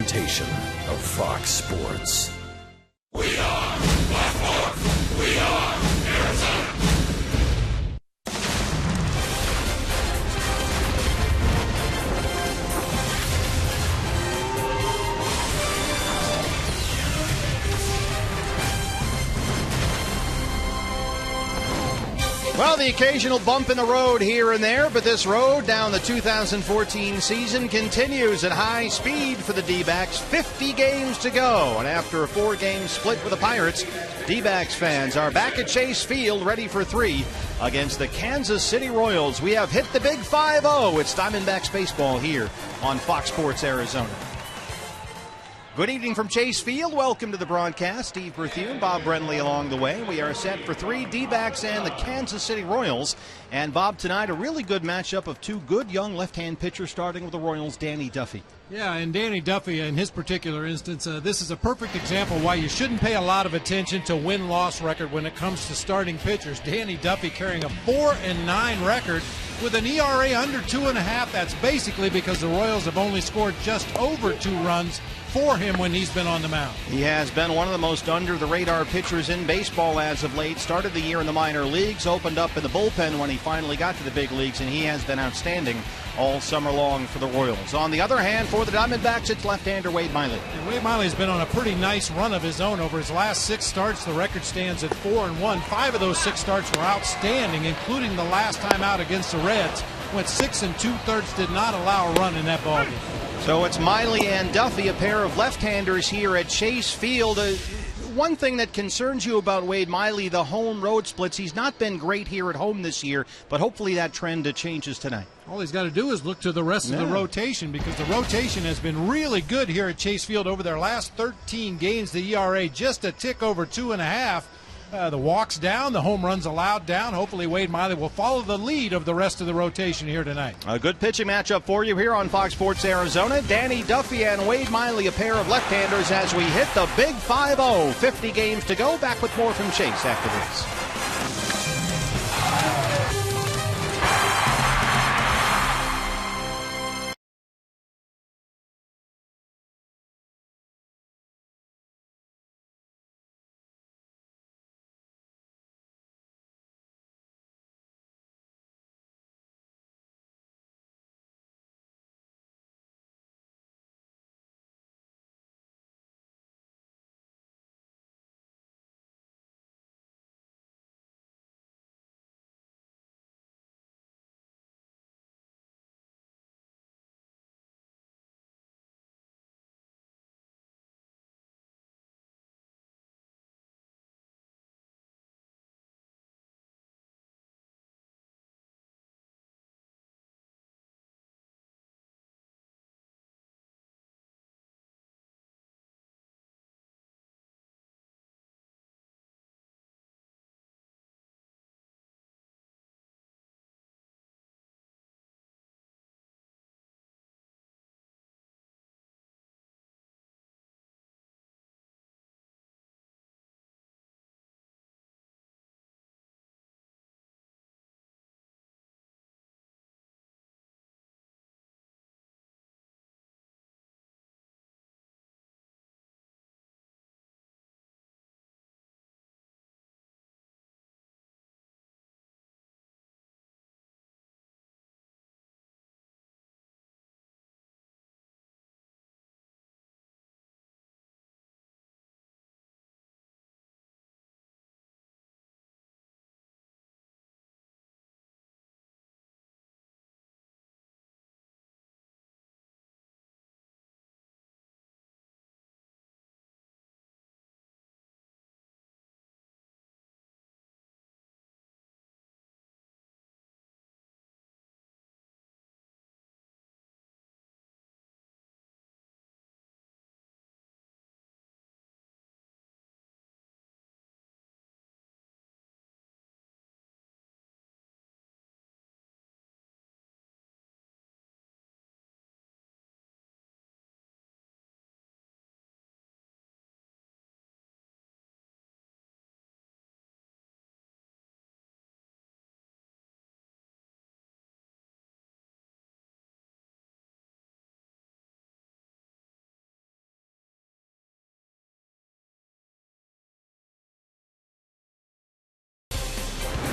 presentation of Fox Sports. We are Blackmore. We are Arizona. Well, the occasional bump in the road here and there, but this road down the 2014 season continues at high speed for the D-backs. 50 games to go, and after a 4-game split with the Pirates, D-backs fans are back at Chase Field ready for 3 against the Kansas City Royals. We have hit the big 5-0. It's Diamondbacks baseball here on Fox Sports Arizona. Good evening from Chase Field. Welcome to the broadcast. Steve Berthune, Bob Brentley along the way. We are set for 3 D-backs and the Kansas City Royals. And Bob, tonight a really good matchup of 2 good young left-hand pitchers, starting with the Royals' Danny Duffy. Yeah, and Danny Duffy, in his particular instance, this is a perfect example why you shouldn't pay a lot of attention to win-loss record when it comes to starting pitchers. Danny Duffy carrying a 4-9 record with an ERA under 2.5. That's basically because the Royals have only scored just over 2 runs for him when he's been on the mound. He has been one of the most under-the-radar pitchers in baseball as of late. Started the year in the minor leagues, opened up in the bullpen when he finally got to the big leagues, and he has been outstanding all summer long for the Royals. On the other hand, for the Diamondbacks, it's left-hander Wade Miley. And Wade Miley's been on a pretty nice run of his own. Over his last 6 starts, the record stands at 4-1. 5 of those 6 starts were outstanding, including the last time out against the Reds. Went 6 2/3, did not allow a run in that ballgame. So it's Miley and Duffy, a pair of left-handers here at Chase Field. One thing that concerns you about Wade Miley, the home road splits. He's not been great here at home this year, but hopefully that trend changes tonight. All he's got to do is look to the rest of the rotation, because the rotation has been really good here at Chase Field over their last 13 games. The ERA just a tick over 2.5. The walks down, the home runs allowed down. Hopefully Wade Miley will follow the lead of the rest of the rotation here tonight. A good pitching matchup for you here on Fox Sports Arizona. Danny Duffy and Wade Miley, a pair of left-handers, as we hit the big 5-0. 50 games to go. Back with more from Chase after this.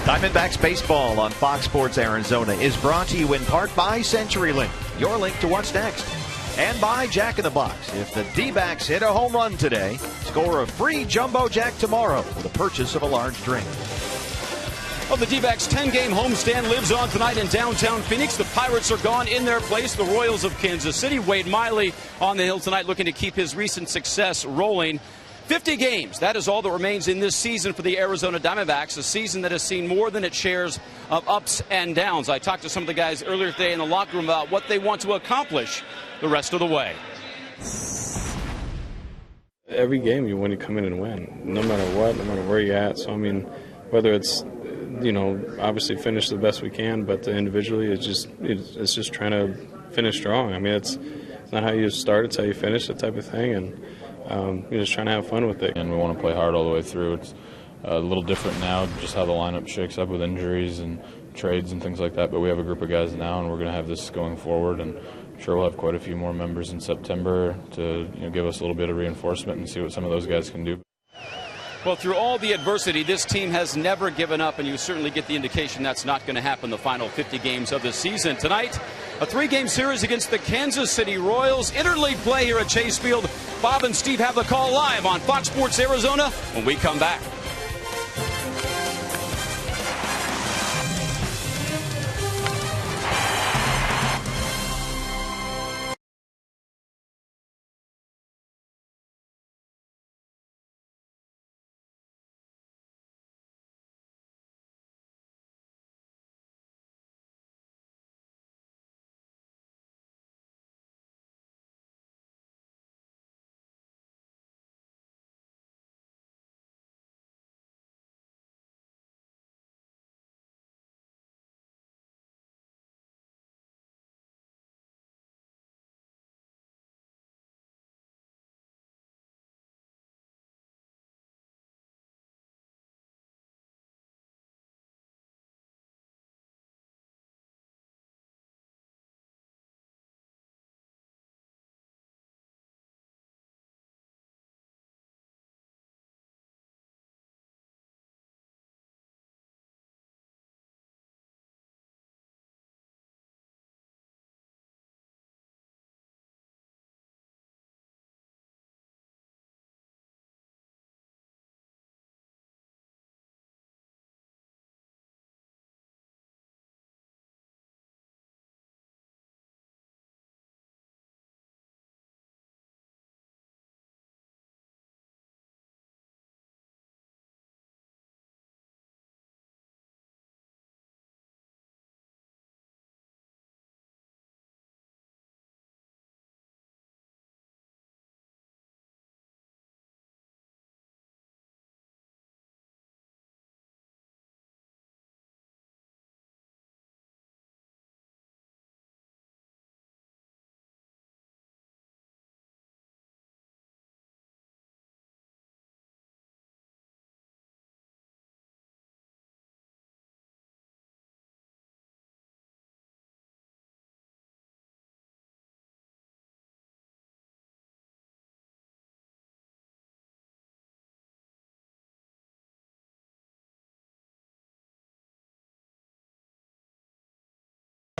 Diamondbacks baseball on Fox Sports Arizona is brought to you in part by CenturyLink, your link to what's next, and by Jack in the Box. If the D-backs hit a home run today, score a free Jumbo Jack tomorrow for the purchase of a large drink. Well, the D-backs' 10-game homestand lives on tonight in downtown Phoenix. The Pirates are gone. In their place, the Royals of Kansas City. Wade Miley on the hill tonight looking to keep his recent success rolling. 50 games, that is all that remains in this season for the Arizona Diamondbacks, a season that has seen more than its shares of ups and downs. I talked to some of the guys earlier today in the locker room about what they want to accomplish the rest of the way. Every game you want to come in and win, no matter what, no matter where you're at. So, I mean, whether it's, obviously finish the best we can, but individually it's just trying to finish strong. I mean, it's not how you start, it's how you finish, that type of thing. And you're just trying to have fun with it. And we want to play hard all the way through. It's a little different now, just how the lineup shakes up with injuries and trades and things like that. But we have a group of guys now, and we're going to have this going forward. And I'm sure we'll have quite a few more members in September to give us a little bit of reinforcement and see what some of those guys can do. Well, through all the adversity, this team has never given up, and you certainly get the indication that's not going to happen the final 50 games of the season. Tonight, a 3-game series against the Kansas City Royals. Interleague play here at Chase Field. Bob and Steve have the call live on Fox Sports Arizona when we come back.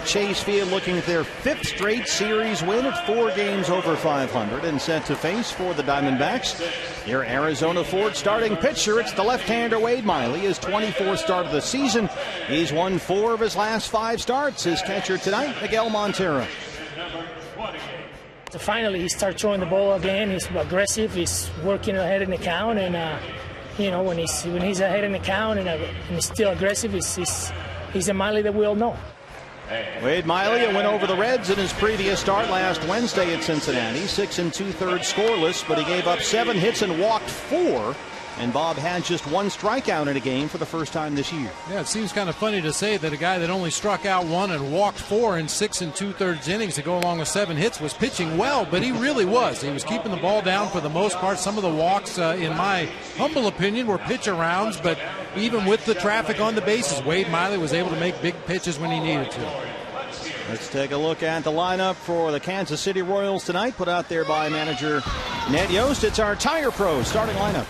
Chase Field looking at their 5th straight series win at 4 games over 500 and set to face for the Diamondbacks. Your Arizona Ford starting pitcher, it's the left-hander Wade Miley, his 24th start of the season. He's won 4 of his last 5 starts. His catcher tonight, Miguel Montero. So finally, he starts throwing the ball again. He's aggressive. He's working ahead in the count, and when he's ahead in the count and he's still aggressive, he's a Miley that we all know. Wade Miley, a win over the Reds in his previous start last Wednesday at Cincinnati. 6 2/3 scoreless, but he gave up 7 hits and walked 4. And Bob had just 1 strikeout in a game for the first time this year. Yeah, it seems kind of funny to say that a guy that only struck out 1 and walked 4 in 6 2/3 innings to go along with 7 hits was pitching well, but he really was. He was keeping the ball down for the most part. Some of the walks, in my humble opinion, were pitch arounds, but even with the traffic on the bases, Wade Miley was able to make big pitches when he needed to. Let's take a look at the lineup for the Kansas City Royals tonight, put out there by manager Ned Yost. It's our Tire Pro starting lineup.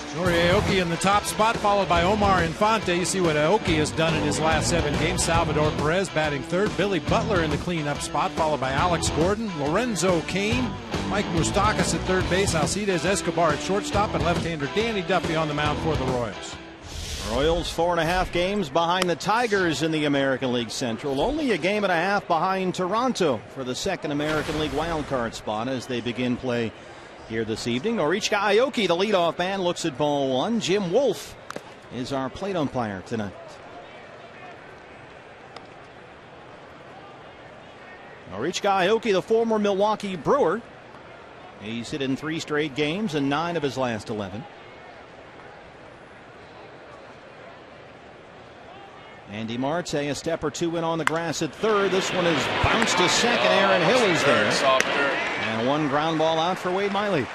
Shohei Aoki in the top spot, followed by Omar Infante. You see what Aoki has done in his last 7 games. Salvador Perez batting third. Billy Butler in the cleanup spot, followed by Alex Gordon, Lorenzo Cain, Mike Moustakas at third base, Alcides Escobar at shortstop, and left-hander Danny Duffy on the mound for the Royals. Royals 4.5 games behind the Tigers in the American League Central. Only a game and a half behind Toronto for the second American League wildcard spot as they begin play here this evening. Norichika Aoki, the leadoff man, looks at ball one. Jim Wolf is our plate umpire tonight. Norichika Aoki, the former Milwaukee Brewer. He's hit in 3 straight games and 9 of his last 11. Andy Marte a step or 2 in on the grass at third. This one is bounced to second. Aaron Hill is there. And 1 ground ball out for Wade Miley.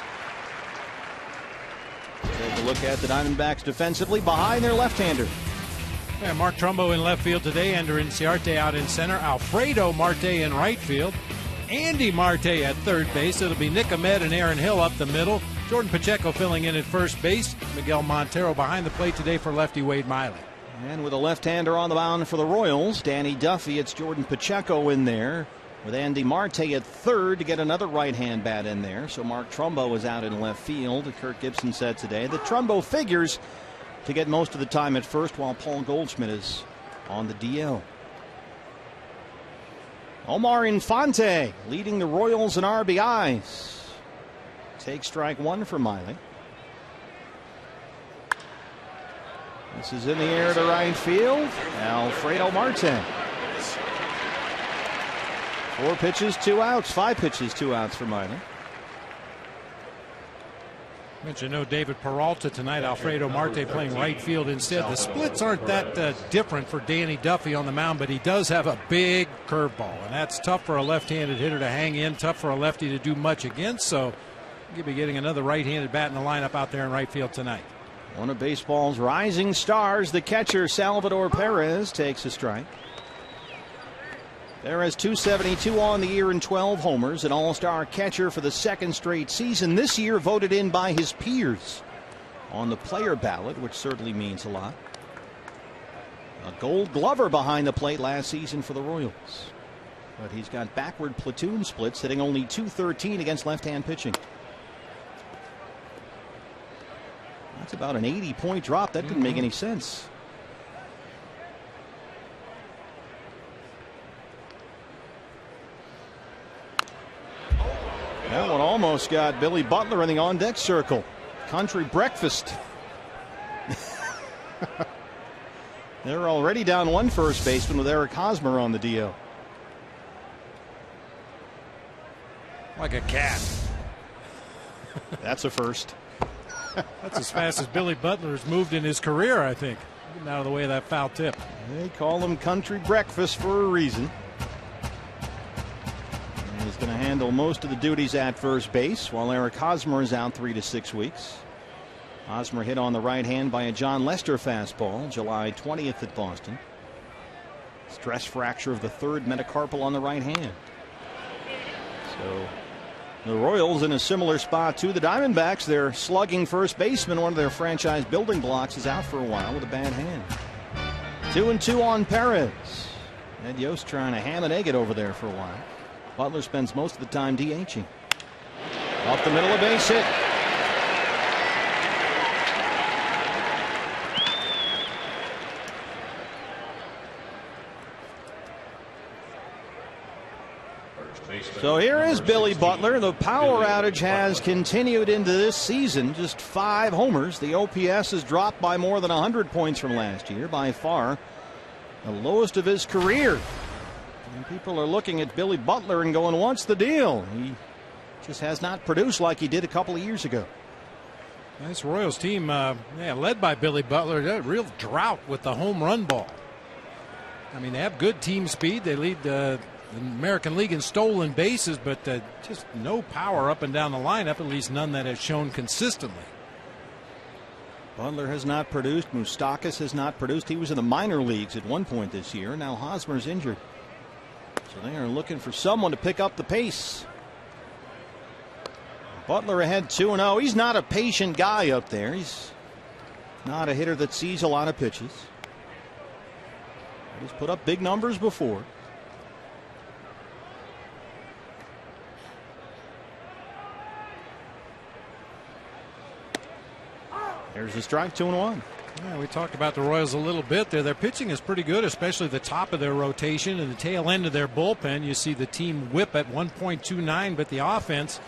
Take a look at the Diamondbacks defensively behind their left-hander. Yeah, Mark Trumbo in left field today. Ender Inciarte out in center. Alfredo Marte in right field. Andy Marte at third base. It'll be Nick Ahmed and Aaron Hill up the middle. Jordan Pacheco filling in at first base. Miguel Montero behind the plate today for lefty Wade Miley. And with a left-hander on the mound for the Royals, Danny Duffy, it's Jordan Pacheco in there with Andy Marte at third to get another right-hand bat in there. So Mark Trumbo is out in left field. Kurt Gibson said today that Trumbo figures to get most of the time at first while Paul Goldschmidt is on the DL. Omar Infante leading the Royals in RBIs. Take strike 1 for Miley. This is in the air to right field. Alfredo Marte. 4 pitches, 2 outs. 5 pitches, 2 outs for Miley. Mentioned no David Peralta tonight. Alfredo Marte playing right field instead. The splits aren't that different for Danny Duffy on the mound, but he does have a big curveball, and that's tough for a left-handed hitter to hang in, tough for a lefty to do much against. So you'll be getting another right-handed bat in the lineup out there in right field tonight. One of baseball's rising stars, the catcher Salvador Perez, takes a strike. Perez 272 on the year and 12 homers, an all-star catcher for the 2nd straight season. This year voted in by his peers on the player ballot, which certainly means a lot. A Gold Glover behind the plate last season for the Royals. But he's got backward platoon splits, hitting only .213 against left-hand pitching. That's about an 80-point drop. That didn't make any sense. That one almost got Billy Butler in the on-deck circle. Country breakfast. They're already down 1 first baseman with Eric Hosmer on the DL. Like a cat. That's a first. That's as fast as Billy Butler's moved in his career, I think. Getting out of the way of that foul tip. They call him country breakfast for a reason. And he's going to handle most of the duties at first base while Eric Hosmer is out 3 to 6 weeks. Hosmer hit on the right hand by a John Lester fastball July 20th at Boston. Stress fracture of the 3rd metacarpal on the right hand. So the Royals in a similar spot to the Diamondbacks. Their slugging first baseman, one of their franchise building blocks, is out for a while with a bad hand. 2-2 on Perez. Ed Yost trying to ham and egg it over there for a while. Butler spends most of the time DHing. Off the middle, a base hit. So here is Billy Butler. The power outage has continued into this season. Just 5 homers. The OPS has dropped by more than 100 points from last year. By far the lowest of his career. And people are looking at Billy Butler and going, what's the deal? He just has not produced like he did a couple of years ago. This Royals team, led by Billy Butler, a real drought with the home run ball. I mean, they have good team speed. They lead the American League in stolen bases, but just no power up and down the lineup, at least none that has shown consistently. Butler has not produced. Moustakas has not produced. He was in the minor leagues at one point this year. Now Hosmer's injured. So they are looking for someone to pick up the pace. Butler ahead 2-0. He's not a patient guy up there. He's Not a hitter that sees a lot of pitches. He's put up big numbers before. There's the strike, 2-1. Yeah, we talked about the Royals a little bit there. Their pitching is pretty good, especially the top of their rotation and the tail end of their bullpen. You see the team whip at 1.29, but the offense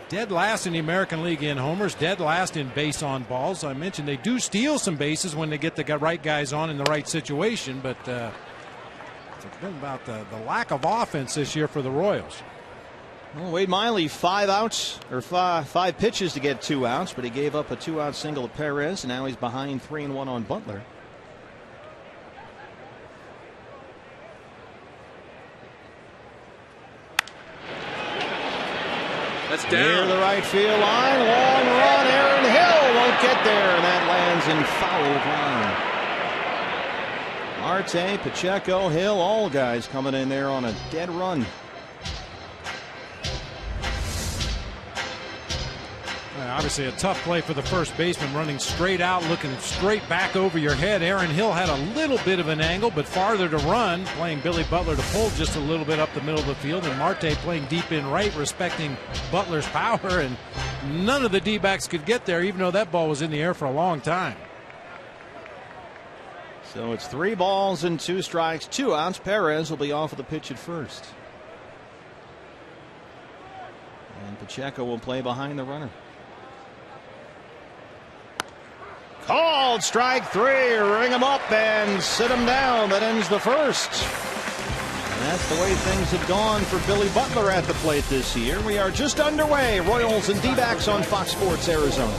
dead last in the American League in homers, dead last in base on balls. I mentioned they do steal some bases when they get the right guys on in the right situation, but it's been about the lack of offense this year for the Royals. Well, Wade Miley, 5 outs or five pitches to get 2 outs, but he gave up a 2-out single to Perez, and now he's behind 3-1 on Butler. That's down. Near the right field line, long run. Aaron Hill won't get there, and that lands in foul ground. Marte, Pacheco, Hill, all guys coming in there on a dead run. Obviously a tough play for the first baseman, running straight out, looking straight back over your head. Aaron Hill had a little bit of an angle, but farther to run, playing Billy Butler to pull just a little bit up the middle of the field, and Marte playing deep in right, respecting Butler's power, and none of the D-backs could get there, even though that ball was in the air for a long time. So it's 3 balls and 2 strikes, 2 outs. Perez will be off of the pitch at first. And Pacheco will play behind the runner. Called strike 3. Ring him up and sit him down. That ends the first. And that's the way things have gone for Billy Butler at the plate this year. We are just underway. Royals and D-backs on Fox Sports Arizona.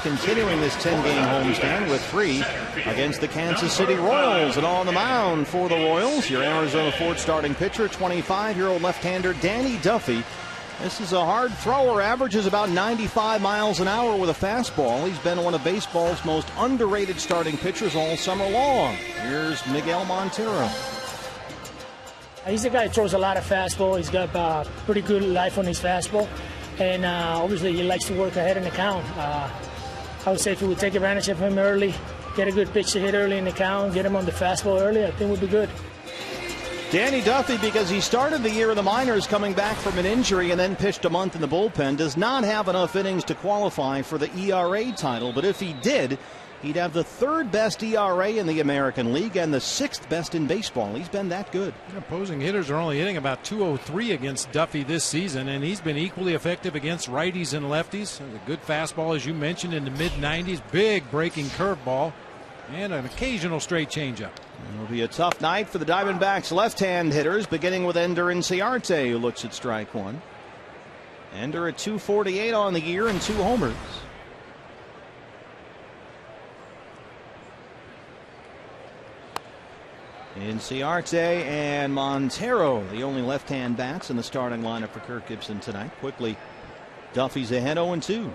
Continuing this 10-game homestand with 3 against the Kansas City Royals. And on the mound for the Royals, your Arizona Ford starting pitcher, 25-year-old left-hander Danny Duffy. This is a hard thrower, averages about 95 miles an hour with a fastball. He's been one of baseball's most underrated starting pitchers all summer long. Here's Miguel Montero. He's a guy who throws a lot of fastball. He's got pretty good life on his fastball. And obviously he likes to work ahead in the count. I would say if we would take advantage of him early, get a good pitch to hit early in the count, get him on the fastball early, I think would be good. Danny Duffy, because he started the year in the minors coming back from an injury and then pitched a month in the bullpen, does not have enough innings to qualify for the ERA title. But if he did, he'd have the 3rd best ERA in the American League and the 6th best in baseball. He's been that good. Opposing hitters are only hitting about 203 against Duffy this season, and he's been equally effective against righties and lefties. A good fastball, as you mentioned, in the mid-90s, big breaking curveball, and an occasional straight changeup. It'll be a tough night for the Diamondbacks left-hand hitters, beginning with Ender Inciarte, who looks at strike 1. Ender at 248 on the year and 2 homers. Inciarte and Montero, the only left-hand bats in the starting lineup for Kirk Gibson tonight. Quickly, Duffy's ahead 0-2.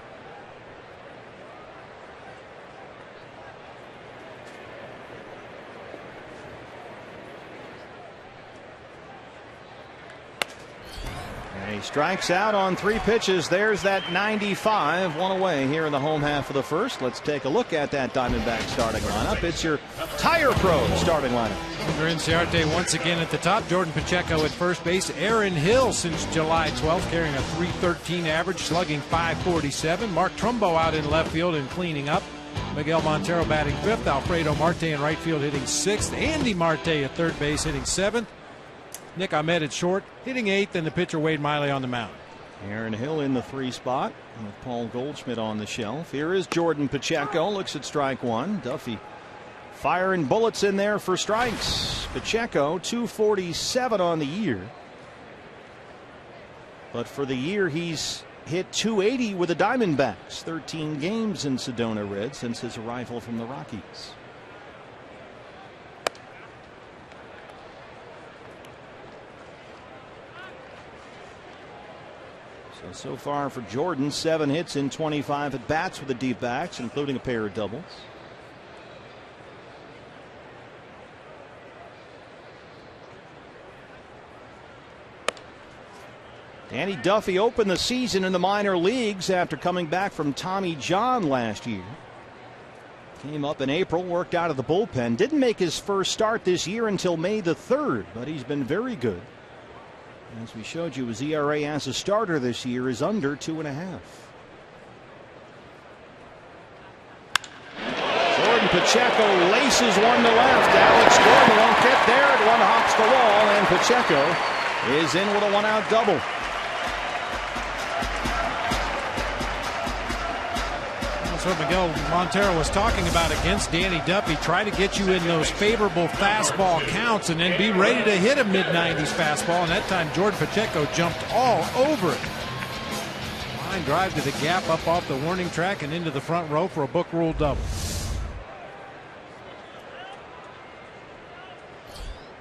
And he strikes out on 3 pitches. There's that 95, one away here in the home half of the first. Let's take a look at that Diamondback starting lineup. It's your Tire Pro starting lineup. Under Inciarte once again at the top. Jordan Pacheco at first base. Aaron Hill since July 12th carrying a .313 average, slugging .547. Mark Trumbo out in left field and cleaning up. Miguel Montero batting 5th. Alfredo Marte in right field hitting 6th. Andy Marte at third base hitting 7th. Nick Ahmed at short hitting 8th, and the pitcher Wade Miley on the mound. Aaron Hill in the 3 spot with Paul Goldschmidt on the shelf. Here is Jordan Pacheco. Looks at strike 1. Duffy firing bullets in there for strikes. Pacheco 247 on the year. But for the year he's hit 280 with the Diamondbacks. 13 games in Sedona Red since his arrival from the Rockies. So far for Jordan, 7 hits in 25 at bats with the D-backs, including a pair of doubles. Danny Duffy opened the season in the minor leagues after coming back from Tommy John last year. Came up in April, worked out of the bullpen. Didn't make his first start this year until May the 3rd, but he's been very good. As we showed you, his ERA as a starter this year is under 2.5. Jordan Pacheco laces one to left. Alex Gordon won't get there. It one hops the wall, and Pacheco is in with a 1-out double. That's what Miguel Montero was talking about against Danny Duffy. Try to get you in those favorable fastball counts and then be ready to hit a mid-90s fastball. And that time Jordan Pacheco jumped all over it. Line drive to the gap, up off the warning track and into the front row for a book rule double.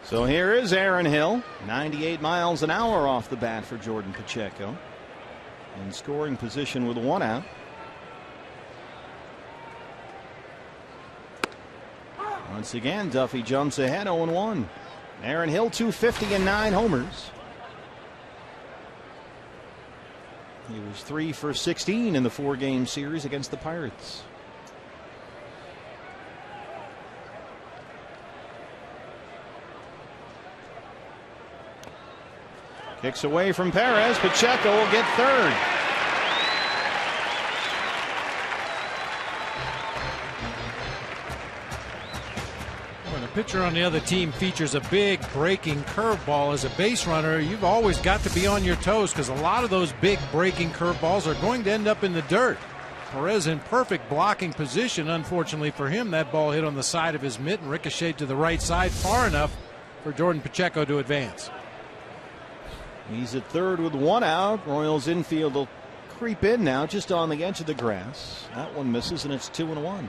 So here is Aaron Hill, 98 miles an hour off the bat for Jordan Pacheco. In scoring position with 1 out. Once again, Duffy jumps ahead 0-1. Aaron Hill 250 and 9 homers. He was 3 for 16 in the 4-game series against the Pirates. Kicks away from Perez. Pacheco will get third. Pitcher on the other team features a big breaking curveball as a base runner, you've always got to be on your toes because a lot of those big breaking curveballs are going to end up in the dirt. Perez in perfect blocking position. Unfortunately for him, that ball hit on the side of his mitt and ricocheted to the right side far enough for Jordan Pacheco to advance. He's at third with 1 out. Royals infield will creep in now just on the edge of the grass. That one misses and it's 2-1.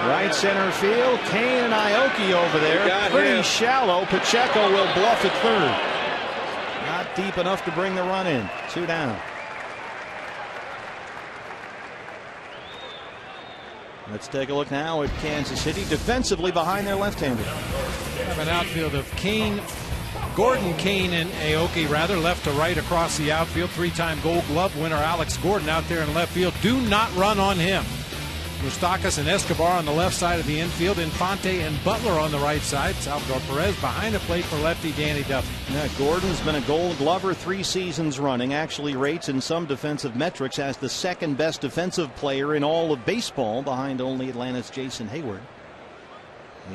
Right center field, Kane and Aoki over there. Pretty shallow. Pacheco will bluff at third. Not deep enough to bring the run in. 2 down. Let's take a look now at Kansas City defensively behind their left-hander. Have an outfield of Kane, Gordon, Kane, and Aoki, rather, left to right across the outfield. 3-time Gold Glove winner Alex Gordon out there in left field. Do not run on him. Moustakas and Escobar on the left side of the infield. Infante and Butler on the right side. Salvador Perez behind the plate for lefty Danny Duffy. Yeah, Gordon's been a Gold Glover 3 seasons running. Actually rates in some defensive metrics as the 2nd best defensive player in all of baseball, behind only Atlanta's Jason Hayward.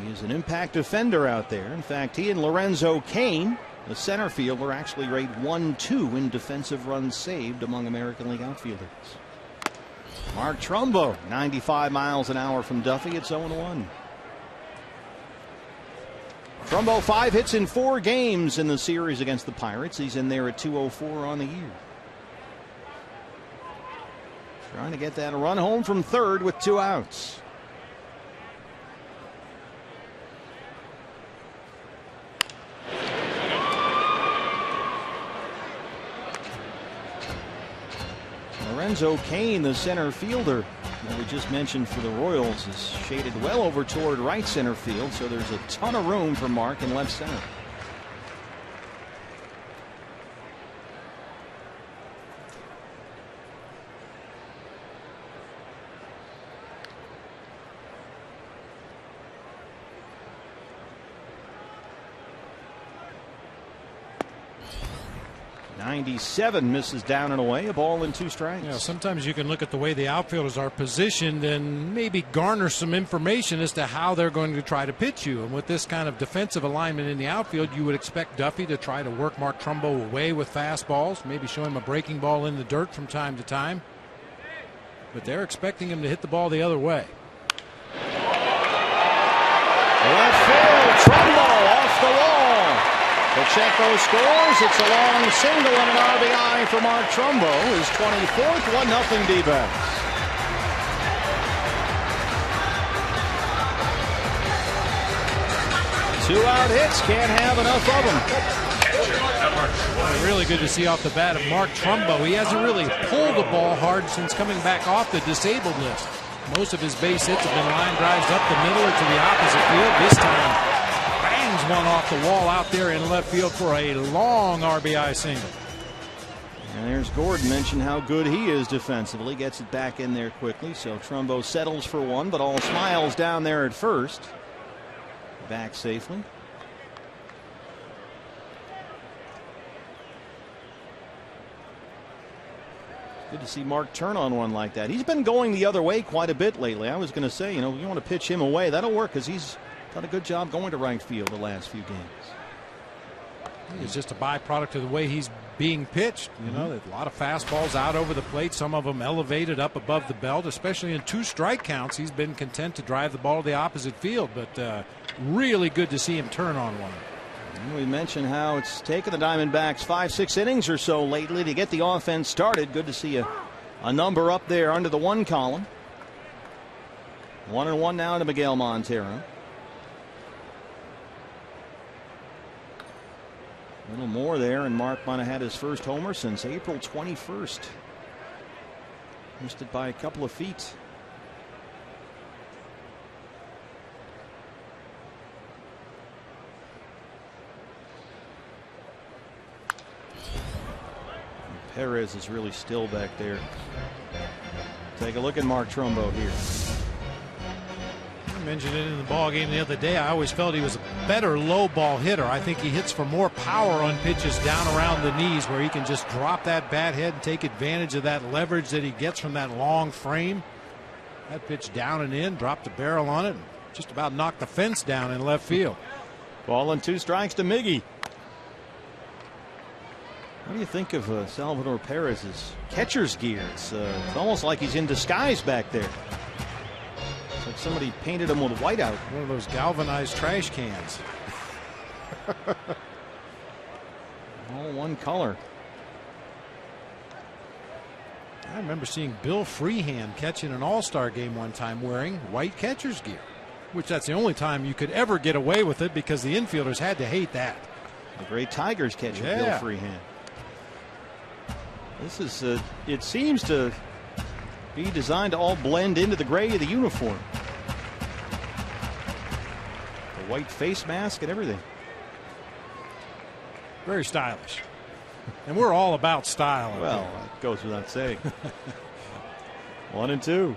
He is an impact defender out there. In fact, he and Lorenzo Cain The center fielder actually rated 1-2 in defensive runs saved among American League outfielders. Mark Trumbo, 95 miles an hour from Duffy. It's 0-1. Trumbo 5 hits in 4 games in the series against the Pirates. He's in there at 204 on the year. Trying to get that run home from third with 2 outs. Lorenzo Cain, the center fielder that we just mentioned for the Royals, is shaded well over toward right center field, so there's a ton of room for Mark in left center. .97 misses down and away, a ball and 2 strikes. Yeah, sometimes you can look at the way the outfielders are positioned and maybe garner some information as to how they're going to try to pitch you. And with this kind of defensive alignment in the outfield, you would expect Duffy to try to work Mark Trumbo away with fastballs, maybe show him a breaking ball in the dirt from time to time. But they're expecting him to hit the ball the other way. Left field, Trumbo off the wall. Pacheco scores. It's a long single and an RBI for Mark Trumbo. His 24th, 1-0 D-backs. Two-out hits, can't have enough of them. Really good to see off the bat of Mark Trumbo. He hasn't really pulled the ball hard since coming back off the disabled list. Most of his base hits have been line drives up the middle or to the opposite field. This time, bangs one off the wall out there in left field for a long RBI single. And there's Gordon, mentioned how good he is defensively. Gets it back in there quickly. So Trumbo settles for one, but all smiles down there at first. Back safely. Good to see Mark turn on one like that. He's been going the other way quite a bit lately. I was going to say, you want to pitch him away. That'll work because he's done a good job going to right field the last few games. It's just a byproduct of the way he's being pitched. There's a lot of fastballs out over the plate, some of them elevated up above the belt, especially in 2 strike counts. He's been content to drive the ball to the opposite field, but really good to see him turn on one. And we mentioned how it's taken the Diamondbacks 5-6 innings or so lately to get the offense started. Good to see a number up there under the 1 column. 1-1 now to Miguel Montero. A little more there, and Mark might have had his first homer since April 21st. Missed it by a couple of feet. And Perez is really still back there. Take a look at Mark Trumbo here. I mentioned it in the ball game the other day. I always felt he was a better low ball hitter. I think he hits for more power on pitches down around the knees where he can just drop that bat head and take advantage of that leverage that he gets from that long frame. That pitch down and in, dropped the barrel on it, and just about knocked the fence down in left field. Ball and 2 strikes to Miggy. What do you think of Salvador Perez's catcher's gear? It's almost like he's in disguise back there. It's like somebody painted him with whiteout. One of those galvanized trash cans. All one color. I remember seeing Bill Freehand catching an all-star game one time wearing white catcher's gear, which that's the only time you could ever get away with it because the infielders had to hate that. The great Tigers catcher, Bill Freehand. This is, it seems to be designed to all blend into the gray of the uniform. The white face mask and everything. Very stylish. And we're all about style. Well, it goes without saying. 1-2.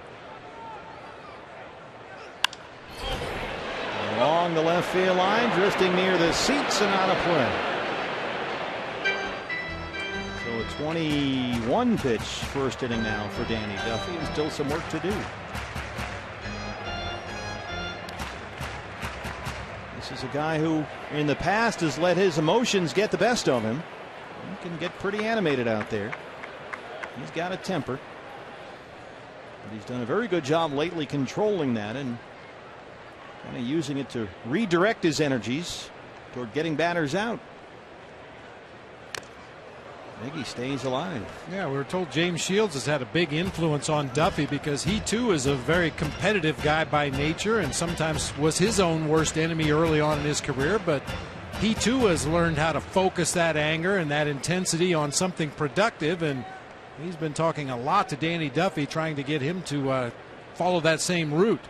Along the left field line, drifting near the seats and out of play. So a 21 pitch first inning now for Danny Duffy, and still some work to do. This is a guy who in the past has let his emotions get the best of him. He can get pretty animated out there. He's got a temper. But he's done a very good job lately controlling that and kind of using it to redirect his energies toward getting batters out. Miggy stays alive. Yeah, we were told James Shields has had a big influence on Duffy because he too is a very competitive guy by nature and sometimes was his own worst enemy early on in his career, but he too has learned how to focus that anger and that intensity on something productive, and he's been talking a lot to Danny Duffy, trying to get him to follow that same route.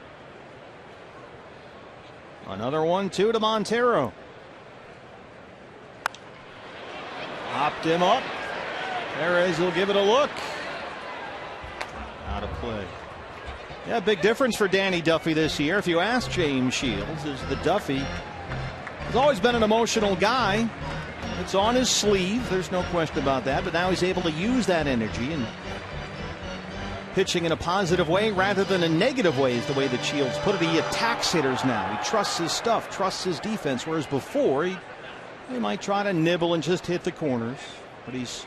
Another 1-2 to Montero. Hopped him up. Perez will give it a look. Out of play. Yeah, big difference for Danny Duffy this year. If you ask James Shields, is the Duffy has always been an emotional guy. It's on his sleeve. There's no question about that. But now he's able to use that energy and pitching in a positive way rather than a negative way is the way that Shields put it. He attacks hitters now. He trusts his stuff, trusts his defense, whereas before he might try to nibble and just hit the corners. But he's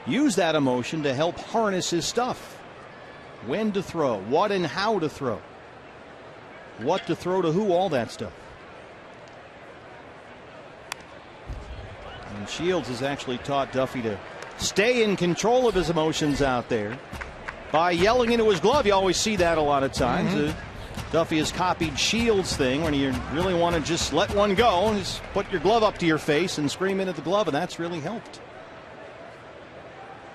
used that emotion to help harness his stuff. When to throw, what and how to throw. What to throw to who, all that stuff. And Shields has actually taught Duffy to stay in control of his emotions out there by yelling into his glove. You always see that a lot of times. Duffy has copied Shields' thing when you really want to just let one go and just put your glove up to your face and scream into the glove, and that's really helped.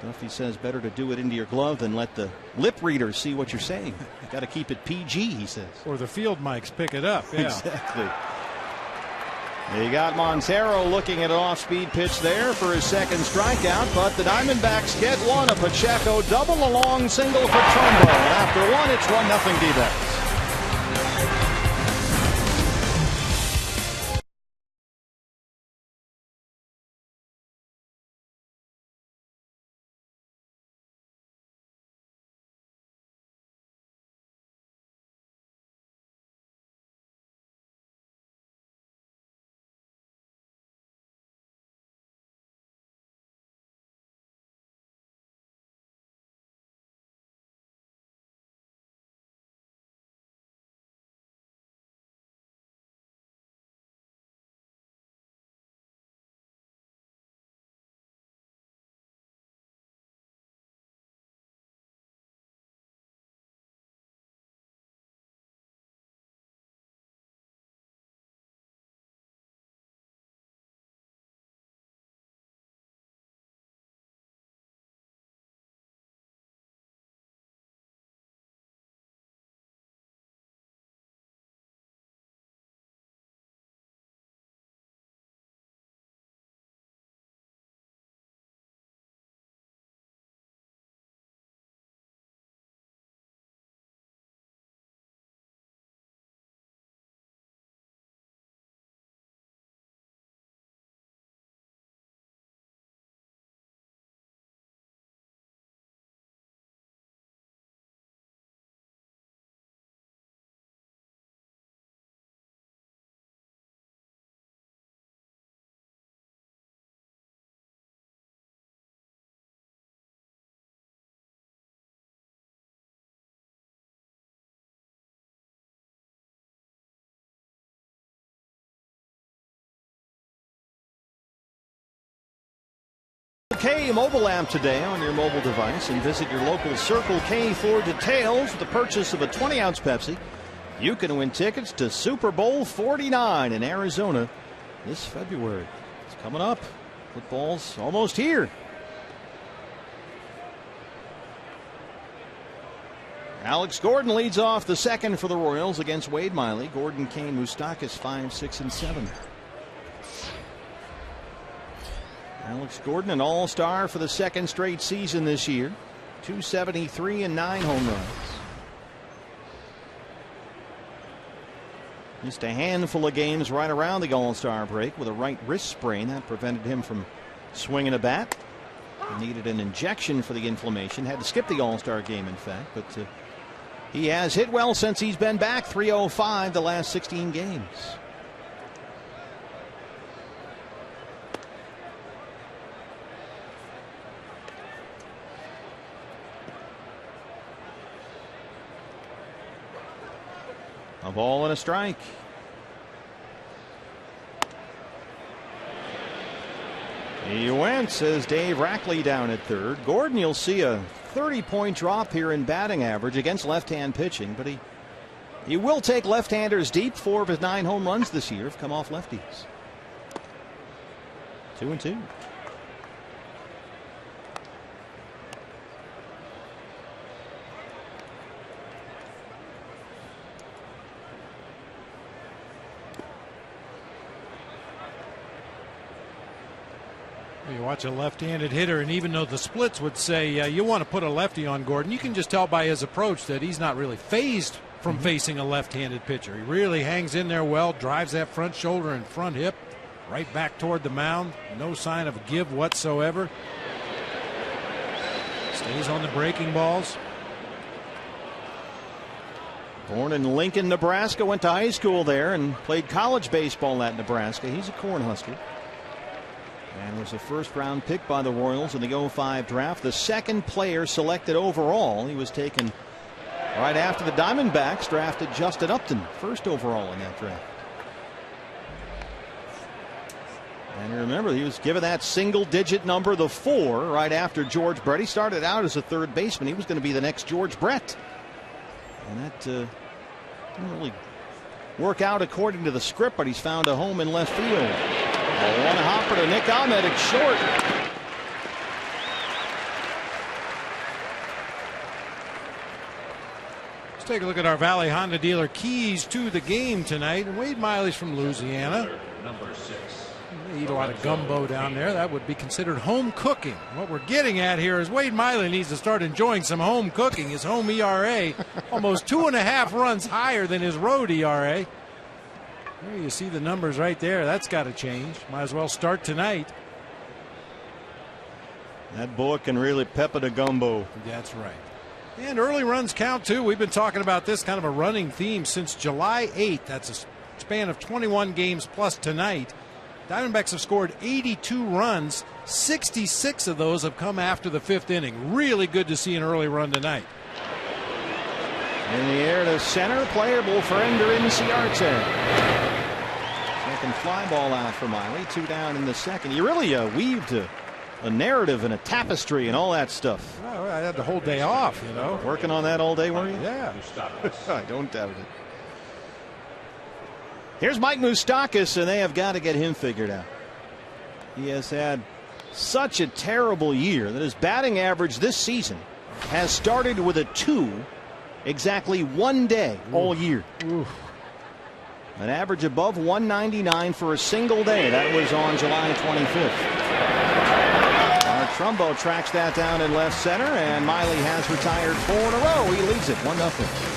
Duffy says better to do it into your glove than let the lip readers see what you're saying. You've got to keep it PG, he says. Or the field mics pick it up. Yeah. Exactly. You got Montero looking at an off-speed pitch there for his second strikeout, but the Diamondbacks get one. A Pacheco double, a long single for Trumbo. And after one, it's 1-0 D-backs. K mobile app today on your mobile device and visit your local Circle K for details. With the purchase of a 20-ounce Pepsi, you can win tickets to Super Bowl 49 in Arizona this February. It's coming up. Football's almost here. Alex Gordon leads off the second for the Royals against Wade Miley. Gordon, Kane, Moustakas 5, 6, and 7. Alex Gordon, an all-star for the second straight season this year. 273 and 9 home runs. Just a handful of games right around the all-star break with a right wrist sprain that prevented him from swinging a bat. He needed an injection for the inflammation. Had to skip the all-star game, in fact, but he has hit well since he's been back. 305 the last 16 games. A ball and a strike. He went, says Dave Rackley down at third. Gordon, you'll see a 30-point drop here in batting average against left-hand pitching, but he will take left-handers deep. 4 of his 9 home runs this year have come off lefties. 2-2. You watch a left-handed hitter, and even though the splits would say you want to put a lefty on Gordon, you can just tell by his approach that he's not really phased from facing a left-handed pitcher. He really hangs in there well, drives that front shoulder and front hip right back toward the mound. No sign of give whatsoever. Stays on the breaking balls. Born in Lincoln, Nebraska, went to high school there and played college baseball at Nebraska. He's a Cornhusker. And was a first-round pick by the Royals in the 05 draft. The second player selected overall. He was taken right after the Diamondbacks drafted Justin Upton, first overall in that draft. And remember, he was given that single-digit number, the 4, right after George Brett. He started out as a third baseman. He was going to be the next George Brett. And that didn't really work out according to the script, but he's found a home in left field. One hopper to Nick Ahmed at short. Let's take a look at our Valley Honda dealer keys to the game tonight. Wade Miley's from Louisiana. Number 6. They eat a lot of gumbo down there. That would be considered home cooking. What we're getting at here is Wade Miley needs to start enjoying some home cooking. His home ERA almost 2.5 runs higher than his road ERA. There you see the numbers right there. That's got to change. Might as well start tonight. That boy can really pepper the gumbo. That's right. And early runs count too. We've been talking about this kind of a running theme since July 8th. That's a span of 21 games plus tonight. Diamondbacks have scored 82 runs. 66 of those have come after the 5th inning. Really good to see an early run tonight. In the air to center, playable for Ender Inciarte. Second fly ball out for Miley. 2 down in the second. You really weaved a narrative and a tapestry and all that stuff. Well, I had the whole day off, you know. Working on that all day, were you? Yeah. I don't doubt it. Here's Mike Moustakas, and they have got to get him figured out. He has had such a terrible year that his batting average this season has started with a 2 exactly one day all year. Oof. An average above 199 for a single day. That was on July 25th. Trumbo tracks that down in left center, and Miley has retired 4 in a row. He leads it 1-0.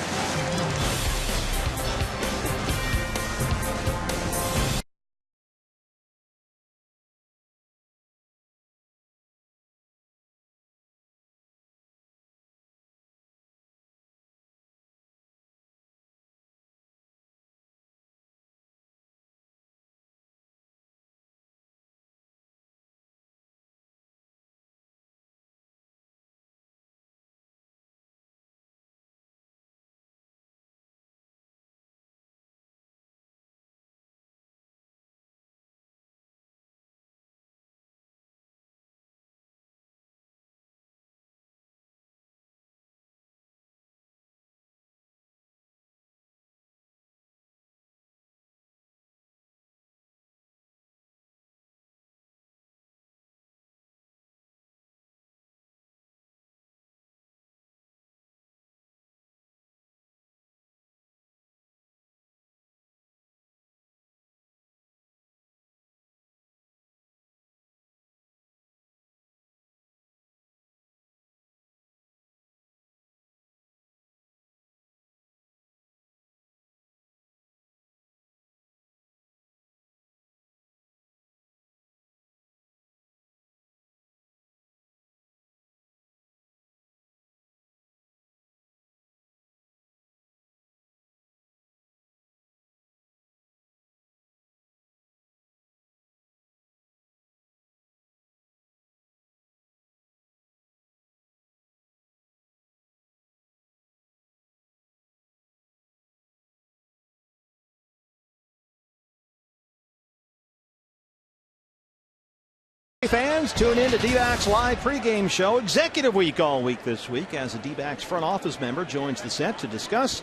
Fans, tune in to D-backs live pregame show. Executive week all week this week as a D-backs front office member joins the set to discuss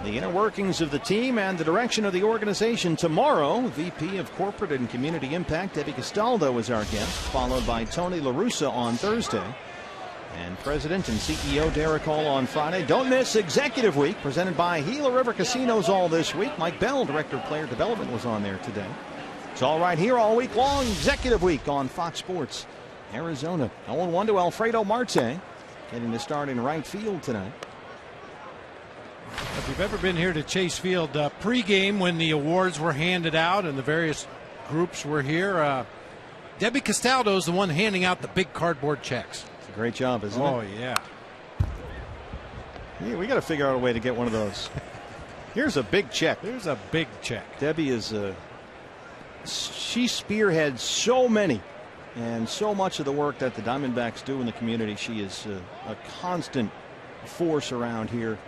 the inner workings of the team and the direction of the organization. Tomorrow, VP of Corporate and Community Impact Debbie Castaldo is our guest, followed by Tony La Russa on Thursday, and President and CEO Derek Hall on Friday. Don't miss Executive Week, presented by Gila River Casinos all this week. Mike Bell, Director of Player Development, was on there today. It's all right here all week long. Executive Week on Fox Sports Arizona. 0-1 to Alfredo Marte, getting the start in right field tonight. If you've ever been here to Chase Field pregame when the awards were handed out and the various groups were here, Debbie Castaldo is the one handing out the big cardboard checks. It's a great job, isn't it? Oh, yeah. Yeah, we got to figure out a way to get one of those. Here's a big check. There's a big check. Debbie is she spearheads so many and so much of the work that the Diamondbacks do in the community. She is a constant force around here,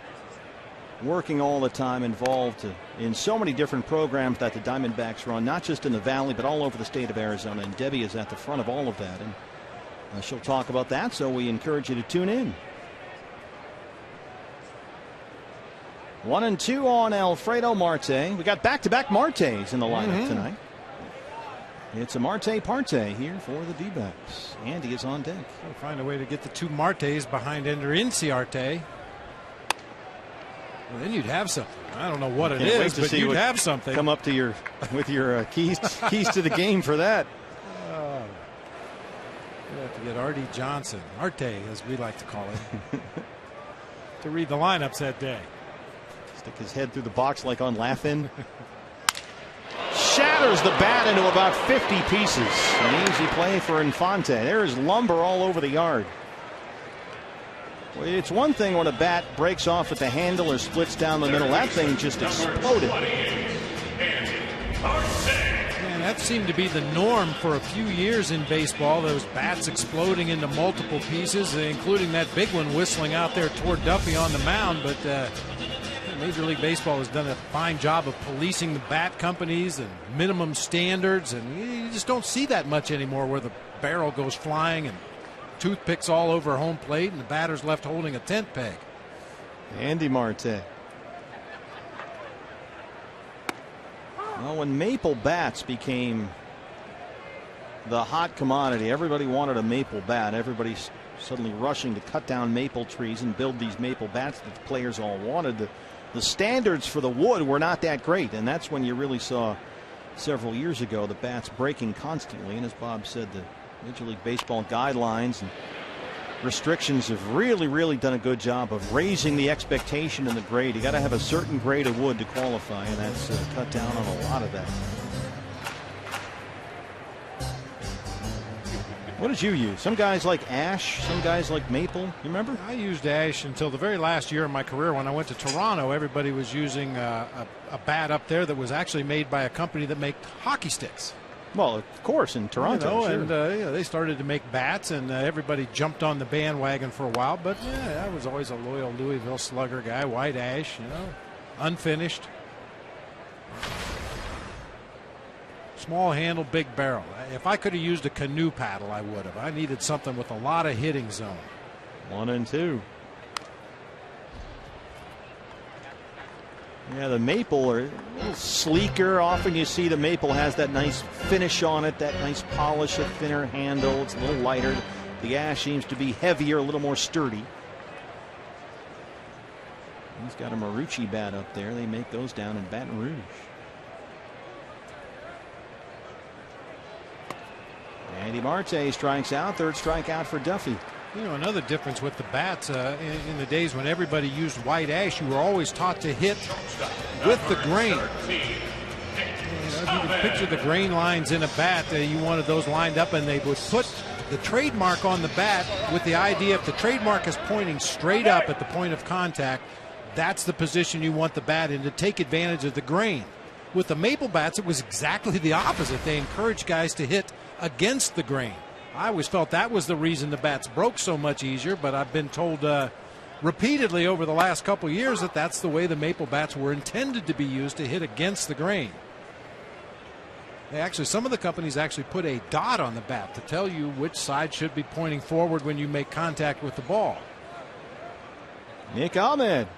working all the time, involved in so many different programs that the Diamondbacks run, not just in the Valley, but all over the state of Arizona. And Debbie is at the front of all of that. And she'll talk about that, so we encourage you to tune in. 1-2 on Alfredo Marte. We got back-to-back Martes in the lineup tonight. It's a Marte parte here for the D-backs. Andy is on deck. We'll find a way to get the two Martes behind Ender Inciarte. Well, then you'd have something. I don't know what it is, but you'd have something. Come up to with your keys to the game for that. You have to get Artie Johnson, Arte as we like to call it, to read the lineups that day. Stick his head through the box like on Laugh-In. Shatters the bat into about 50 pieces. An easy play for Infante. There is lumber all over the yard. Well, it's one thing when a bat breaks off at the handle or splits down the middle. That thing just exploded. Man, that seemed to be the norm for a few years in baseball. Those bats exploding into multiple pieces, including that big one whistling out there toward Duffy on the mound. But Major League Baseball has done a fine job of policing the bat companies and minimum standards, and you just don't see that much anymore where the barrel goes flying and toothpicks all over home plate and the batter's left holding a tent peg. Andy Marte. Well, when maple bats became the hot commodity, everybody wanted a maple bat. Everybody's suddenly rushing to cut down maple trees and build these maple bats that the players all wanted. The standards for the wood were not that great, and that's when you really saw several years ago the bats breaking constantly. And as Bob said, the Major League Baseball guidelines and restrictions have really done a good job of raising the expectation and the grade. You got to have a certain grade of wood to qualify, and that's cut down on a lot of that. What did you use? Some guys like ash, some guys like maple. You remember? I used ash until the very last year of my career. When I went to Toronto, everybody was using a bat up there that was actually made by a company that made hockey sticks. Well, of course, in Toronto. Sure. And they started to make bats, and everybody jumped on the bandwagon for a while. But yeah, I was always a loyal Louisville Slugger guy. White ash, unfinished. Small handle, big barrel. If I could have used a canoe paddle, I would have. I needed something with a lot of hitting zone. 1-2. Yeah, the maple are a little sleeker. Often you see the maple has that nice finish on it, that nice polish, a thinner handle. It's a little lighter. The ash seems to be heavier, a little more sturdy. He's got a Marucci bat up there. They make those down in Baton Rouge. Andy Marte strikes out. Third strikeout for Duffy. Another difference with the bats in the days when everybody used white ash, you were always taught to hit with the grain. If you could picture the grain lines in a bat, you wanted those lined up, and they would put the trademark on the bat with the idea if the trademark is pointing straight up at the point of contact, that's the position you want the bat in to take advantage of the grain. With the maple bats, it was exactly the opposite. They encouraged guys to hit against the grain. I always felt that was the reason the bats broke so much easier, but I've been told repeatedly over the last couple years that that's the way the maple bats were intended to be used, to hit against the grain. Some of the companies actually put a dot on the bat to tell you which side should be pointing forward when you make contact with the ball. Nick Ahmed.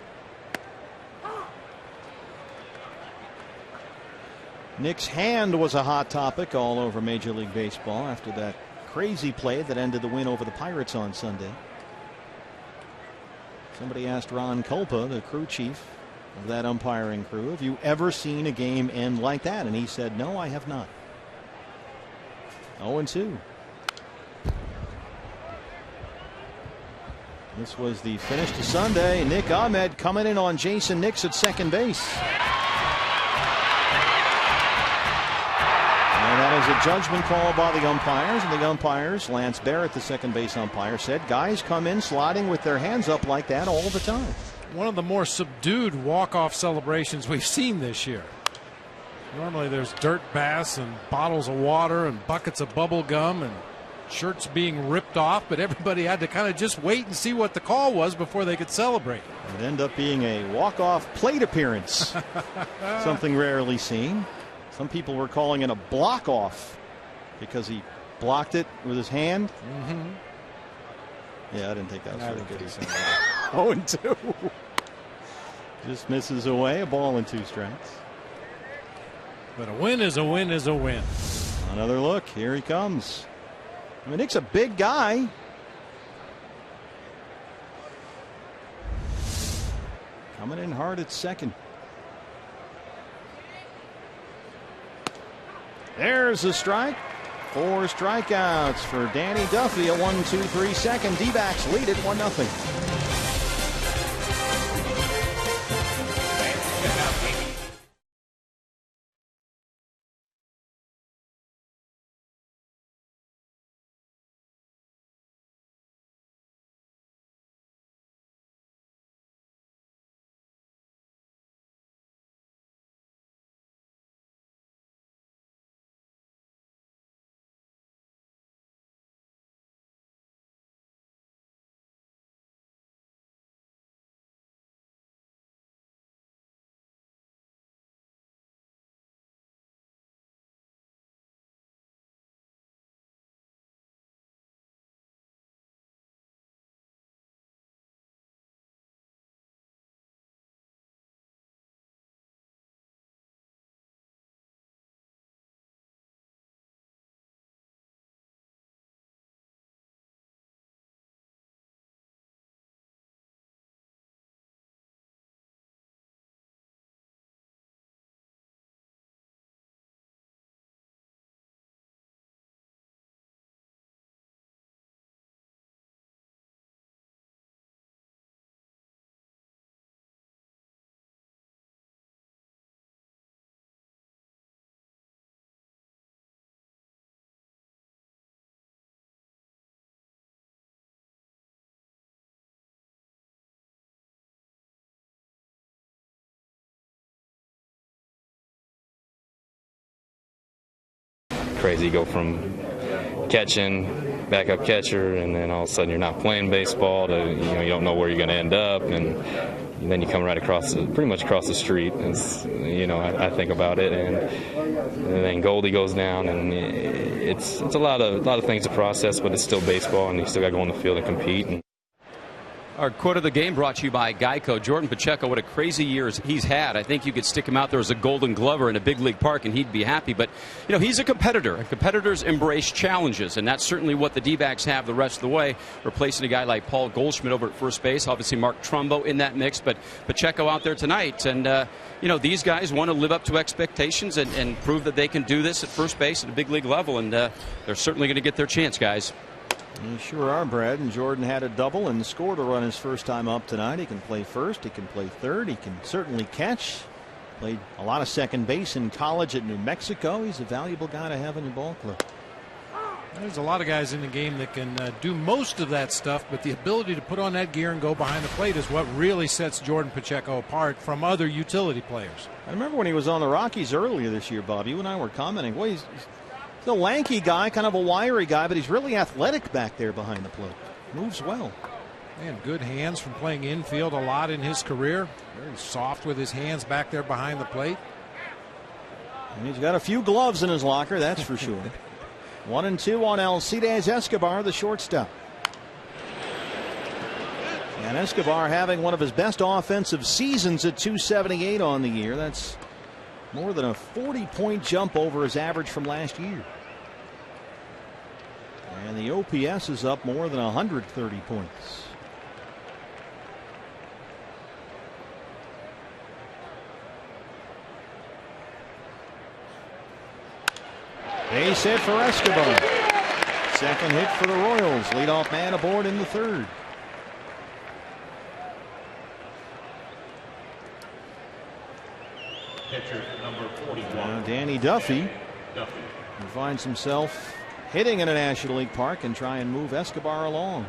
Nick's hand was a hot topic all over Major League Baseball after that crazy play that ended the win over the Pirates on Sunday. Somebody asked Ron Culpa, the crew chief of that umpiring crew, have you ever seen a game end like that? And he said, no, I have not. 0-2. This was the finish to Sunday. Nick Ahmed coming in on Jason Nix at second base. And that is a judgment call by the umpires. And the umpires, Lance Barrett, the second base umpire, said guys come in sliding with their hands up like that all the time. One of the more subdued walk-off celebrations we've seen this year. Normally there's dirt baths and bottles of water and buckets of bubble gum and shirts being ripped off, but everybody had to kind of just wait and see what the call was before they could celebrate. It ended up being a walk-off plate appearance. Something rarely seen. Some people were calling it a block-off because he blocked it with his hand. Yeah, I didn't think that was very good. 0-2. Just misses away, a ball and 2 strikes. But a win is a win is a win. Another look. Here he comes. I mean, Nick's a big guy. Coming in hard at second. There's a strike. 4 strikeouts for Danny Duffy. A 1-2-3 second. D-backs lead it 1-0. Crazy. You go from catching, backup catcher, and then all of a sudden you're not playing baseball. To you don't know where you're going to end up, and then you come right across, pretty much across the street. It's, I think about it, and then Goldie goes down, and it's a lot of things to process, but it's still baseball, and you still got to go on the field and compete. Our quote of the game brought to you by Geico. Jordan Pacheco, what a crazy year he's had. I think you could stick him out there as a Golden Glover in a big league park and he'd be happy. But, he's a competitor. And competitors embrace challenges. And that's certainly what the D-backs have the rest of the way, replacing a guy like Paul Goldschmidt over at first base. Obviously, Mark Trumbo in that mix. But Pacheco out there tonight. And, these guys want to live up to expectations and prove that they can do this at first base at a big league level. And they're certainly going to get their chance, guys. You sure are, Brad. And Jordan had a double and scored a run his first time up tonight. He can play first. He can play third. He can certainly catch. Played a lot of second base in college at New Mexico. He's a valuable guy to have in your ball club. There's a lot of guys in the game that can do most of that stuff, but the ability to put on that gear and go behind the plate is what really sets Jordan Pacheco apart from other utility players. I remember when he was on the Rockies earlier this year, Bob. You and I were commenting, boy, he's a lanky guy, kind of a wiry guy, but he's really athletic back there behind the plate. Moves well. And good hands from playing infield a lot in his career. Very soft with his hands back there behind the plate. And he's got a few gloves in his locker, that's for sure. 1-2 on Alcides Escobar, the shortstop. And Escobar having one of his best offensive seasons at .278 on the year. That's more than a 40-point jump over his average from last year. And the OPS is up more than 130 points. Base hit for Escobar. Second hit for the Royals. Leadoff man aboard in the third. Pitcher number 41. Now Danny Duffy finds himself hitting in a National League park and try and move Escobar along.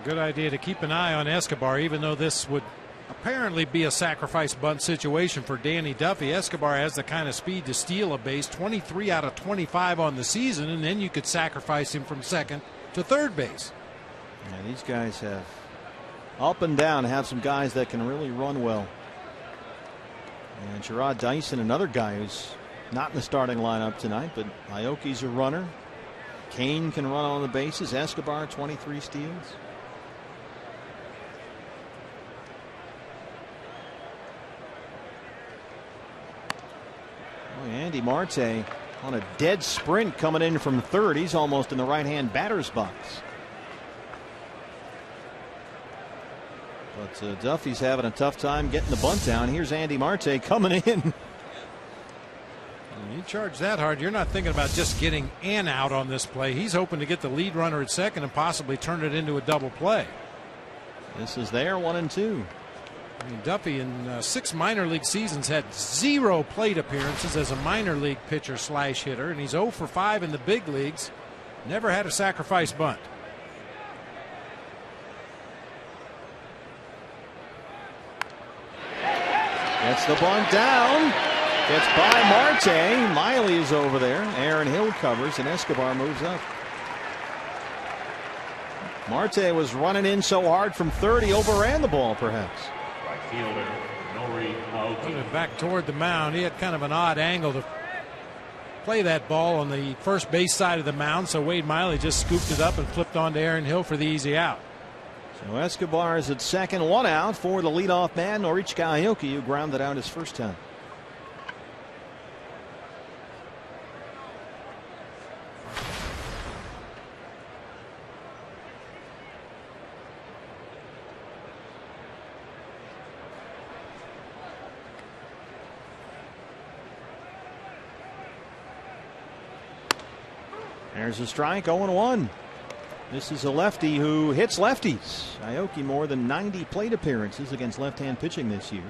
Good idea to keep an eye on Escobar, even though this would apparently be a sacrifice bunt situation for Danny Duffy. Escobar has the kind of speed to steal a base, 23 out of 25 on the season, and then you could sacrifice him from second to third base. Yeah, these guys have up and down have some guys that can really run well. And Gerard Dyson, another guy who's not in the starting lineup tonight, but Aoki's a runner. Kane can run on the bases. Escobar 23 steals. Andy Marte on a dead sprint coming in from third. He's almost in the right-hand batter's box. But Duffy's having a tough time getting the bunt down. Here's Andy Marte coming in. When you charge that hard, you're not thinking about just getting an out on this play. He's hoping to get the lead runner at second and possibly turn it into a double play. This is there, 1-2. I mean, Duffy in 6 minor league seasons had 0 plate appearances as a minor league pitcher slash hitter, and he's 0 for 5 in the big leagues. Never had a sacrifice bunt. Gets the bunt down. Gets by Marte. Miley is over there. Aaron Hill covers, and Escobar moves up. Marte was running in so hard from third, he overran the ball, perhaps. Fielder, Moving back toward the mound. He had kind of an odd angle to play that ball on the first base side of the mound, so Wade Miley just scooped it up and flipped on to Aaron Hill for the easy out. So Escobar is at second, 1 out for the leadoff man, Norichika Aoki, who grounded out his first time. There's a strike, 0-1. This is a lefty who hits lefties. Aoki more than 90 plate appearances against left-hand pitching this year,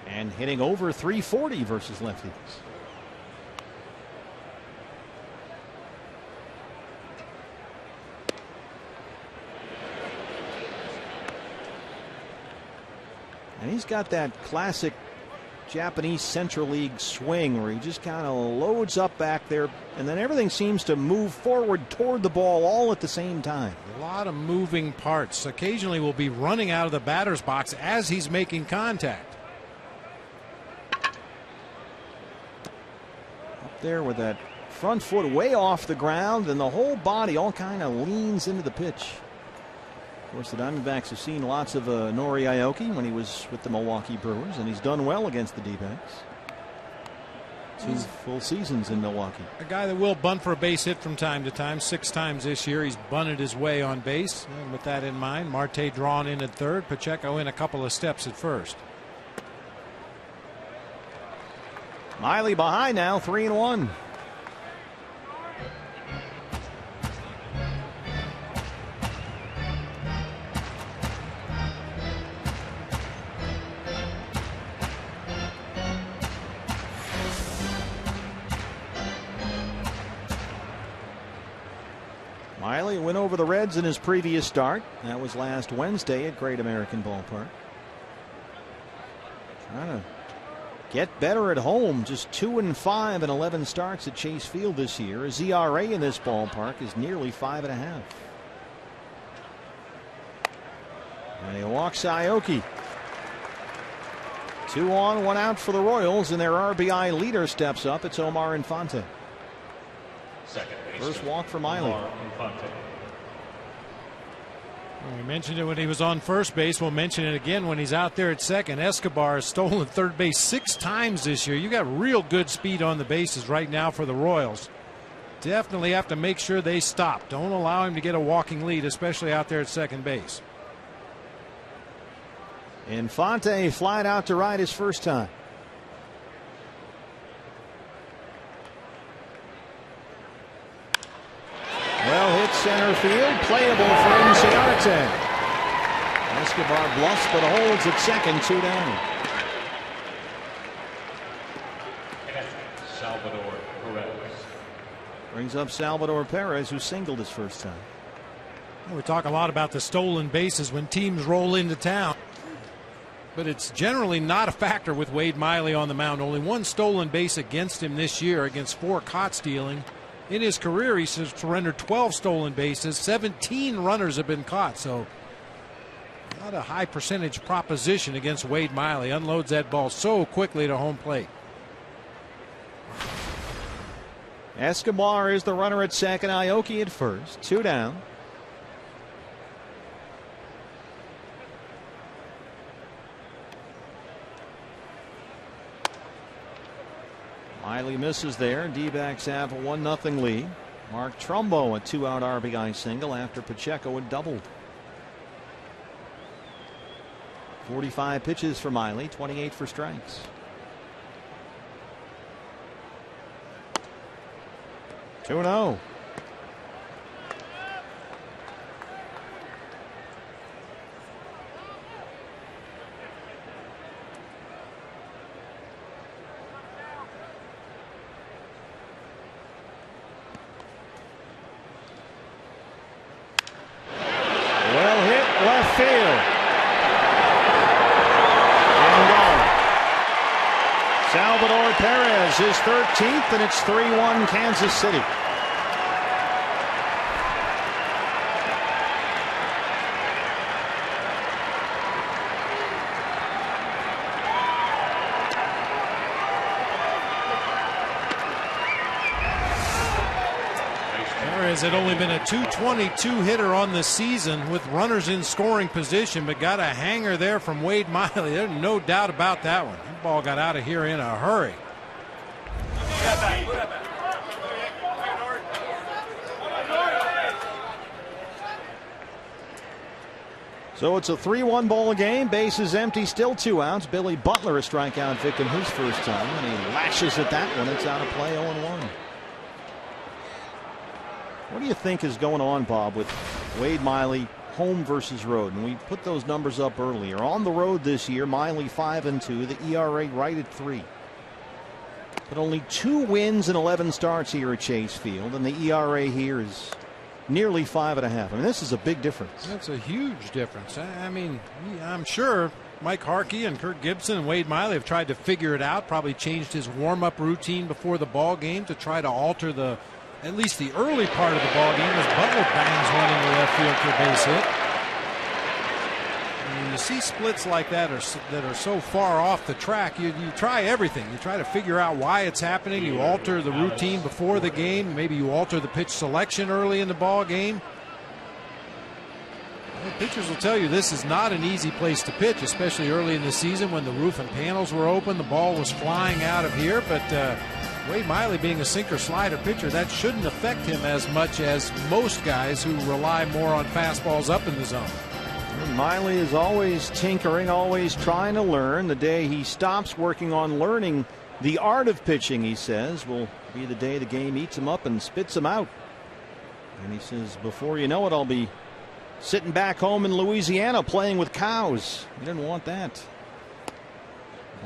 and hitting over .340 versus lefties. And he's got that classic Japanese Central League swing where he just kind of loads up back there, and then everything seems to move forward toward the ball all at the same time. A lot of moving parts. Occasionally will be running out of the batter's box as he's making contact. Up there with that front foot way off the ground, and the whole body all kind of leans into the pitch. Of course, the Diamondbacks have seen lots of Nori Aoki when he was with the Milwaukee Brewers, and he's done well against the D-backs. 2 full seasons in Milwaukee. A guy that will bunt for a base hit from time to time. 6 times this year he's bunted his way on base. And with that in mind, Marte drawn in at third, Pacheco in a couple of steps at first. Miley behind now, 3-1. Miley went over the Reds in his previous start. That was last Wednesday at Great American Ballpark. Trying to get better at home. Just 2-5 in 11 starts at Chase Field this year. His ERA in this ballpark is nearly 5.5. And he walks Aoki. 2 on, 1 out for the Royals, and their RBI leader steps up. It's Omar Infante. First walk for Miley. We mentioned it when he was on first base. We'll mention it again when he's out there at second. Escobar has stolen third base 6 times this year. You got real good speed on the bases right now for the Royals. Definitely have to make sure they stop. Don't allow him to get a walking lead, especially out there at second base. Infante flied out to right his first time. Well hit center field, playable for Inciarte. Escobar bluffs but holds at second, 2 down. Salvador Perez. Brings up Salvador Perez, who singled his first time. We talk a lot about the stolen bases when teams roll into town, but it's generally not a factor with Wade Miley on the mound. Only 1 stolen base against him this year, against 4 caught stealing. In his career, he's surrendered 12 stolen bases. 17 runners have been caught, so not a high percentage proposition against Wade Miley. Unloads that ball so quickly to home plate. Escobar is the runner at second. Aoki at first. 2 down. Miley misses there. D-backs have a 1-0 lead. Mark Trumbo a 2-out RBI single after Pacheco had doubled. 45 pitches for Miley, 28 for strikes. 2-0. Salvador Perez, his 13th, and it's 3-1 Kansas City. Perez had only been a .222 hitter on the season with runners in scoring position, but got a hanger there from Wade Miley. There's no doubt about that one. That ball got out of here in a hurry. So it's a 3-1 ball game. Bases empty, still 2 outs. Billy Butler a strikeout victim his first time, and he lashes at that one. It's out of play, 0-1. What do you think is going on, Bob, with Wade Miley home versus road? And we put those numbers up earlier. On the road this year, Miley 5-2, the ERA right at 3. But only 2 wins in 11 starts here at Chase Field, and the ERA here is nearly 5.5. I mean, this is a big difference. That's a huge difference. I mean, I'm sure Mike Harkey and Kirk Gibson and Wade Miley have tried to figure it out, probably changed his warm-up routine before the ball game to try to alter at least the early part of the ball game as Butler bangs one into left field for a base hit. And when you see splits like that are so far off the track, you try everything. You try to figure out why it's happening. You alter the routine before the game. Maybe you alter the pitch selection early in the ball game. Well, pitchers will tell you this is not an easy place to pitch, especially early in the season when the roof and panels were open. The ball was flying out of here, but Wade Miley being a sinker slider pitcher, that shouldn't affect him as much as most guys who rely more on fastballs up in the zone. Miley is always tinkering, always trying to learn. The day he stops working on learning the art of pitching, he says, will be the day the game eats him up and spits him out. And he says, before you know it, I'll be sitting back home in Louisiana playing with cows. He didn't want that.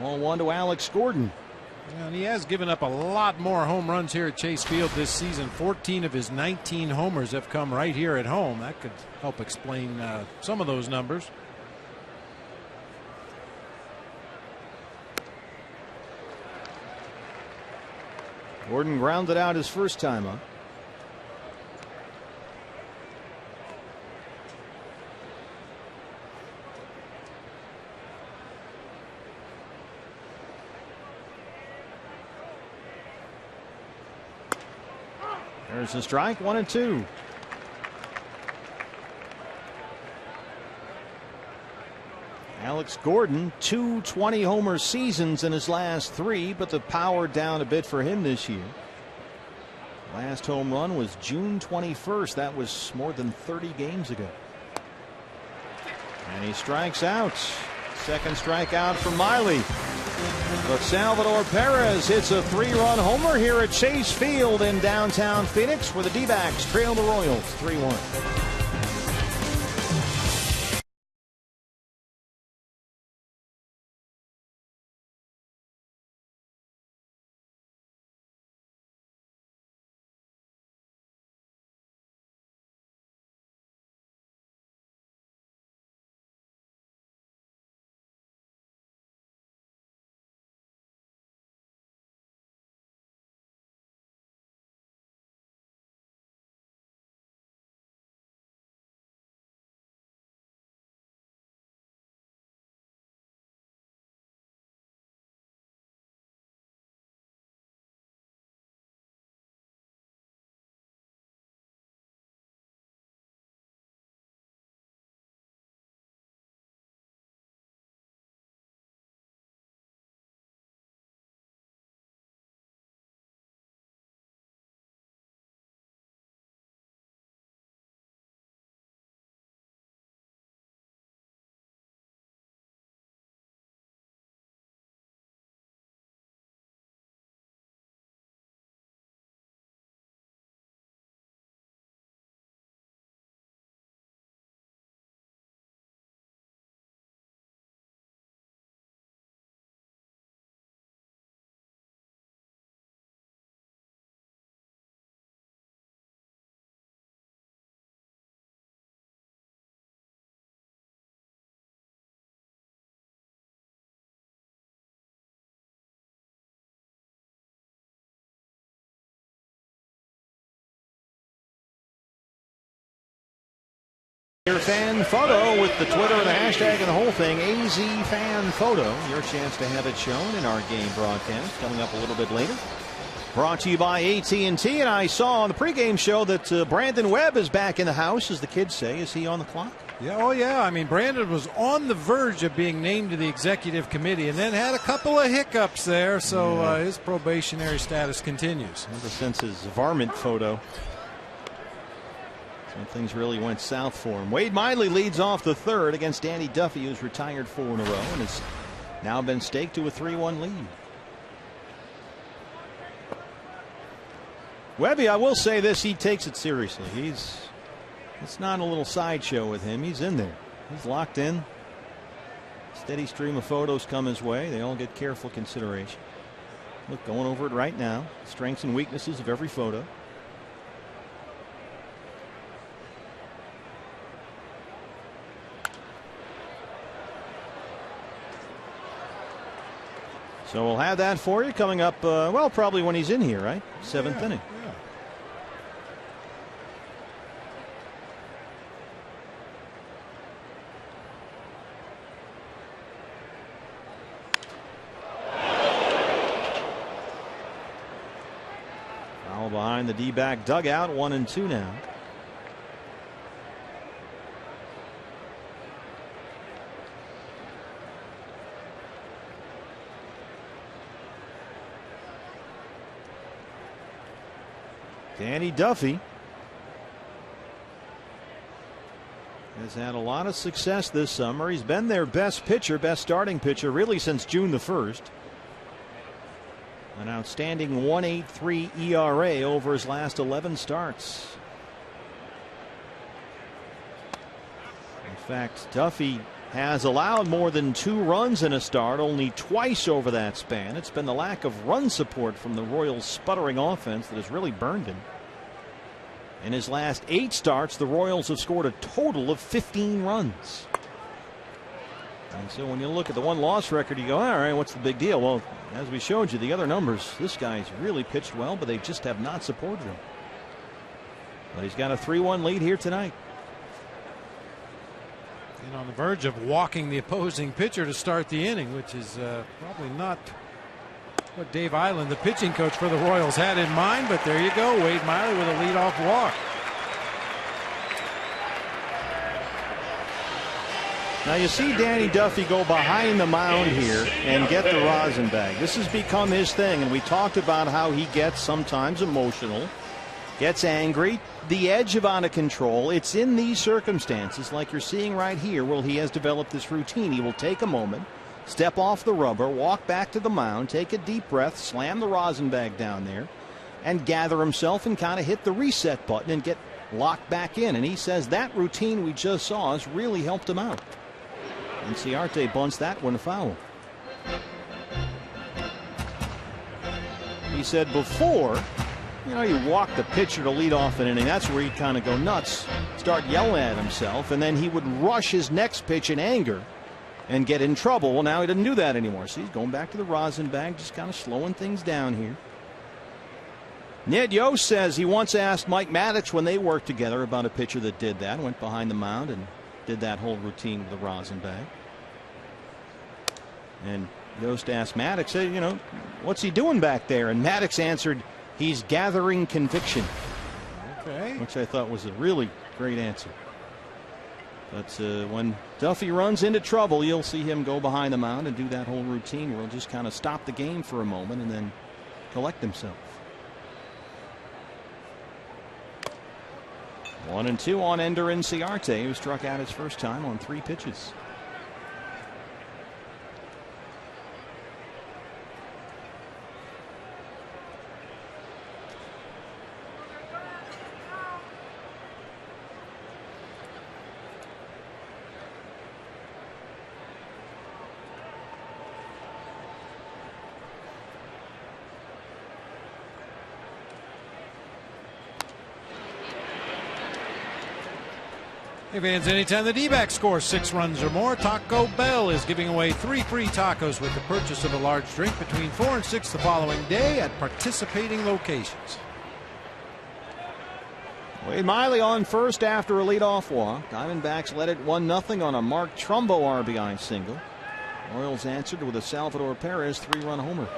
0-1 to Alex Gordon. And he has given up a lot more home runs here at Chase Field this season. 14 of his 19 homers have come right here at home. That could help explain some of those numbers. Gordon grounded out his first time up. There's a strike, 1-2. Alex Gordon, 2 homer seasons in his last 3, but the power down a bit for him this year. Last home run was June 21st. That was more than 30 games ago. And he strikes out. Second strikeout for Miley. But Salvador Perez hits a 3-run homer here at Chase Field in downtown Phoenix, where the D-backs trail the Royals 3-1. Your fan photo with the Twitter and the hashtag and the whole thing, AZ Fan Photo. Your chance to have it shown in our game broadcast coming up a little bit later. Brought to you by AT&T, and I saw on the pregame show that Brandon Webb is back in the house, as the kids say. Is he on the clock? Yeah, oh yeah. I mean, Brandon was on the verge of being named to the executive committee and then had a couple of hiccups there, so his probationary status continues. Ever since his varmint photo. Some things really went south for him. Wade Miley leads off the third against Danny Duffy, who's retired 4 in a row and has now been staked to a 3-1 lead. Webby, I will say this, he takes it seriously. It's not a little sideshow with him. He's in there. He's locked in. Steady stream of photos come his way. They all get careful consideration. Look, going over it right now. Strengths and weaknesses of every photo. So we'll have that for you coming up, well, probably when he's in here, right? 7th inning. Yeah. Foul behind the D-back dugout, 1-2 now. Danny Duffy has had a lot of success this summer. He's been their best pitcher, best starting pitcher, really since June the 1st. An outstanding 1.83 ERA over his last 11 starts. In fact, Duffy has allowed more than 2 runs in a start only twice over that span. It's been the lack of run support from the Royals' sputtering offense that has really burned him. In his last 8 starts, the Royals have scored a total of 15 runs. And so when you look at the one-loss record, you go, all right, what's the big deal? Well, as we showed you, the other numbers, this guy's really pitched well, but they just have not supported him. But he's got a 3-1 lead here tonight. And on the verge of walking the opposing pitcher to start the inning, which is probably not what Dave Island, the pitching coach for the Royals, had in mind. But there you go, Wade Miley with a leadoff walk. Now you see Danny Duffy go behind the mound here and get the rosin bag. This has become his thing, and we talked about how he gets sometimes emotional, gets angry, the edge of out of control. It's in these circumstances, like you're seeing right here, where he has developed this routine. He will take a moment, step off the rubber, walk back to the mound, take a deep breath, slam the rosin bag down there, and gather himself and kind of hit the reset button and get locked back in. And he says that routine we just saw has really helped him out. And Ciarte bunts that one foul. He said before, you know, you walk the pitcher to lead off an inning. That's where he'd kind of go nuts, start yelling at himself, and then he would rush his next pitch in anger and get in trouble. Well, now he doesn't do that anymore. So he's going back to the rosin bag, just kind of slowing things down here. Ned Yost says he once asked Mike Maddox when they worked together about a pitcher that did that, went behind the mound and did that whole routine with the rosin bag. And Yost asked Maddox, you know, what's he doing back there? And Maddox answered, he's gathering conviction. Okay. Which I thought was a really great answer. But when Duffy runs into trouble, you'll see him go behind the mound and do that whole routine where he'll just kind of stop the game for a moment and then collect himself. 1-2 on Ender Inciarte, who struck out his first time on 3 pitches. Hey fans, anytime the D-backs score 6 runs or more, Taco Bell is giving away 3 free tacos with the purchase of a large drink between 4 and 6 the following day at participating locations. Wade Miley on first after a leadoff walk. Diamondbacks led it 1-0 on a Mark Trumbo RBI single. Royals answered with a Salvador Perez 3-run homer.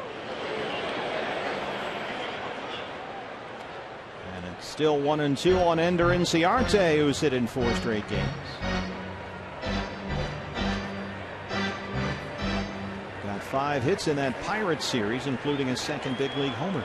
Still 1-2 on Ender Inciarte, who's hit in 4 straight games. Got 5 hits in that Pirates series, including a second big league homer.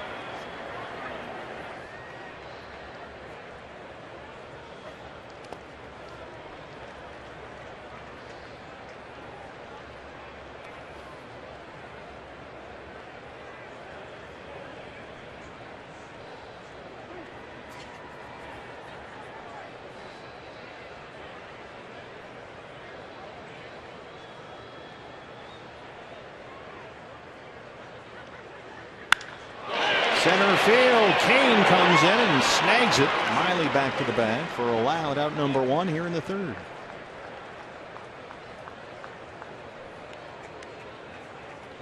Center field, Kane comes in and snags it. Miley back to the bag for a loud out number 1 here in the 3rd.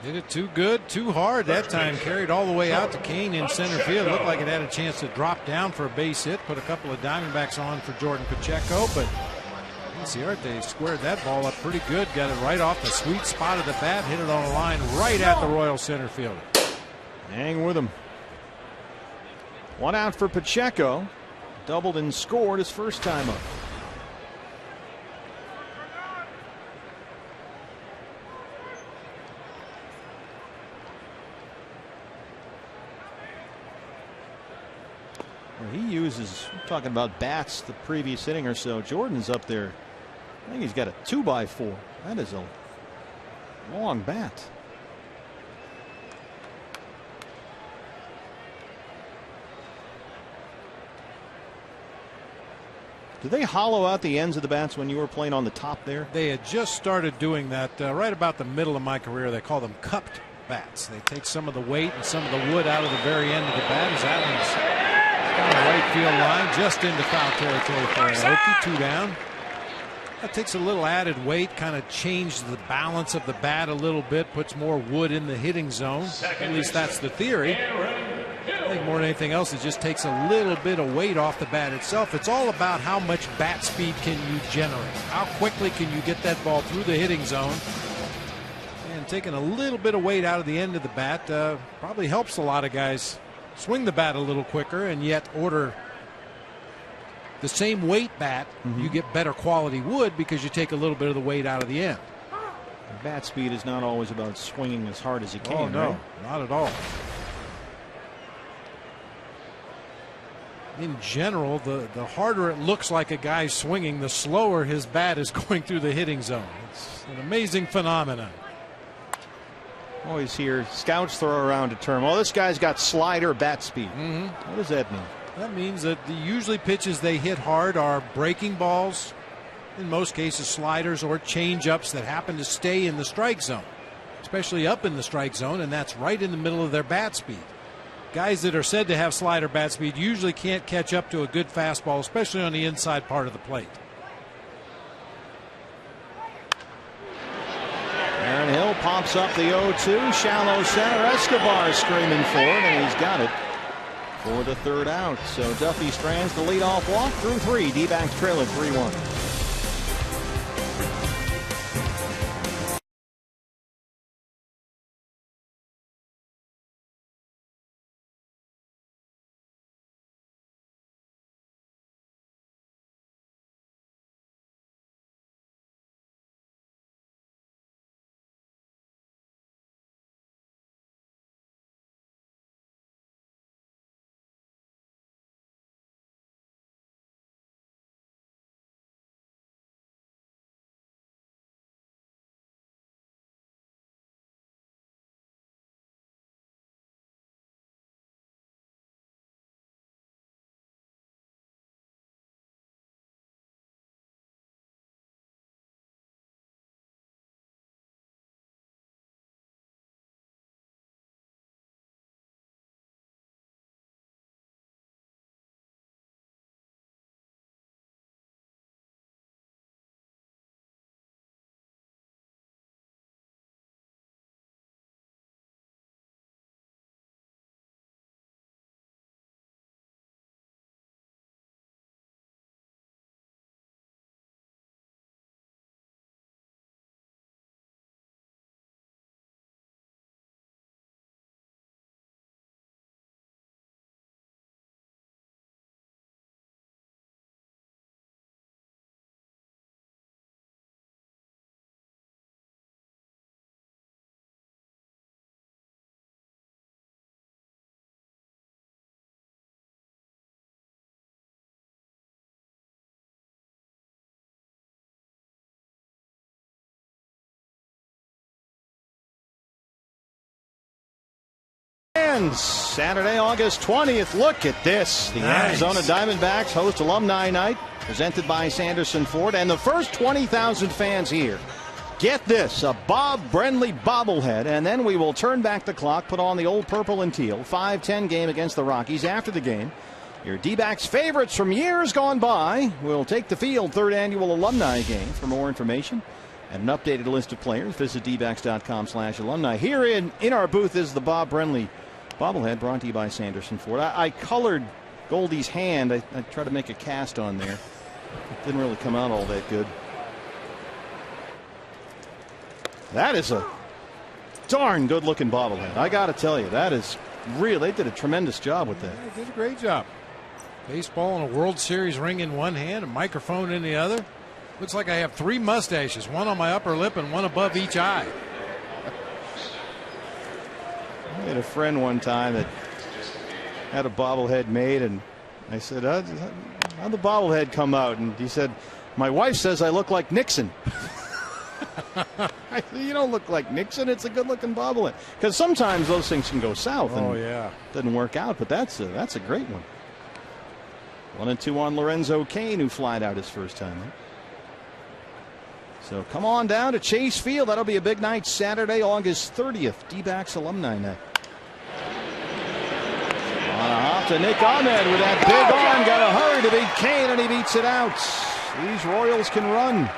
Hit it too good, too hard that time. Carried all the way out to Kane in center field. Looked like it had a chance to drop down for a base hit. Put a couple of Diamondbacks on for Jordan Pacheco, but Ciarte squared that ball up pretty good. Got it right off the sweet spot of the bat. Hit it on a line right at the Royal center fielder. Hang with him. 1 out for Pacheco. Doubled and scored his first time up. Well, he uses, talking about bats the previous inning or so. Jordan's up there. I think he's got a 2x4. That is a long bat. Did they hollow out the ends of the bats when you were playing on the top there? They had just started doing that right about the middle of my career. They call them cupped bats. They take some of the weight and some of the wood out of the very end of the bat. As that one's down the right field line, just into foul territory for Aoki. 2 down. That takes a little added weight, kind of changes the balance of the bat a little bit, puts more wood in the hitting zone. At least that's the theory. I think more than anything else, it just takes a little bit of weight off the bat itself. It's all about how much bat speed can you generate. How quickly can you get that ball through the hitting zone? And taking a little bit of weight out of the end of the bat probably helps a lot of guys swing the bat a little quicker, and yet order the same weight bat, you get better quality wood because you take a little bit of the weight out of the end. Bat speed is not always about swinging as hard as you can. Oh, no, right? not at all. In general, the harder it looks like a guy's swinging, the slower his bat is going through the hitting zone. It's an amazing phenomenon. Always hear scouts throw around a term. Oh, this guy's got slider bat speed. What does that mean? That means that usually pitches they hit hard are breaking balls, in most cases sliders or change-ups that happen to stay in the strike zone, especially up in the strike zone, and that's right in the middle of their bat speed. Guys that are said to have slider bat speed usually can't catch up to a good fastball, especially on the inside part of the plate. Aaron Hill pops up the 0-2, shallow center. Escobar screaming for it, and he's got it for the third out. So Duffy strands the leadoff walk through 3. D-backs trail at 3-1. Saturday, August 20th. Look at this. The Arizona Diamondbacks host Alumni Night, presented by Sanderson Ford, and the first 20,000 fans here. Get this, a Bob Brenly bobblehead, and then we will turn back the clock, put on the old purple and teal 5-10 game against the Rockies. After the game, your D-backs favorites from years gone by will take the field. Third annual alumni game. For more information and an updated list of players, visit dbacks.com/alumni. Here in our booth is the Bob Brenly bobblehead, brought to you by Sanderson Ford. I colored Goldie's hand. I tried to make a cast on there. It didn't really come out all that good. That is a darn good looking bobblehead. I got to tell you, that is real. They did a tremendous job with that. Yeah, they did a great job. Baseball and a World Series ring in one hand, a microphone in the other. Looks like I have 3 mustaches, one on my upper lip and one above each eye. I had a friend one time that had a bobblehead made, and I said, how'd the bobblehead come out? And he said, my wife says I look like Nixon. I said, you don't look like Nixon. It's a good-looking bobblehead. Because sometimes those things can go south. Oh, and yeah. It doesn't work out, but that's a great one. 1-2 on Lorenzo Cain, who flied out his first time. Right? So come on down to Chase Field. That'll be a big night Saturday, August 30th. D-backs Alumni Night. On a hop to Nick Ahmed with that big arm. Got to hurry to beat Cain, and he beats it out. These Royals can run.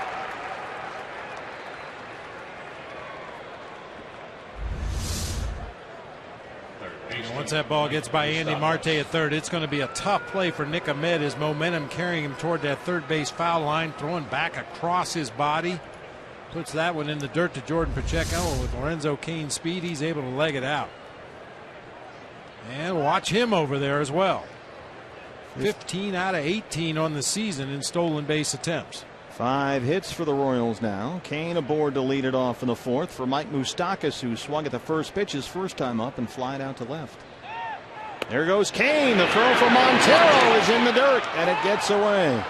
Once that ball gets by Andy Marte at third, it's going to be a tough play for Nick Ahmed. His momentum carrying him toward that third base foul line, throwing back across his body. Puts that one in the dirt to Jordan Pacheco. With Lorenzo Cain's speed, he's able to leg it out. And watch him over there as well. 15 out of 18 on the season in stolen base attempts. 5 hits for the Royals now. Cain aboard to lead it off in the fourth for Mike Moustakas, who swung at the first pitch his first time up and flied out to left. There goes Cain. The throw for Montero is in the dirt, and it gets away.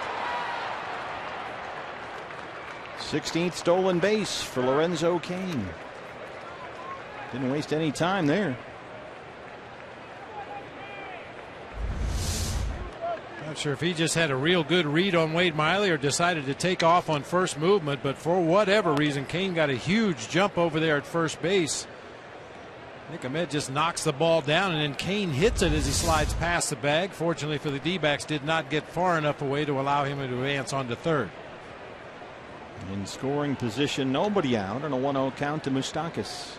16th stolen base for Lorenzo Cain. Didn't waste any time there. Not sure if he just had a real good read on Wade Miley or decided to take off on first movement, but for whatever reason, Cain got a huge jump over there at first base. Nick Ahmed just knocks the ball down, and then Cain hits it as he slides past the bag. Fortunately for the D-backs, did not get far enough away to allow him to advance on to third. In scoring position, nobody out, and a 1-0 count to Moustakas.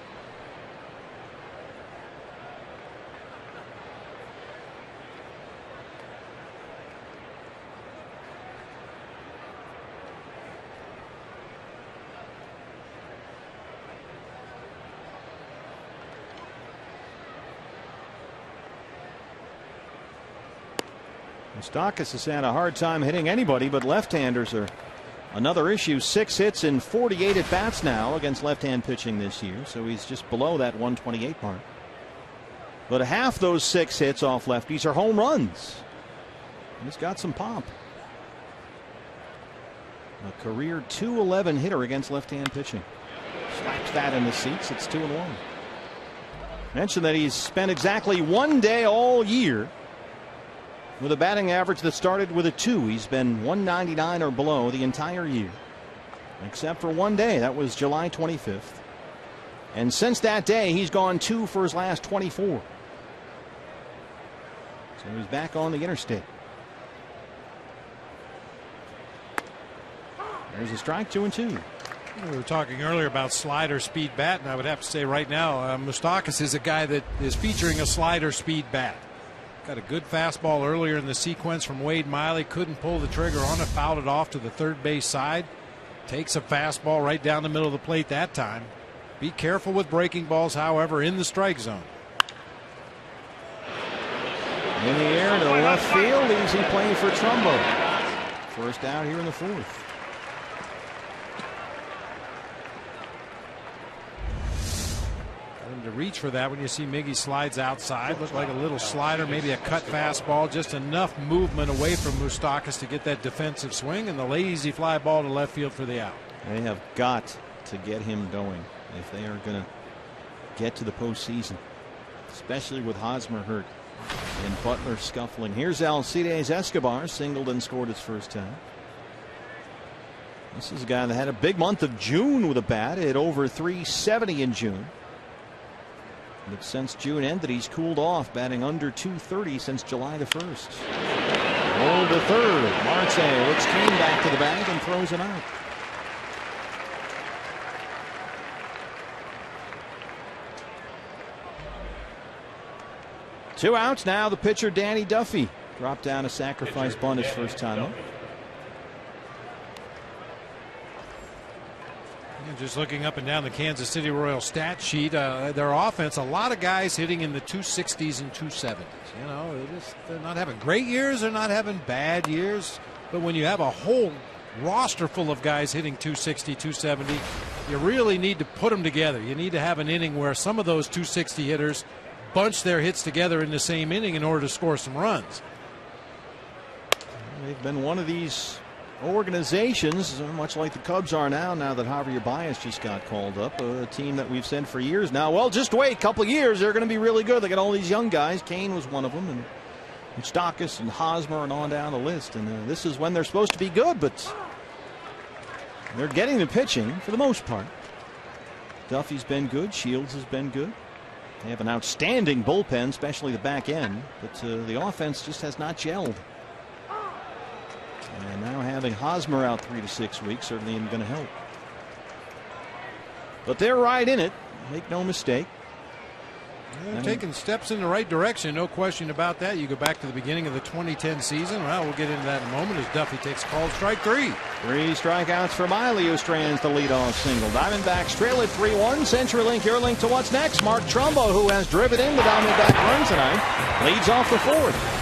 Moustakas has had a hard time hitting anybody, but left-handers are another issue. 6 hits in 48 at-bats now against left-hand pitching this year, so he's just below that 128 mark. But half those 6 hits off lefties are home runs. He's got some pop. A career .211 hitter against left-hand pitching. Slaps that in the seats. It's 2-1. Mentioned that he's spent exactly 1 day all year with a batting average that started with a 2. He's been 199 or below the entire year, except for 1 day. That was July 25th. And since that day, he's gone 2 for his last 24. So he's back on the interstate. There's a strike, 2-2. We were talking earlier about slider speed bat, and I would have to say right now, Moustakas is a guy that is featuring a slider speed bat. Got a good fastball earlier in the sequence from Wade Miley. Couldn't pull the trigger on it. Fouled it off to the third base side. Takes a fastball right down the middle of the plate that time. Be careful with breaking balls, however, in the strike zone. In the air to left field. Easy play for Trumbo. First out here in the fourth. To reach for that when you see Miggy slides outside. Looked like a little slider, maybe a cut fastball, just enough movement away from Moustakas to get that defensive swing, and the lazy fly ball to left field for the out. They have got to get him going if they are going to get to the postseason, especially with Hosmer hurt and Butler scuffling. Here's Alcides Escobar, singled and scored his first time. This is a guy that had a big month of June with a bat. Hit over 370 in June. But since June ended, he's cooled off, batting under 230 since July the 1st. Roll to third. Marte looks Cain back to the bag and throws him out. Two outs now. The pitcher Danny Duffy dropped down a sacrifice bunt his first time up. Just looking up and down the Kansas City Royals stat sheet, their offense, a lot of guys hitting in the 260s and 270s. You know, they're not having great years, they're not having bad years. But when you have a whole roster full of guys hitting 260, 270, you really need to put them together. You need to have an inning where some of those 260 hitters bunch their hits together in the same inning in order to score some runs. They've been one of these organizations, much like the Cubs are now that Javier Baez just got called up, a team that we've said for years now, well, just wait a couple of years, they're going to be really good. They got all these young guys. Cain was one of them, and Moustakas and Hosmer and on down the list, and this is when they're supposed to be good, but they're getting the pitching for the most part. Duffy's been good. Shields has been good. They have an outstanding bullpen, especially the back end, but the offense just has not gelled. And now having Hosmer out 3 to 6 weeks certainly isn't going to help. But they're right in it. Make no mistake. They're taking steps in the right direction, no question about that. You go back to the beginning of the 2010 season. Well, we'll get into that in a moment as Duffy takes called strike 3. 3 strikeouts for Miley, who strands the leadoff single. Diamondbacks trail at 3-1. CenturyLink, your link to what's next. Mark Trumbo, who has driven in the Diamondback run tonight, leads off the 4th.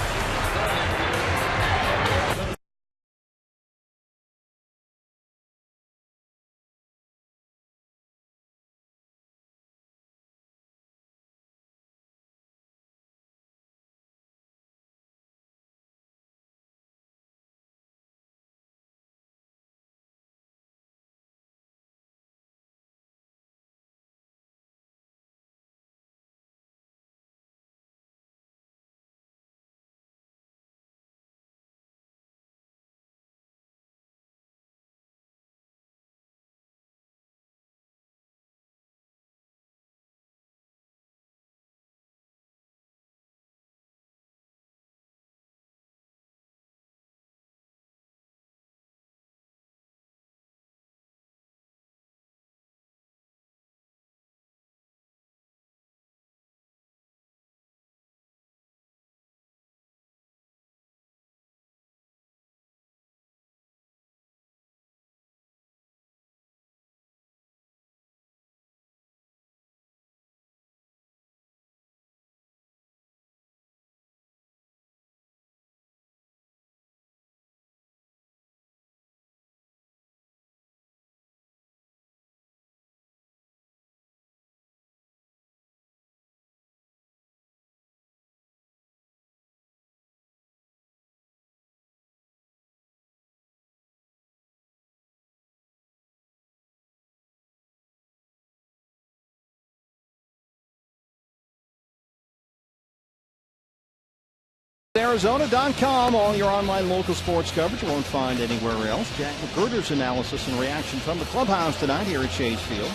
Arizona.com, all your online local sports coverage you won't find anywhere else. Jack McGruder's analysis and reaction from the clubhouse tonight here at Chase Field.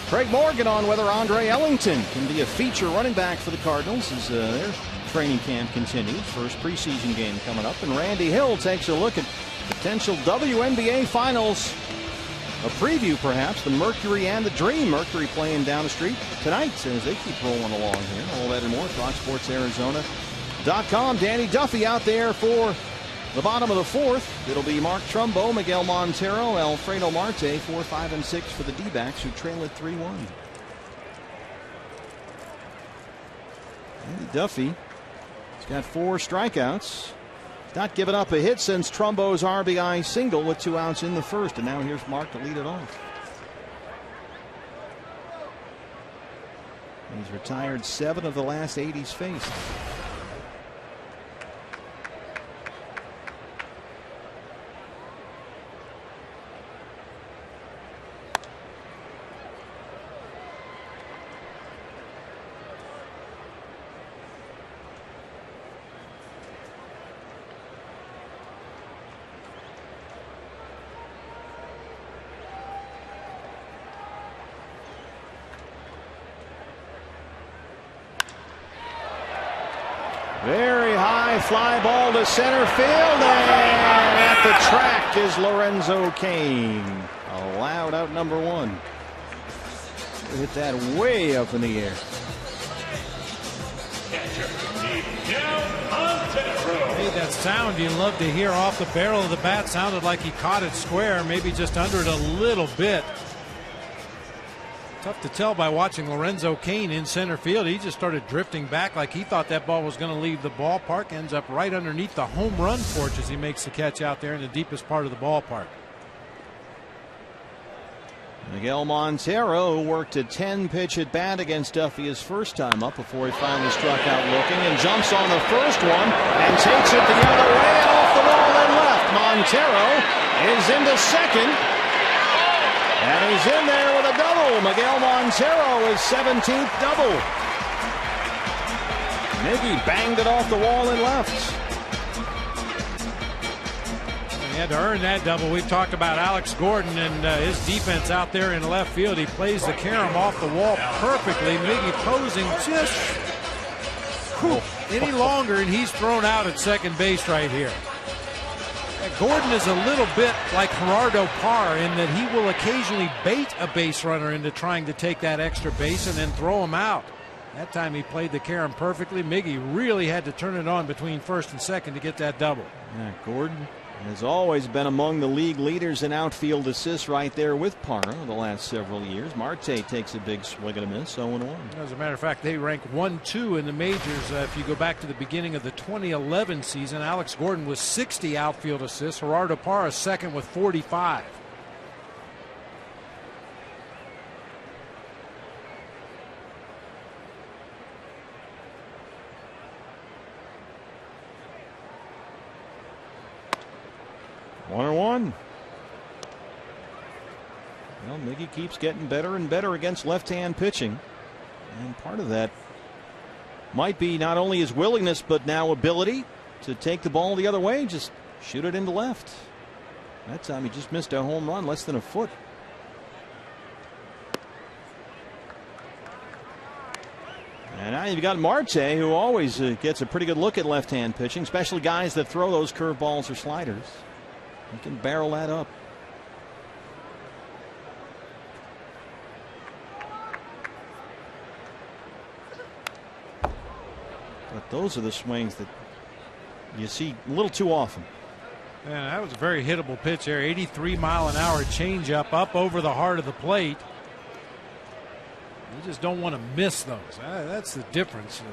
Craig Morgan on whether Andre Ellington can be a feature running back for the Cardinals as their training camp continues. First preseason game coming up. And Randy Hill takes a look at potential WNBA Finals. A preview, perhaps, the Mercury and the Dream. Mercury playing down the street tonight as they keep rolling along here. All that and more, Fox Sports Arizona.com. Danny Duffy out there for the bottom of the 4th. It'll be Mark Trumbo, Miguel Montero, Alfredo Marte, 4, 5, and 6 for the D-backs, who trail at 3-1. Danny Duffy has got 4 strikeouts. He's not given up a hit since Trumbo's RBI single with 2 outs in the first, and now here's Mark to lead it off. He's retired 7 of the last 8 he's faced. Very high fly ball to center field, and at the track is Lorenzo Cain. Allowed out number 1. Hit that way up in the air. Hey, that sound you love to hear off the barrel of the bat sounded like he caught it square, maybe just under it a little bit. Tough to tell by watching Lorenzo Cain in center field. He just started drifting back like he thought that ball was going to leave the ballpark. Ends up right underneath the home run porch as he makes the catch out there in the deepest part of the ballpark. Miguel Montero, who worked a 10-pitch at bat against Duffy his first time up before he finally struck out looking, and jumps on the first one and takes it the other way off the wall and left. Montero is into second. And he's in there with a double. Miguel Montero, his 17th double. Miggy banged it off the wall and left. He had to earn that double. We've talked about Alex Gordon and his defense out there in left field. He plays the carom off the wall perfectly. Miggy posing just any longer, and he's thrown out at second base right here. Gordon is a little bit like Gerardo Parr in that he will occasionally bait a base runner into trying to take that extra base and then throw him out. That time he played the carom perfectly. Miggy really had to turn it on between first and second to get that double. Yeah, Gordon has always been among the league leaders in outfield assists right there with Parra the last several years. Marte takes a big swing and a miss, 0-1. As a matter of fact, they rank 1-2 in the majors. If you go back to the beginning of the 2011 season, Alex Gordon with 60 outfield assists. Gerardo Parra second with 45. One and one. Well, Miggy keeps getting better and better against left-hand pitching. And part of that might be not only his willingness, but now ability to take the ball the other way, just shoot it into left. That time he just missed a home run, less than a foot. And now you've got Marte, who always gets a pretty good look at left-hand pitching, especially guys that throw those curveballs or sliders. He can barrel that up. But those are the swings that you see a little too often. Yeah, that was a very hittable pitch there. 83-mile-an-hour changeup up over the heart of the plate. You just don't want to miss those. That's the difference.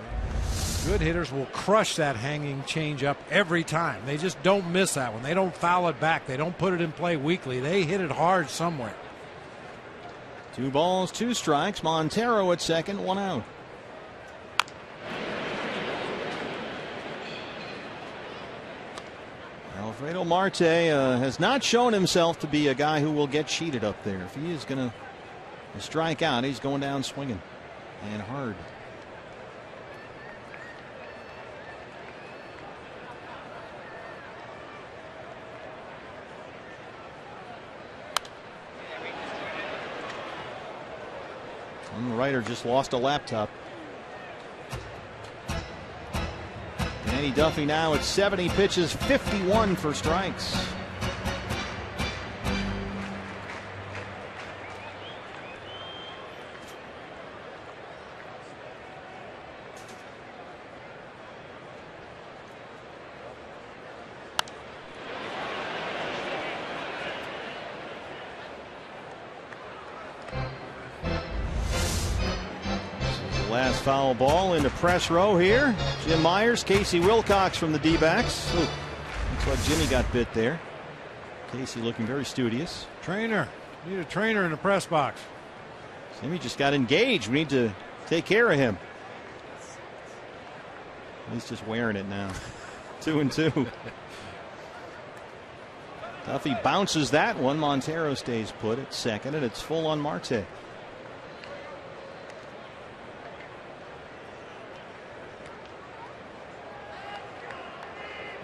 Good hitters will crush that hanging changeup every time. They just don't miss that one. They don't foul it back. They don't put it in play weakly. They hit it hard somewhere. 2 balls, 2 strikes. Montero at second, 1 out. Alfredo Marte has not shown himself to be a guy who will get cheated up there. If he is going to strike out, he's going down swinging and hard. And the writer just lost a laptop. Danny Duffy now at 70 pitches, 51 for strikes. Last foul ball into press row here. Jim Myers, Casey Wilcox from the D-backs. Looks like Jimmy got bit there. Casey looking very studious. Trainer. Need a trainer in the press box. Jimmy just got engaged. We need to take care of him. He's just wearing it now. 2-2. Duffy bounces that one. Montero stays put at second, and it's full on Marte. If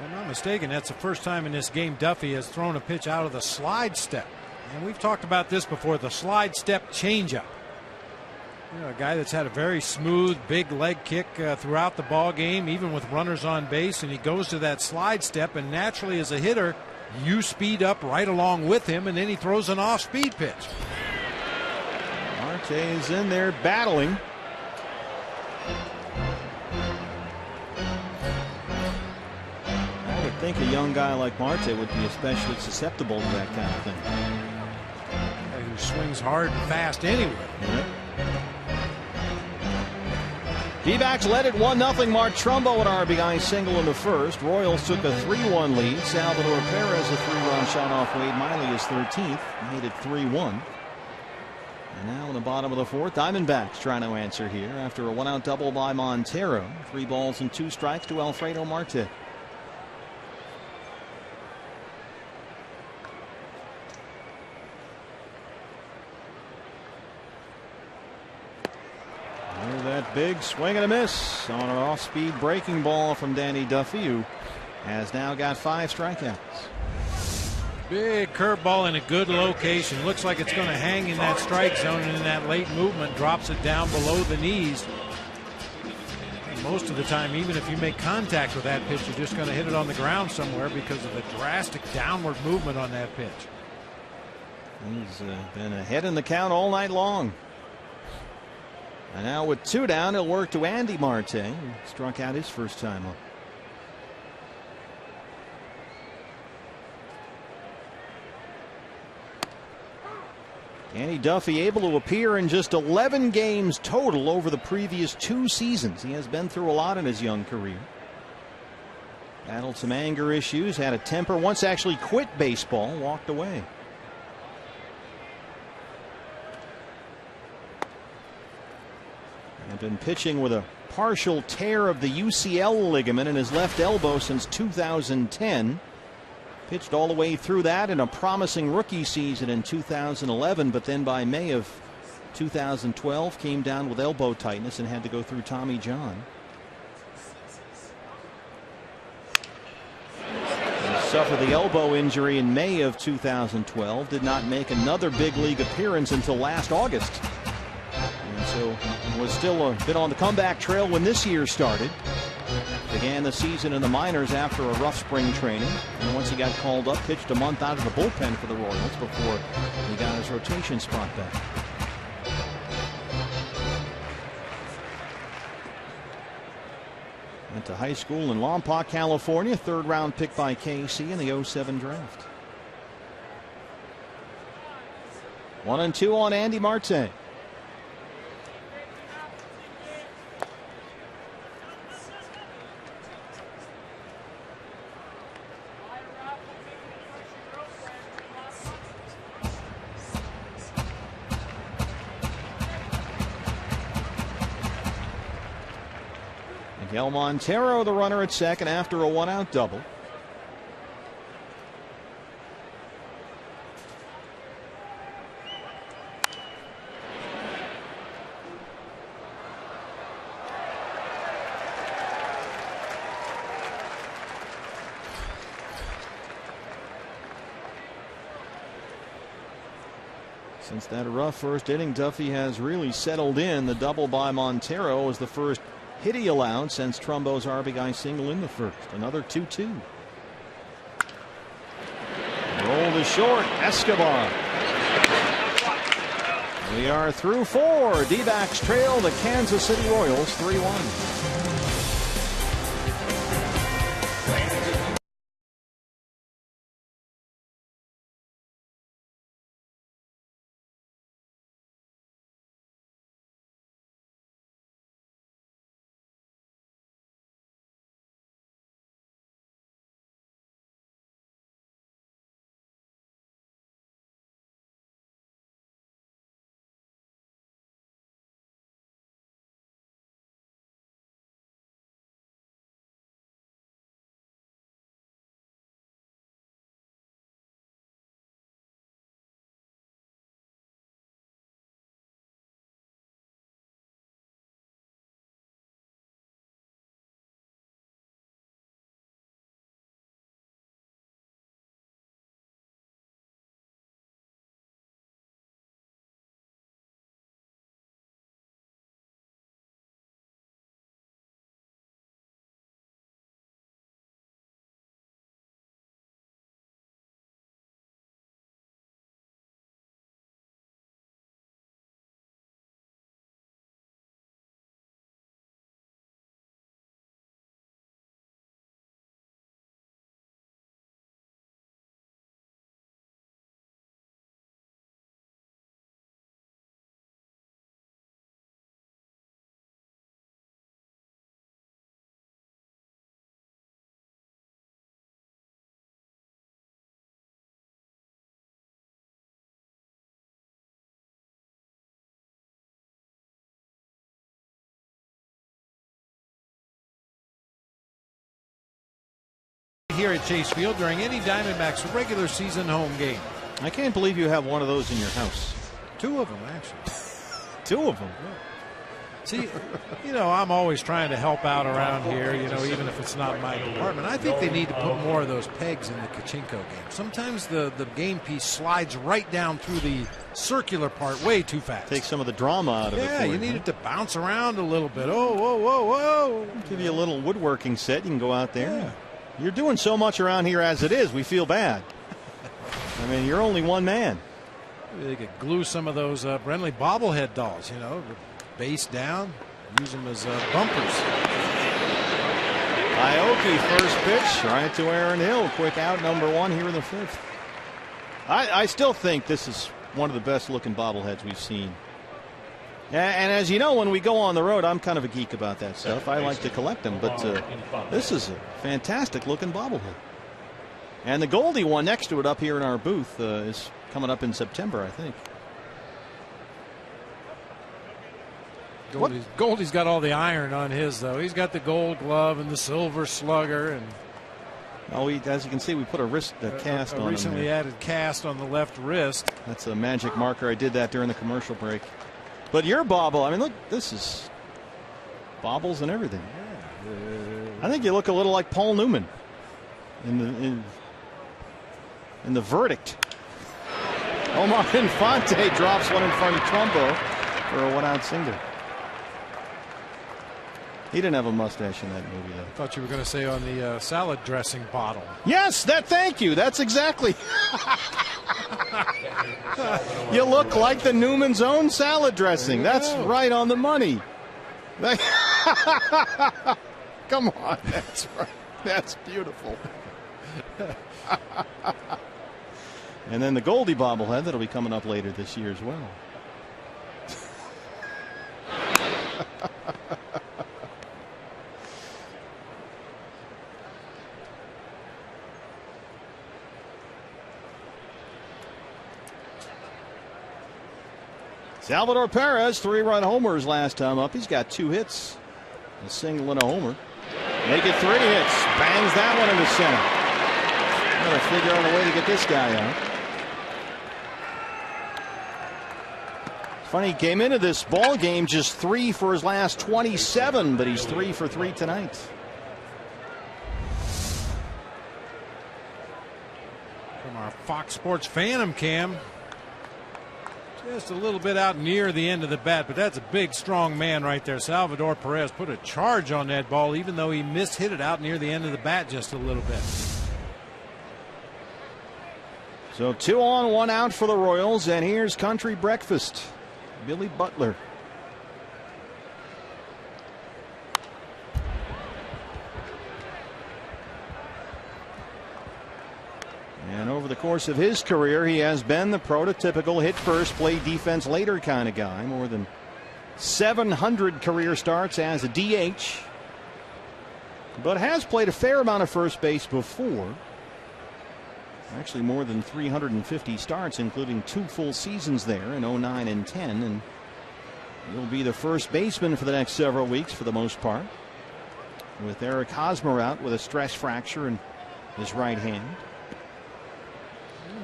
I'm not mistaken, that's the first time in this game Duffy has thrown a pitch out of the slide step. And we've talked about this before, the slide step changeup. You know, a guy that's had a very smooth, big leg kick throughout the ball game, even with runners on base, and he goes to that slide step, and naturally as a hitter, you speed up right along with him, and then he throws an off-speed pitch. Marte is in there battling. I would think a young guy like Marte would be especially susceptible to that kind of thing. Guy who swings hard and fast anyway. Yep. D-backs led it 1-0. Mark Trumbo an RBI single in the first. Royals took a 3-1 lead. Salvador Perez a 3-run shot off Wade Miley is 13th. Made it 3-1. And now in the bottom of the fourth, Diamondbacks trying to answer here after a 1-out double by Montero. 3 balls and 2 strikes to Alfredo Marte. That big swing and a miss on an off-speed breaking ball from Danny Duffy, who has now got 5 strikeouts. Big curveball in a good location. Looks like it's going to hang in that strike zone, and in that late movement drops it down below the knees. And most of the time, even if you make contact with that pitch, you're just going to hit it on the ground somewhere because of the drastic downward movement on that pitch. He's been ahead in the count all night long. And now with 2 down, he'll work to Andy Marte, who struck out his first time up. Danny Duffy able to appear in just 11 games total over the previous 2 seasons. He has been through a lot in his young career. Battled some anger issues, had a temper, once actually quit baseball, walked away. And been pitching with a partial tear of the UCL ligament in his left elbow since 2010. Pitched all the way through that in a promising rookie season in 2011, but then by May of 2012 came down with elbow tightness and had to go through Tommy John. He suffered the elbow injury in May of 2012, did not make another big league appearance until last August. And so was still a bit on the comeback trail when this year started. Began the season in the minors after a rough spring training, and once he got called up, pitched a month out of the bullpen for the Royals before he got his rotation spot back. Went to high school in Lompoc, California, 3rd round pick by KC in the 07 draft. 1-2 on Andy Marte. Miguel Montero, the runner at second after a 1-out double. Since that rough first inning, Duffy has really settled in. The double by Montero was the first hit he allowed since Trumbo's RBI single in the first. Another 2-2. Roll to short. Escobar. We are through 4. D-backs trail the Kansas City Royals 3-1. Here at Chase Field during any Diamondbacks regular season home game. I can't believe you have one of those in your house. 2 of them, actually. 2 of them. See, you know, I'm always trying to help out around here, you know, even if it's not my department. I think they need to put more of those pegs in the Kachinko game. Sometimes the game piece slides right down through the circular part way too fast. Take some of the drama out of it. Yeah, you need it to bounce around a little bit. Oh, whoa, whoa, whoa. Give you a little woodworking set. You can go out there. Yeah. You're doing so much around here as it is. We feel bad. I mean, you're only one man. Maybe they could glue some of those Brenly bobblehead dolls, you know, base down, use them as bumpers. Aoki first pitch right to Aaron Hill. Quick out, #1 here in the 5th. I still think this is one of the best looking bobbleheads we've seen. And as you know, when we go on the road, I'm kind of a geek about that stuff. I like to collect them, but this is a fantastic looking bobblehead. And the Goldie one next to it up here in our booth is coming up in September, I think. Goldie's got all the iron on his, though. He's got the gold glove and the silver slugger. And as you can see, we put a cast on him. Recently added cast on the left wrist. That's a magic marker. I did that during the commercial break. But your bobble, I mean, look, this is bobbles and everything. I think you look a little like Paul Newman in the Verdict. Omar Infante drops one in front of Trumbo for a 1-out single. He didn't have a mustache in that movie, though. I thought you were going to say on the salad dressing bottle. Yes, thank you. That's exactly. You look like the Newman's Own salad dressing. That's right on the money. Come on. That's right. That's beautiful. And then the Goldie bobblehead that'll be coming up later this year as well. Salvador Perez, 3-run homers last time up. He's got 2 hits, a single and a homer. Make it 3 hits. Bangs that one into center. Gotta figure out a way to get this guy out. Funny, he came into this ball game just 3 for his last 27, but he's 3 for 3 tonight. From our Fox Sports Phantom cam. Just a little bit out near the end of the bat, but that's a big, strong man right there. Salvador Perez put a charge on that ball, even though he mishit it out near the end of the bat just a little bit. So 2 on, 1 out for the Royals, and here's Country Breakfast. Billy Butler. And over the course of his career, he has been the prototypical hit first, play defense later kind of guy. More than 700 career starts as a DH. But has played a fair amount of first base before. Actually more than 350 starts, including 2 full seasons there in 09 and 10. And he'll be the first baseman for the next several weeks for the most part, with Eric Hosmer out with a stress fracture in his right hand.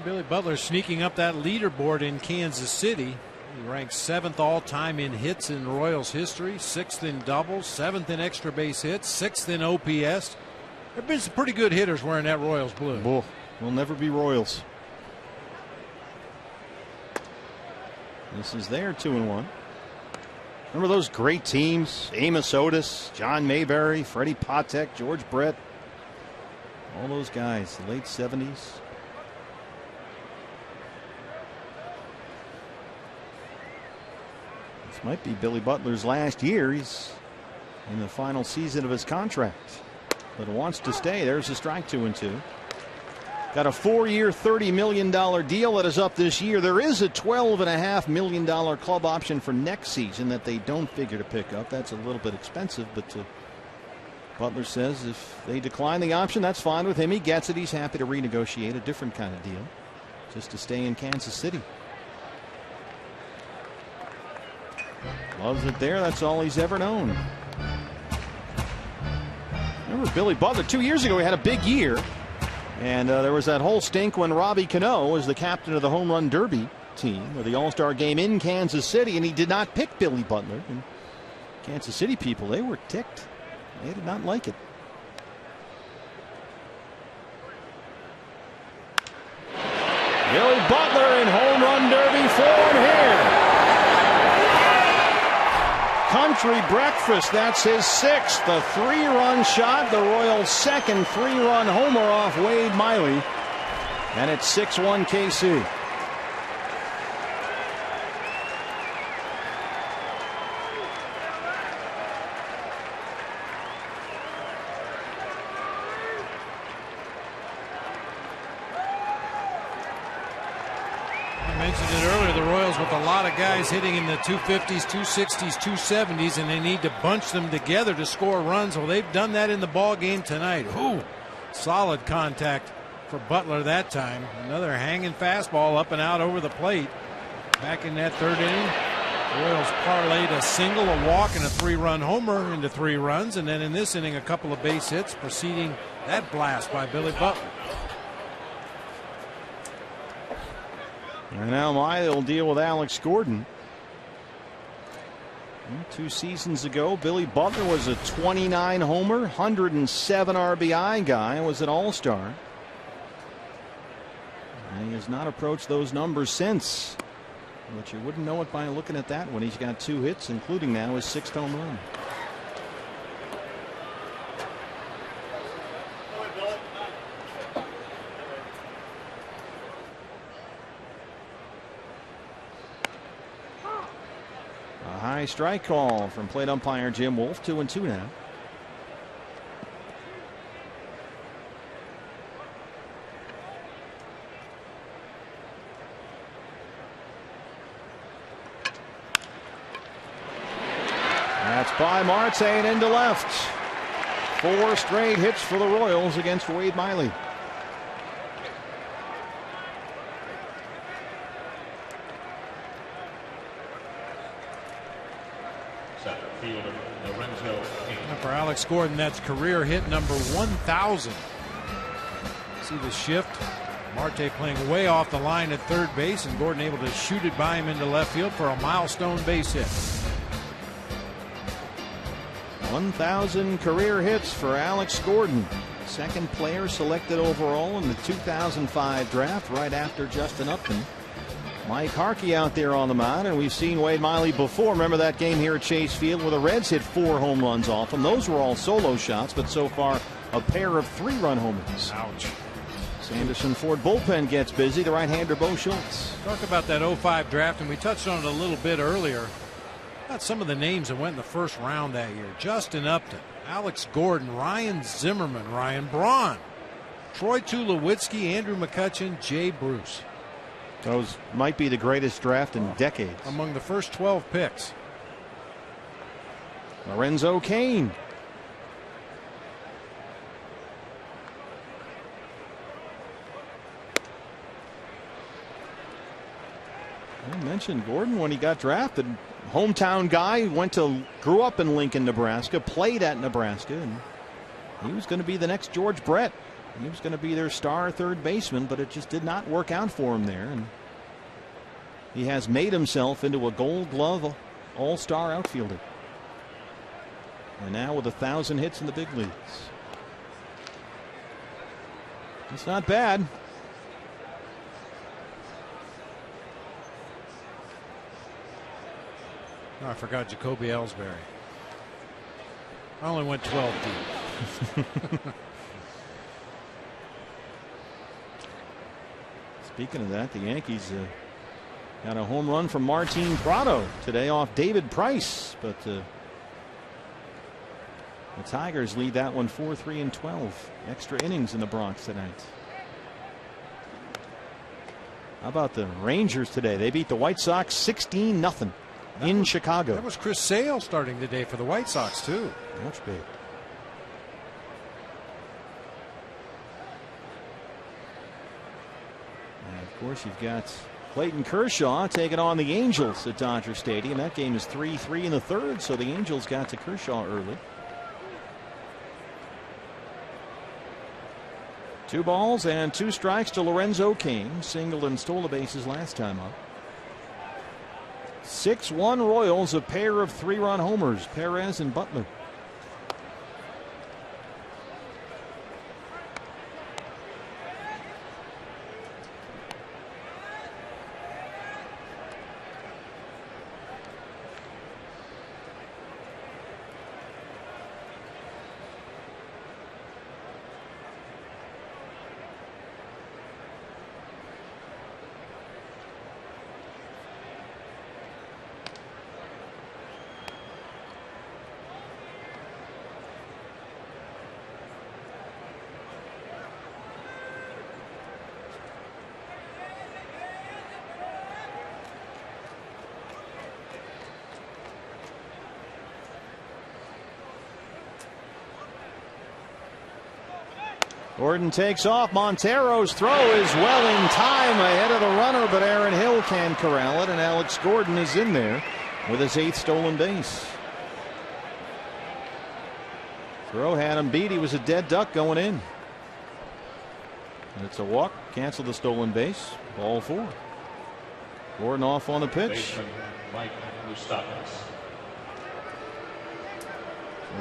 Billy Butler sneaking up that leaderboard in Kansas City. He ranks 7th all-time in hits in Royals history, 6th in doubles, 7th in extra base hits, 6th in OPS. There have been some pretty good hitters wearing that Royals blue. Bull. We'll never be Royals. This is their 2-1. Remember those great teams? Amos Otis, John Mayberry, Freddie Patek, George Brett. All those guys, the late 70s. This might be Billy Butler's last year. He's in the final season of his contract, but wants to stay. There's a strike, 2-2. Got a 4-year, $30 million deal that is up this year. There is a $12.5 million club option for next season that they don't figure to pick up. That's a little bit expensive, but Butler says if they decline the option, that's fine with him. He gets it. He's happy to renegotiate a different kind of deal just to stay in Kansas City. Loves it there. That's all he's ever known. Remember Billy Butler 2 years ago, he had a big year. And there was that whole stink when Robbie Cano was the captain of the Home Run Derby team, or the All-Star game in Kansas City, and he did not pick Billy Butler. And Kansas City people, they were ticked. They did not like it. Billy Butler in Home Run Derby form here. Country Breakfast, that's his 6th, a 3-run shot, the Royals' second 3-run homer off Wade Miley, and it's 6-1 KC. mentioned it earlier, the Royals with a lot of guys hitting in the 250s, 260s, 270s, and they need to bunch them together to score runs. Well, they've done that in the ball game tonight. Ooh, solid contact for Butler that time. Another hanging fastball up and out over the plate. Back in that third inning, the Royals parlayed a single, a walk, and a 3-run homer into 3 runs, and then in this inning a couple of base hits preceding that blast by Billy Butler. And now they'll deal with Alex Gordon. 2 seasons ago, Billy Butler was a 29 homer, 107 RBI guy, was an all-star. And he has not approached those numbers since. But you wouldn't know it by looking at that one. He's got 2 hits, including now his 6th home run. A high strike call from plate umpire Jim Wolf. 2-2 now. That's by Marte and into left. 4 straight hits for the Royals against Wade Miley. For Alex Gordon, that's career hit number 1,000. See the shift. Marte playing way off the line at third base, and Gordon able to shoot it by him into left field for a milestone base hit. 1,000 career hits for Alex Gordon. Second player selected overall in the 2005 draft, right after Justin Upton. Mike Harkey out there on the mound, and we've seen Wade Miley before. Remember that game here at Chase Field where the Reds hit 4 home runs off him. Those were all solo shots, but so far a pair of 3-run homers. Ouch. Sanderson Ford bullpen gets busy. The right-hander Bo Schultz. Talk about that 05 draft, and we touched on it a little bit earlier. About some of the names that went in the first round that year. Justin Upton, Alex Gordon, Ryan Zimmerman, Ryan Braun, Troy Tulowitzki, Andrew McCutchen, Jay Bruce. Those might be the greatest draft in decades. Among the first 12 picks. Lorenzo Cain. I mentioned Gordon when he got drafted. Hometown guy, grew up in Lincoln, Nebraska, played at Nebraska, and he was going to be the next George Brett. He was going to be their star third baseman, but it just did not work out for him there. And he has made himself into a Gold Glove all-star outfielder. And now with 1,000 hits in the big leagues. It's not bad. Oh, I forgot Jacoby Ellsbury. I only went 12 deep. Speaking of that, the Yankees got a home run from Martin Prado today off David Price, but the Tigers lead that one 4-3-12. Extra innings in the Bronx tonight. How about the Rangers today? They beat the White Sox 16-0 in Chicago. That was Chris Sale starting today for the White Sox too. That's big. And of course, you've got Clayton Kershaw taking on the Angels at Dodger Stadium. That game is 3-3 in the third, so the Angels got to Kershaw early. 2 balls and 2 strikes to Lorenzo Cain. Singled and stole the bases last time up. 6-1 Royals, a pair of 3-run homers, Perez and Butler. Gordon takes off. Montero's throw is well in time ahead of the runner, but Aaron Hill can corral it, and Alex Gordon is in there with his 8th stolen base. Throw had him beat. He was a dead duck going in. And it's a walk. Cancel the stolen base. Ball 4. Gordon off on the pitch.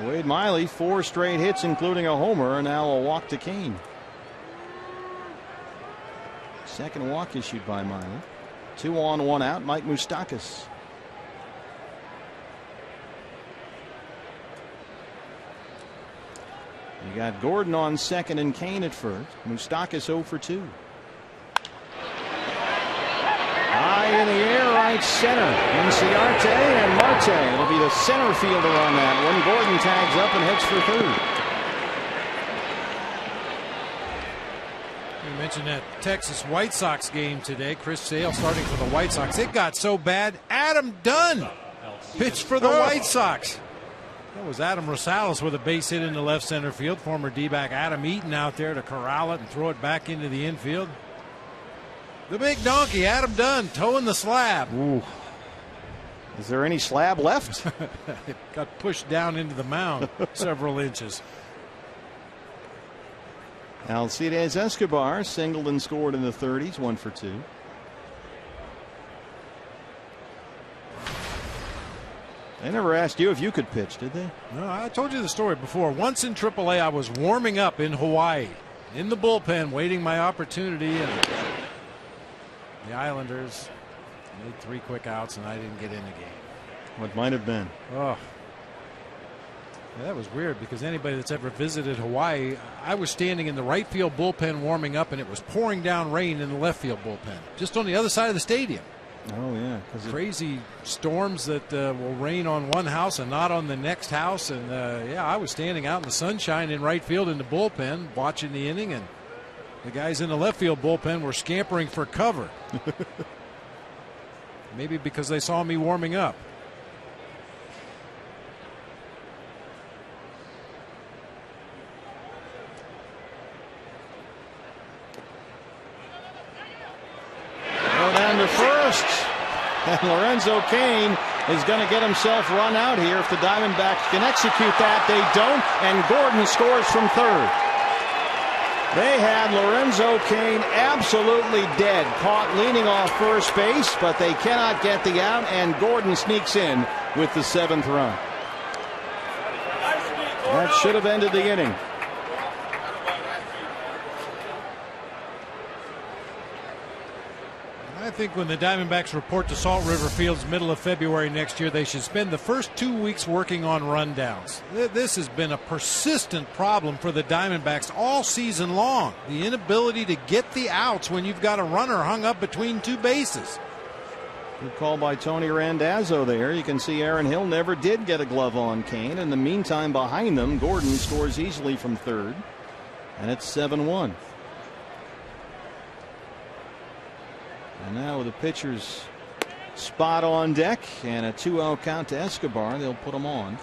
Wade Miley, 4 straight hits, including a homer, and now a walk to Kane. Second walk issued by Miley. 2 on, 1 out. Mike Moustakas. You got Gordon on second and Kane at first. Moustakas 0 for 2. High in the air, right center. Inciarte and Marte will be the center fielder on that one. Gordon tags up and hits for 3rd. You mentioned that Texas White Sox game today. Chris Sale starting for the White Sox. It got so bad. Adam Dunn pitched for the White Sox. That was Adam Rosales with a base hit into left center field. Former D-back Adam Eaton out there to corral it and throw it back into the infield. The big donkey, Adam Dunn, toeing the slab. Ooh. Is there any slab left? It got pushed down into the mound several inches. Alcides Escobar singled and scored in the 30s, 1 for 2. They never asked you if you could pitch, did they? No, I told you the story before. Once in AAA, I was warming up in Hawaii, in the bullpen, waiting my opportunity, and the Islanders made 3 quick outs, and I didn't get in the game. What might have been. Oh. Yeah, that was weird, because anybody that's ever visited Hawaii, I was standing in the right field bullpen warming up, and it was pouring down rain in the left field bullpen, just on the other side of the stadium. Oh, yeah. Crazy storms that will rain on one house and not on the next house. And, yeah, I was standing out in the sunshine in right field in the bullpen watching the inning, and the guys in the left field bullpen were scampering for cover. Maybe because they saw me warming up. Go down to first. And Lorenzo Cain is going to get himself run out here if the Diamondbacks can execute that. They don't, and Gordon scores from 3rd. They had Lorenzo Cain absolutely dead, caught leaning off first base, but they cannot get the out, and Gordon sneaks in with the 7th run. That should have ended the inning. I think when the Diamondbacks report to Salt River Fields middle of February next year, they should spend the first 2 weeks working on rundowns. This has been a persistent problem for the Diamondbacks all season long. The inability to get the outs when you've got a runner hung up between 2 bases. Good call by Tony Randazzo there. You can see Aaron Hill never did get a glove on Cain. In the meantime, behind them, Gordon scores easily from 3rd. And it's 7-1. And now with the pitcher's spot on deck and a 2-0 count to Escobar, they'll put him on.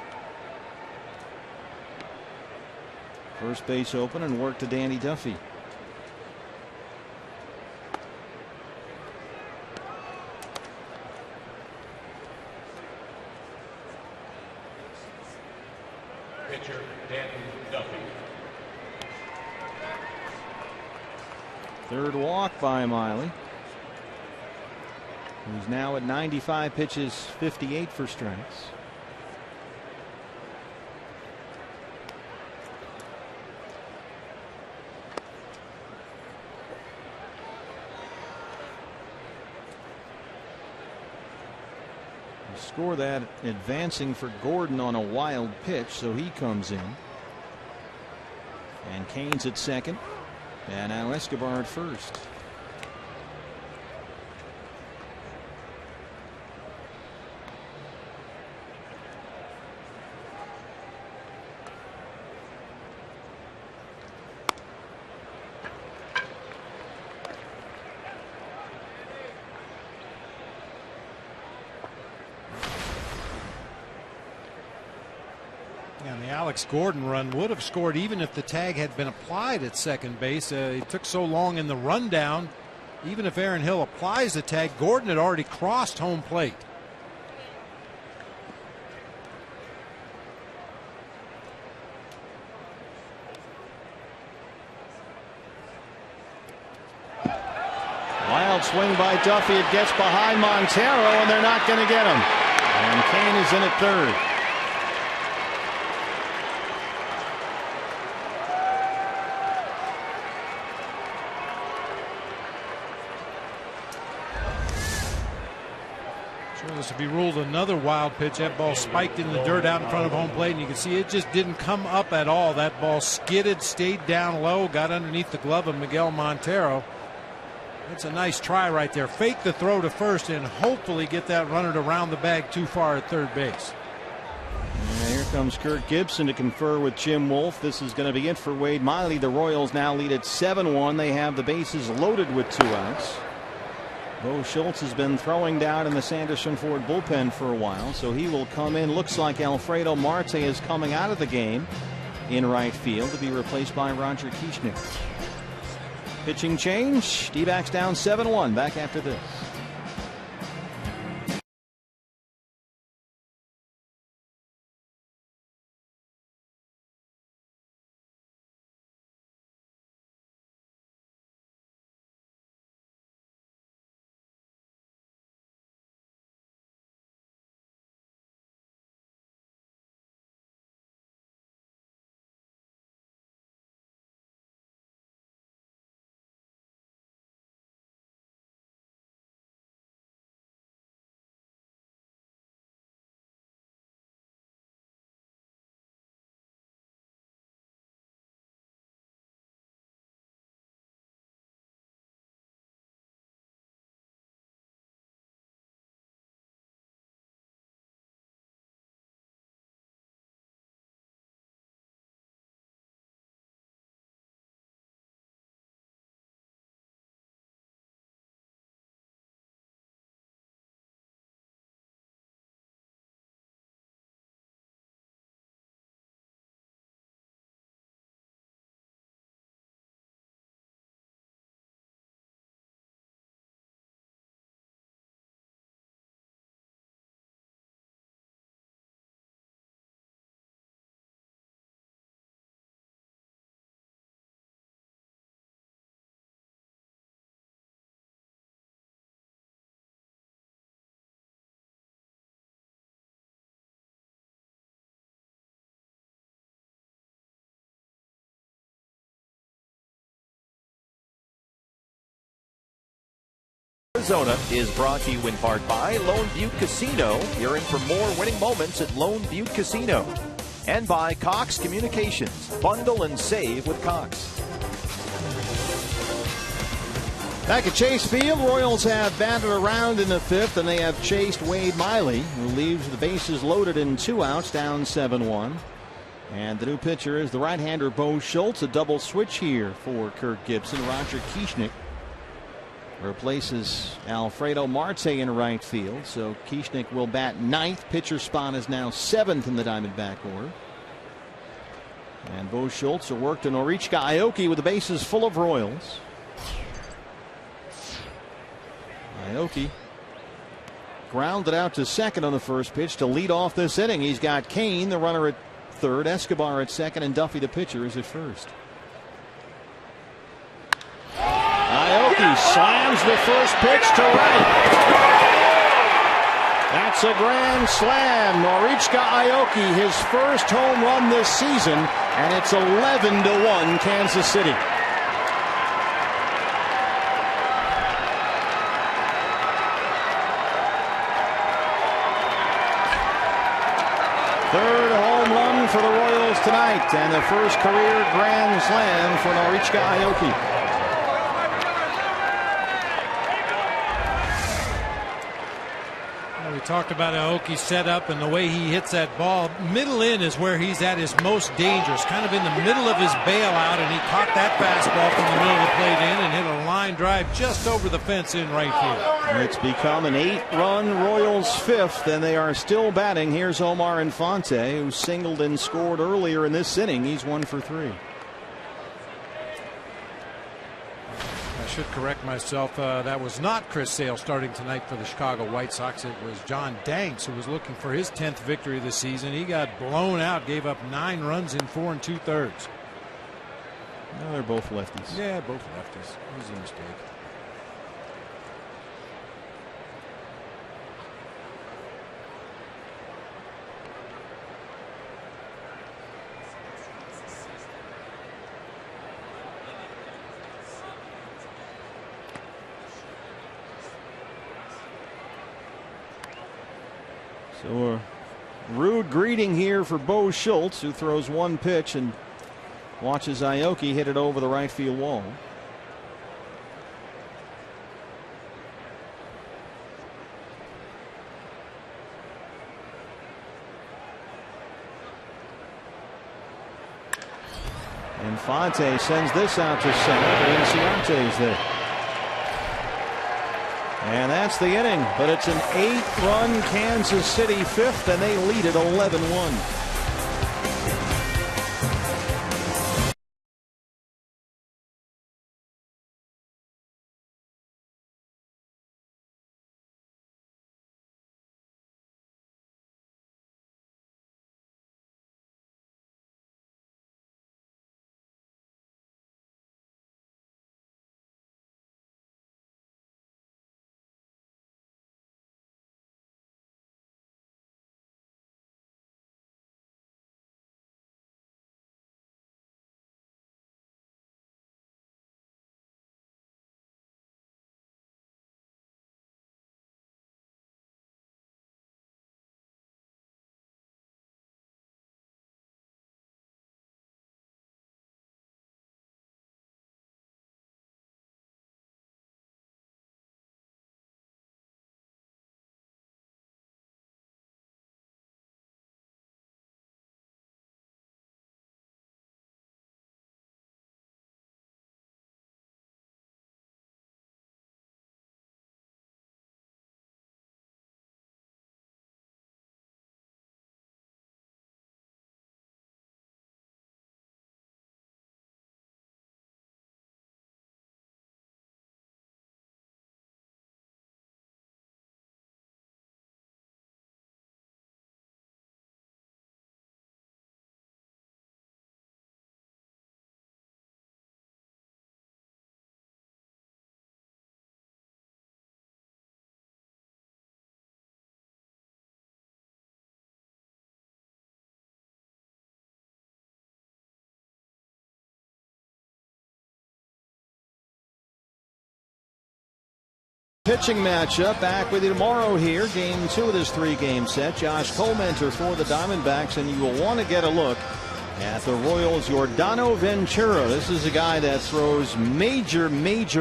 First base open and work to Danny Duffy. Pitcher Danny Duffy. 3rd walk by Miley, who's now at 95 pitches, 58 for strikes. You score that advancing for Gordon on a wild pitch, so he comes in. And Cain's at second, and now Escobar at first. Alex Gordon run would have scored even if the tag had been applied at second base. It took so long in the rundown. Even if Aaron Hill applies the tag, Gordon had already crossed home plate. Wild swing by Duffy. It gets behind Montero, and they're not going to get him. And Kane is in at third. Sure, this would be ruled another wild pitch. That ball spiked in the dirt out in front of home plate, and you can see it just didn't come up at all. That ball skidded, stayed down low, got underneath the glove of Miguel Montero. That's a nice try right there. Fake the throw to first and hopefully get that runner to round the bag too far at third base. And here comes Kirk Gibson to confer with Jim Wolf. This is going to be it for Wade Miley. The Royals now lead at 7-1. They have the bases loaded with 2 outs. Bo Schultz has been throwing down in the Sanderson Ford bullpen for a while, so he will come in. Looks like Alfredo Marte is coming out of the game in right field to be replaced by Roger Kieschnick. Pitching change. D-backs down 7-1. Back after this. Arizona is brought to you in part by Lone Butte Casino. You're in for more winning moments at Lone Butte Casino. And by Cox Communications. Bundle and save with Cox. Back at Chase Field, Royals have batted around in the 5th, and they have chased Wade Miley, who leaves the bases loaded in 2 outs, down 7-1. And the new pitcher is the right-hander Bo Schultz. A double switch here for Kirk Gibson. Roger Kieschnick replaces Alfredo Marte in right field. So Kieschnick will bat 9th. Pitcher spot is now 7th in the Diamondback order. And Bo Schultz will work to Norichka Aoki with the bases full of Royals. Aoki grounded out to second on the first pitch to lead off this inning. He's got Kane, the runner, at third, Escobar at second, and Duffy, the pitcher, is at first. Aoki slams the first pitch to right. That's a grand slam. Norichka Aoki, his first home run this season, and it's 11-1 Kansas City. Third home run for the Royals tonight, and the first career grand slam for Norichka Aoki. We talked about Aoki's setup and the way he hits that ball. Middle in is where he's at his most dangerous, kind of in the middle of his bailout, and he caught that fastball from the middle of the plate in and hit a line drive just over the fence in right field. It's become an 8-run Royals fifth, and they are still batting. Here's Omar Infante, who singled and scored earlier in this inning. He's 1 for 3. I should correct myself. That was not Chris Sale starting tonight for the Chicago White Sox. It was John Danks, who was looking for his 10th victory this season. He got blown out, gave up 9 runs in 4 2/3. No, they're both lefties. Yeah, both lefties. It was a mistake. So a rude greeting here for Bo Schultz, who throws one pitch and watches Aoki hit it over the right field wall. Infante sends this out to center. Inciarte's there. And that's the inning, but it's an 8-run Kansas City fifth, and they lead it 11-1. Pitching matchup back with you tomorrow here. Game 2 of this 3-game set. Josh Comenter for the Diamondbacks, and you will want to get a look at the Royals' Yordano Ventura. This is a guy that throws major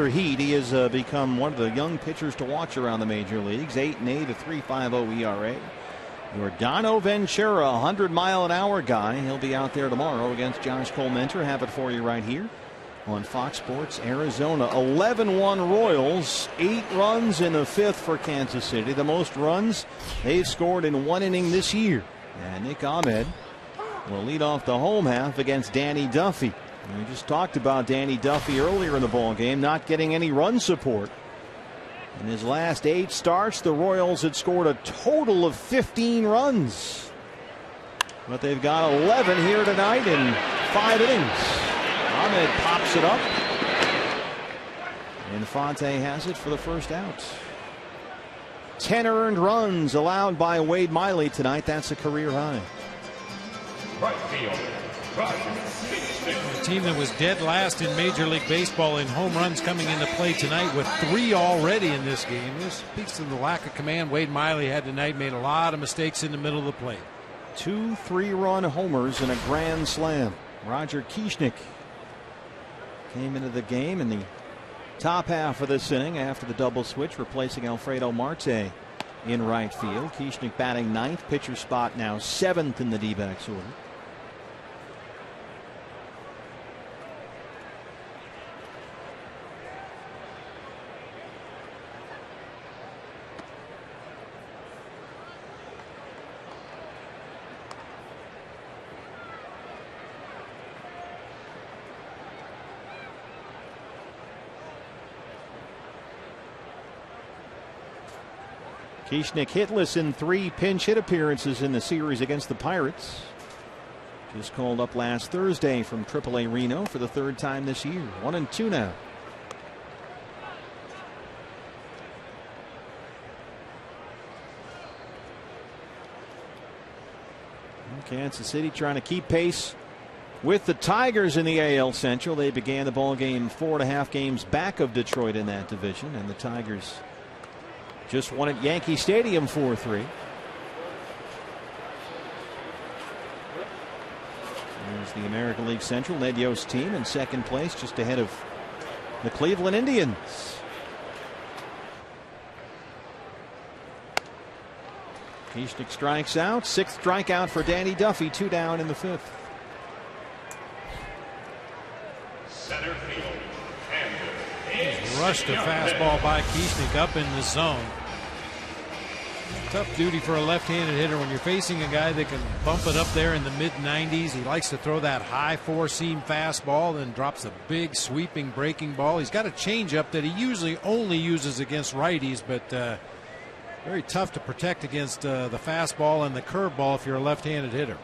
heat. He has become one of the young pitchers to watch around the major leagues. 8-8, a 3.50 ERA. Yordano Ventura, 100-mile-an-hour guy. He'll be out there tomorrow against Josh Comenter. Have it for you right here on Fox Sports Arizona. 11-1 Royals, 8 runs in the 5th for Kansas City, the most runs they've scored in one inning this year. And Nick Ahmed will lead off the home half against Danny Duffy. And we just talked about Danny Duffy earlier in the ball game, not getting any run support. In his last 8 starts, the Royals had scored a total of 15 runs, but they've got 11 here tonight in 5 innings. Ahmed pops it up. Infante has it for the first out. 10 earned runs allowed by Wade Miley tonight. That's a career high. Right field, A team that was dead last in Major League Baseball in home runs coming into play tonight with 3 already in this game. This speaks to the lack of command Wade Miley had tonight. Made a lot of mistakes in the middle of the plate. 2 3-run homers and a grand slam. Roger Kieschnick came into the game in the top half of this inning after the double switch, replacing Alfredo Marte. in right field. Kieschnick batting ninth. Pitcher spot now seventh in the D-backs order. Kieschnick hitless in 3 pinch hit appearances in the series against the Pirates. Just called up last Thursday from AAA Reno for the 3rd time this year. 1-2 now. Kansas City trying to keep pace with the Tigers in the AL Central. They began the ball game 4.5 games back of Detroit in that division, and the Tigers just won at Yankee Stadium 4-3. There's the American League Central. Ned Yost's team in second place, just ahead of the Cleveland Indians. Kieschnick strikes out. 6th strikeout for Danny Duffy. 2 down in the 5th. Center field. Rushed a fastball by Kieschnick up in the zone. Tough duty for a left-handed hitter when you're facing a guy that can bump it up there in the mid-90s. He likes to throw that high 4-seam fastball, then drops a big sweeping breaking ball. He's got a changeup that he usually only uses against righties, but very tough to protect against the fastball and the curveball if you're a left-handed hitter.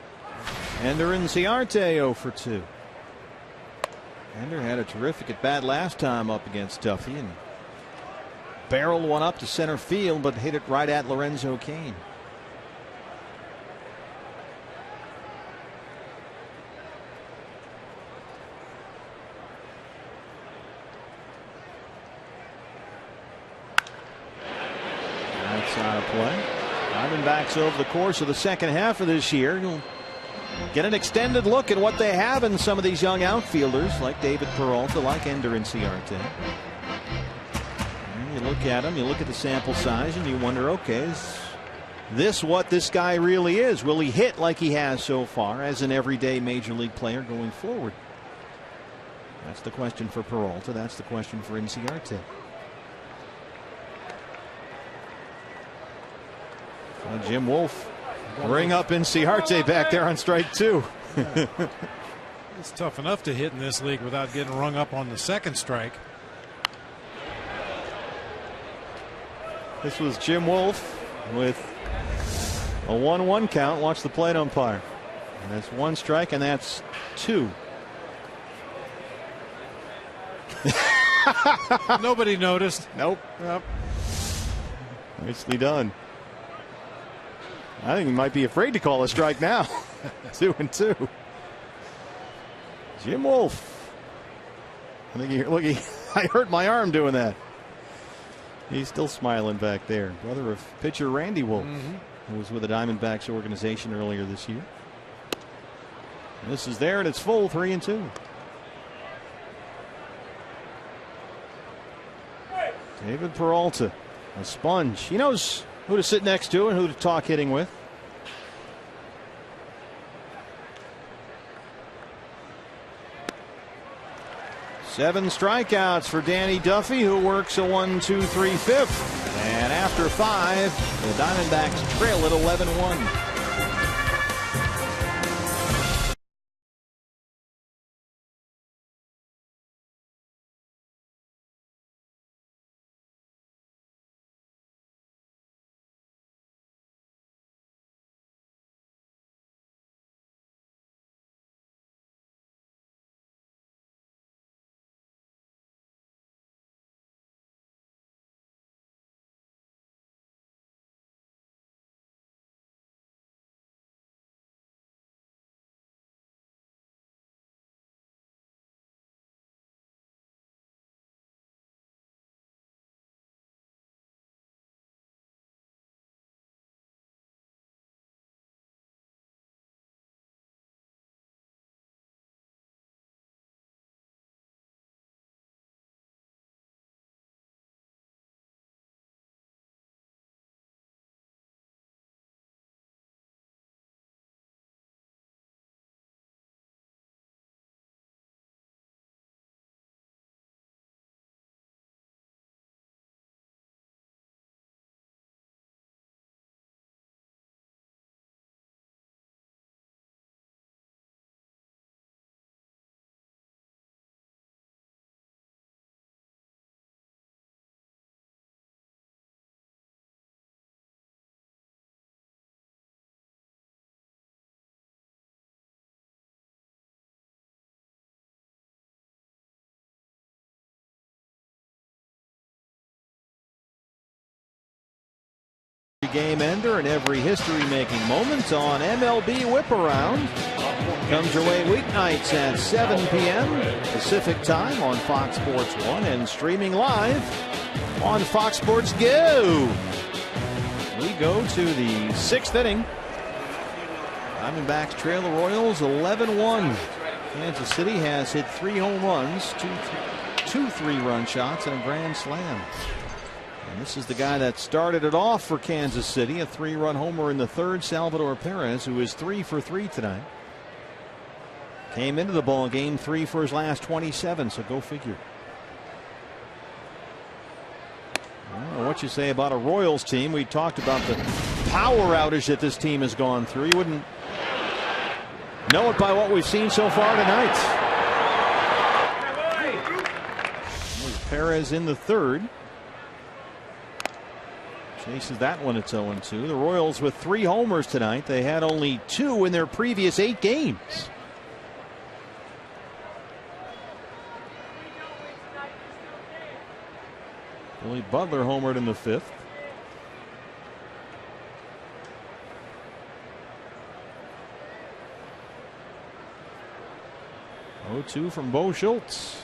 Ender Inciarte 0 for 2. Ender had a terrific at bat last time up against Duffy and barreled one up to center field, but hit it right at Lorenzo Cain. That's out of play. Diamondbacks over the course of the second half of this year. You'll get an extended look at what they have in some of these young outfielders like David Peralta, like Ender Inciarte. You look at him, you look at the sample size, and you wonder, okay, is this what this guy really is? Will he hit like he has so far as an everyday major league player going forward? That's the question for Peralta. That's the question for Inciarte. Jim Wolf ring up Inciarte back there on strike 2. It's tough enough to hit in this league without getting rung up on the second strike. This was Jim Wolf with a 1-1 count. Watch the plate umpire. And that's 1 strike, and that's 2. Nobody noticed. Nope. Yep. Nicely done. I think he might be afraid to call a strike now. 2-2. Jim Wolf. I think look, I hurt my arm doing that. He's still smiling back there. Brother of pitcher Randy Wolf, who was with the Diamondbacks organization earlier this year. This is there, and it's full, 3-2. David Peralta, a sponge. He knows who to sit next to and who to talk hitting with. Seven strikeouts for Danny Duffy, who works a 1-2-3-5. And after 5, the Diamondbacks trail at 11-1. game ender and every history-making moment on MLB Whip Around. Comes your way weeknights at 7 p.m. Pacific Time on Fox Sports 1 and streaming live on Fox Sports Go. We go to the 6th inning. Diamondbacks trail the Royals 11-1. Kansas City has hit 3 home runs, two 3-run shots, and a grand slam. And this is the guy that started it off for Kansas City, a 3-run homer in the 3rd, Salvador Perez, who is 3 for 3 tonight. Came into the ball game 3 for his last 27, so go figure. I don't know what you say about a Royals team. We talked about the power outage that this team has gone through. You wouldn't know it by what we've seen so far tonight. There's Perez in the 3rd. Chases that one at 0-2. The Royals with 3 homers tonight. They had only 2 in their previous 8 games. Billy Butler homered in the 5th. Oh-2 from Bo Schultz.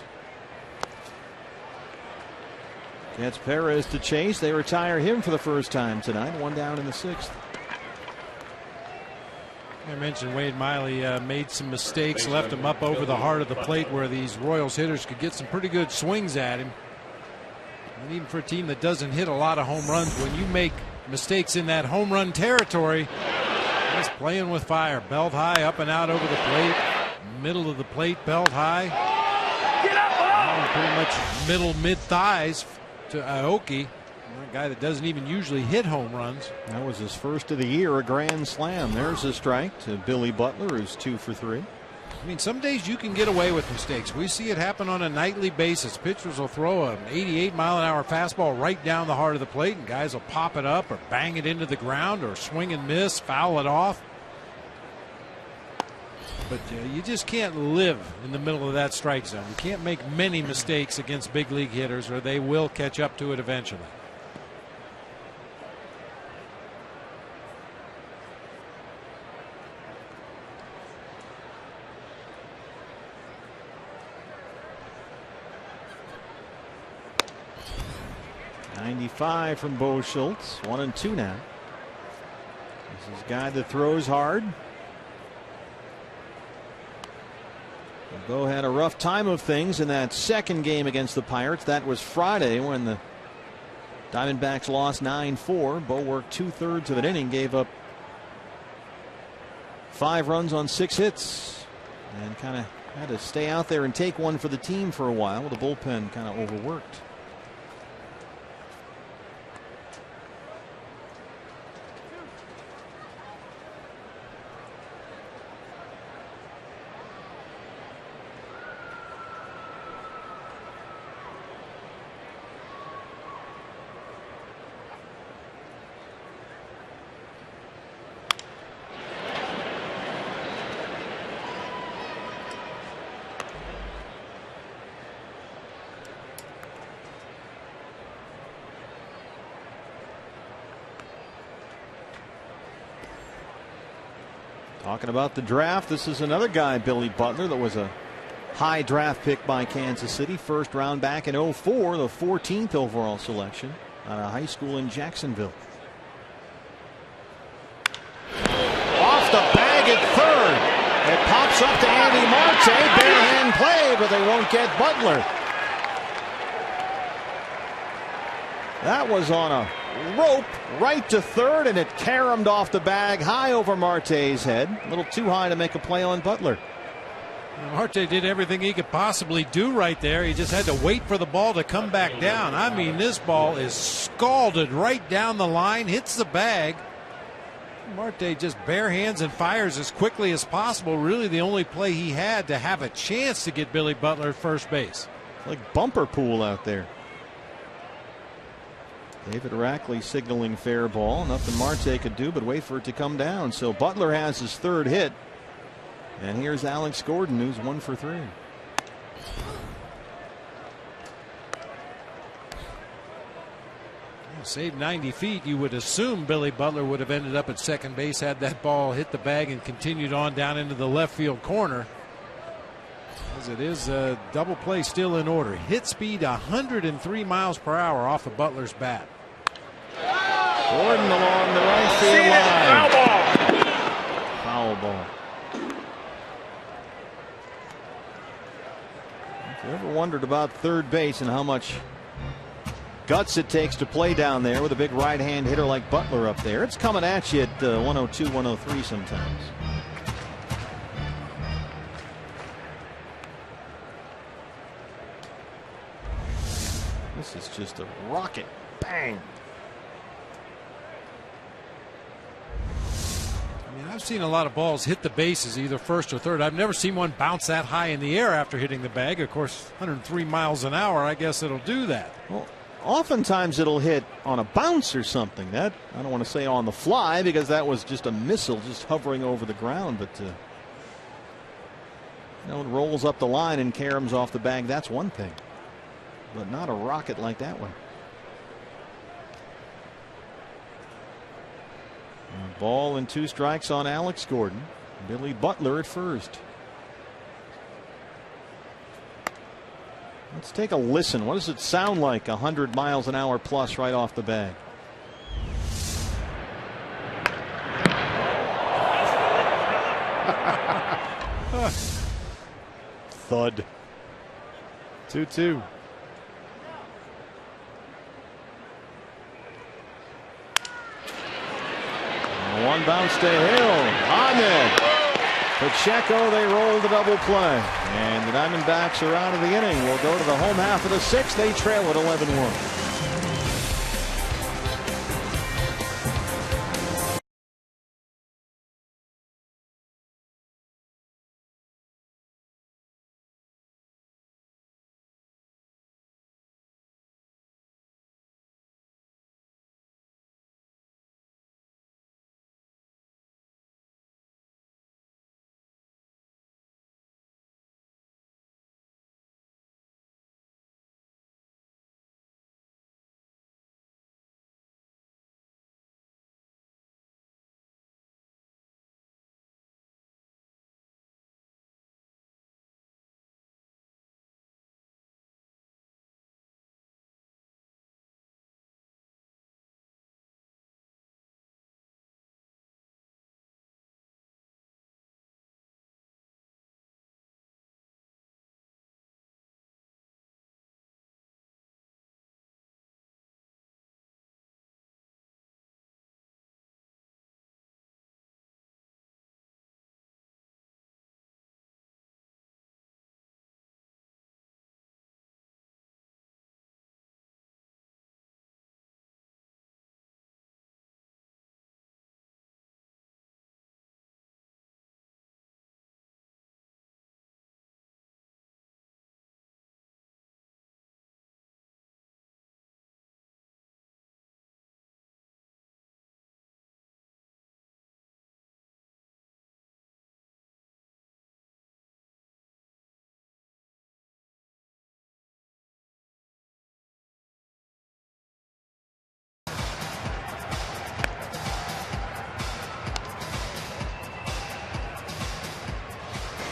Gets Perez to chase. They retire him for the first time tonight. 1 down in the 6th. I mentioned Wade Miley made some mistakes, left him up over the heart of the plate where these Royals hitters could get some pretty good swings at him. And even for a team that doesn't hit a lot of home runs, when you make mistakes in that home run territory, he's playing with fire. Belt high, up and out over the plate. Middle of the plate, belt high. Pretty much middle mid-thighs to Aoki, a guy that doesn't even usually hit home runs. That was his first of the year, a grand slam. There's a strike to Billy Butler, who's 2 for 3. I mean, some days you can get away with mistakes. We see it happen on a nightly basis. Pitchers will throw an 88-mile-an-hour fastball right down the heart of the plate, and guys will pop it up or bang it into the ground or swing and miss, foul it off. But you just can't live in the middle of that strike zone. You can't make many mistakes against big league hitters, or they will catch up to it eventually. .95 from Bo Schultz. 1-2 now. This is a guy that throws hard. Bo had a rough time of things in that second game against the Pirates. That was Friday when the Diamondbacks lost 9-4. Bo worked 2/3 of an inning, gave up 5 runs on 6 hits, and kind of had to stay out there and take one for the team for a while. The bullpen kind of overworked. Talking about the draft, this is another guy, Billy Butler, that was a high draft pick by Kansas City. First round back in 2004, the 14th overall selection out of high school in Jacksonville. Off the bag at 3rd. It pops up to Andy Marte. Bare-hand play, but they won't get Butler. That was on a rope right to 3rd, and it caromed off the bag high over Marte's head. A little too high to make a play on Butler. Marte did everything he could possibly do right there. He just had to wait for the ball to come back down. I mean, this ball is scalded right down the line, hits the bag. Marte just bare hands and fires as quickly as possible. Really the only play he had to have a chance to get Billy Butler at first base. Like bumper pool out there. David Rackley signaling fair ball. Nothing Marte could do but wait for it to come down. So Butler has his 3rd hit. And here's Alex Gordon, who's 1 for 3. Saved 90 feet. You would assume Billy Butler would have ended up at second base had that ball hit the bag and continued on down into the left field corner. As it is a double play still in order. Hit speed 103 miles per hour off of Butler's bat. Gordon along the right field line. Foul ball. Foul ball. If you ever wondered about third base and how much guts it takes to play down there with a big right-hand hitter like Butler up there, it's coming at you at 102, 103 sometimes. This is just a rocket. Bang. I mean, I've seen a lot of balls hit the bases either first or third. I've never seen one bounce that high in the air after hitting the bag. Of course, 103 miles an hour, I guess it'll do that. Well, oftentimes it'll hit on a bounce or something. That, I don't want to say on the fly because that was just a missile just hovering over the ground, but you know, it rolls up the line and caroms off the bag. That's one thing, but not a rocket like that one. A ball and 2 strikes on Alex Gordon. Billy Butler at first. Let's take a listen. What does it sound like 100 miles an hour plus right off the bag? Thud. 2-2. One bounce to Hill. Ahmed. Pacheco, they roll the double play. And the Diamondbacks are out of the inning. We'll go to the home half of the 6th. They trail at 11-1.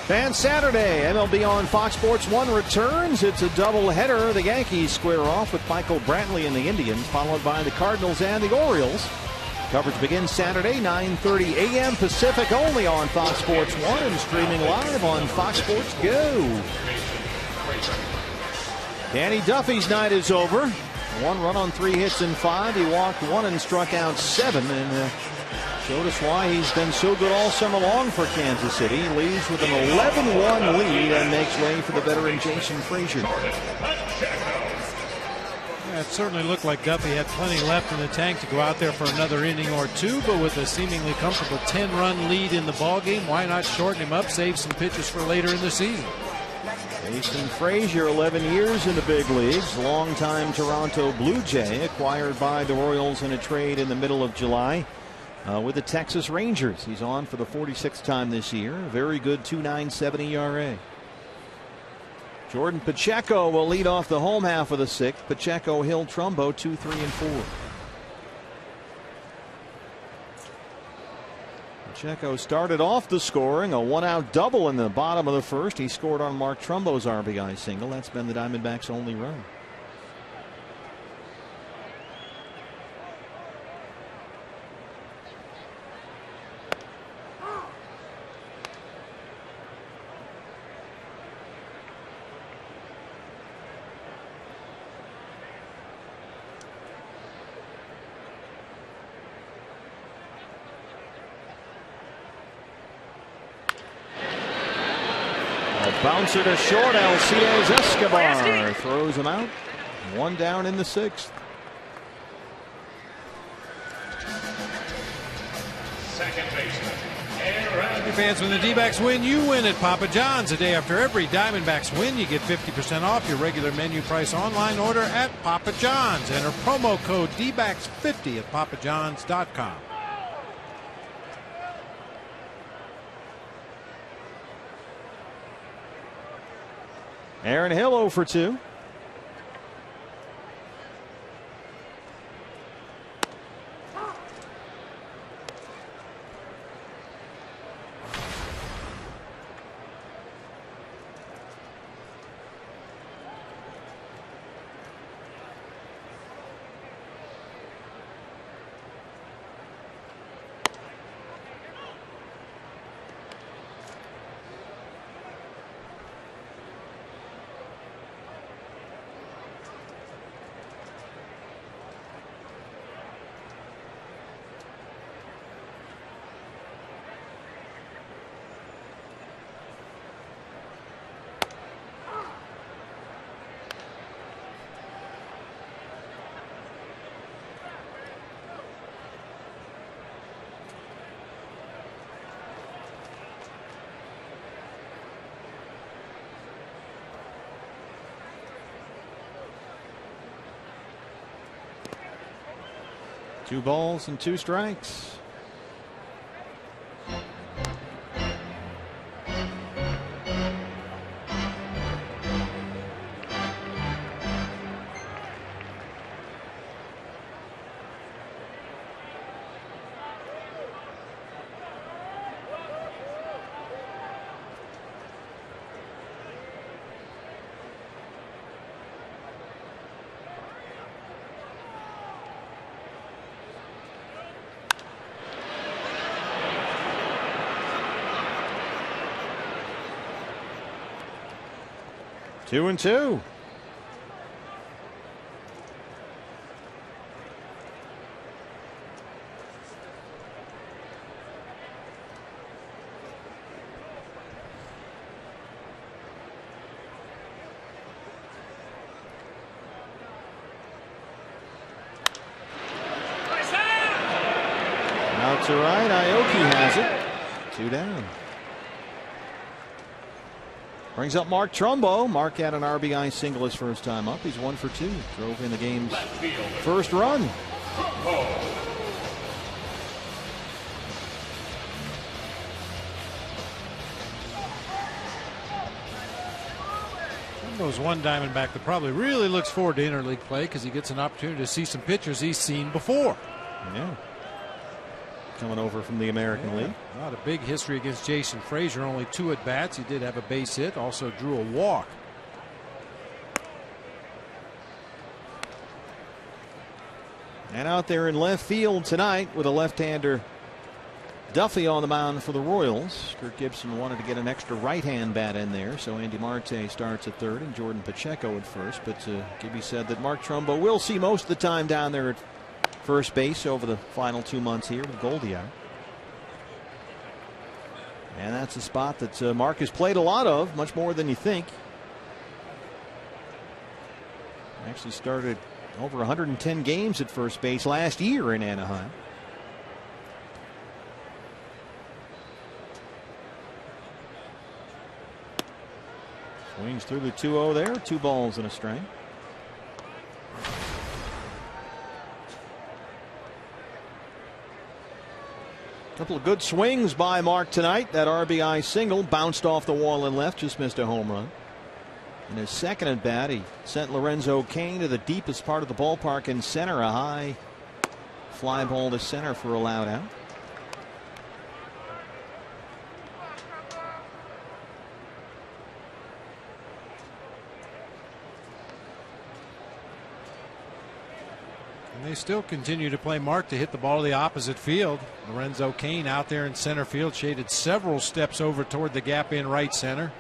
And Saturday, MLB on Fox Sports 1 returns. It's a doubleheader. The Yankees square off with Michael Brantley and the Indians, followed by the Cardinals and the Orioles. Coverage begins Saturday, 9:30 a.m. Pacific, only on Fox Sports 1 and streaming live on Fox Sports Go. Danny Duffy's night is over. 1 run on 3 hits and 5. He walked 1 and struck out 7. And showed us why he's been so good all summer long for Kansas City. He leads with an 11-1 lead and makes way for the veteran Jason Frazier. Yeah, it certainly looked like Duffy had plenty left in the tank to go out there for another inning or 2, but with a seemingly comfortable 10-run lead in the ballgame, why not shorten him up, save some pitches for later in the season? Jason Frazier, 11 years in the big leagues, longtime Toronto Blue Jay, acquired by the Royals in a trade in the middle of July. With the Texas Rangers. He's on for the 46th time this year. Very good 2.97 ERA. Jordan Pacheco will lead off the home half of the 6th. Pacheco, Hill, Trumbo, 2, 3, and 4. Pacheco started off the scoring, a one-out double in the bottom of the first. He scored on Mark Trumbo's RBI single. That's been the Diamondbacks' only run. Bouncer to short. Alcides Escobar throws him out. One down in the sixth. Second baseman. Fans, when the D-backs win, you win at Papa John's. A day after every Diamondbacks win, you get 50% off your regular menu price online order at Papa John's. Enter promo code DBACKS50 at papajohns.com. Aaron Hill 0 for 2. Two balls and two strikes. Two and two. Out to right, Aoki has it. Two down. Brings up Mark Trumbo. Mark had an RBI single his first time up. He's 1 for 2. Drove in the game's first run. Trumbo's one Diamondback that probably really looks forward to interleague play because he gets an opportunity to see some pitchers he's seen before. Yeah. Coming over from the American League. Not a big history against Jason Frazier. Only 2 at-bats. He did have a base hit. Also drew a walk. And out there in left field tonight with a left-hander Duffy on the mound for the Royals. Kirk Gibson wanted to get an extra right-hand bat in there, so Andy Marte starts at third and Jordan Pacheco at first. But Gibby said that Mark Trumbo will see most of the time down there at first base over the final 2 months here with Goldie out. And that's a spot that Mark has played a lot of, much more than you think. Actually started over 110 games at first base last year in Anaheim. Swings through the 2-0 there. 2 balls and a strike. Couple of good swings by Mark tonight. That RBI single bounced off the wall and left, just missed a home run. In his second at bat, he sent Lorenzo Cain to the deepest part of the ballpark in center. A high fly ball to center for a loud out. And they still continue to play Mark to hit the ball to the opposite field. Lorenzo Cain out there in center field, shaded several steps over toward the gap in right center.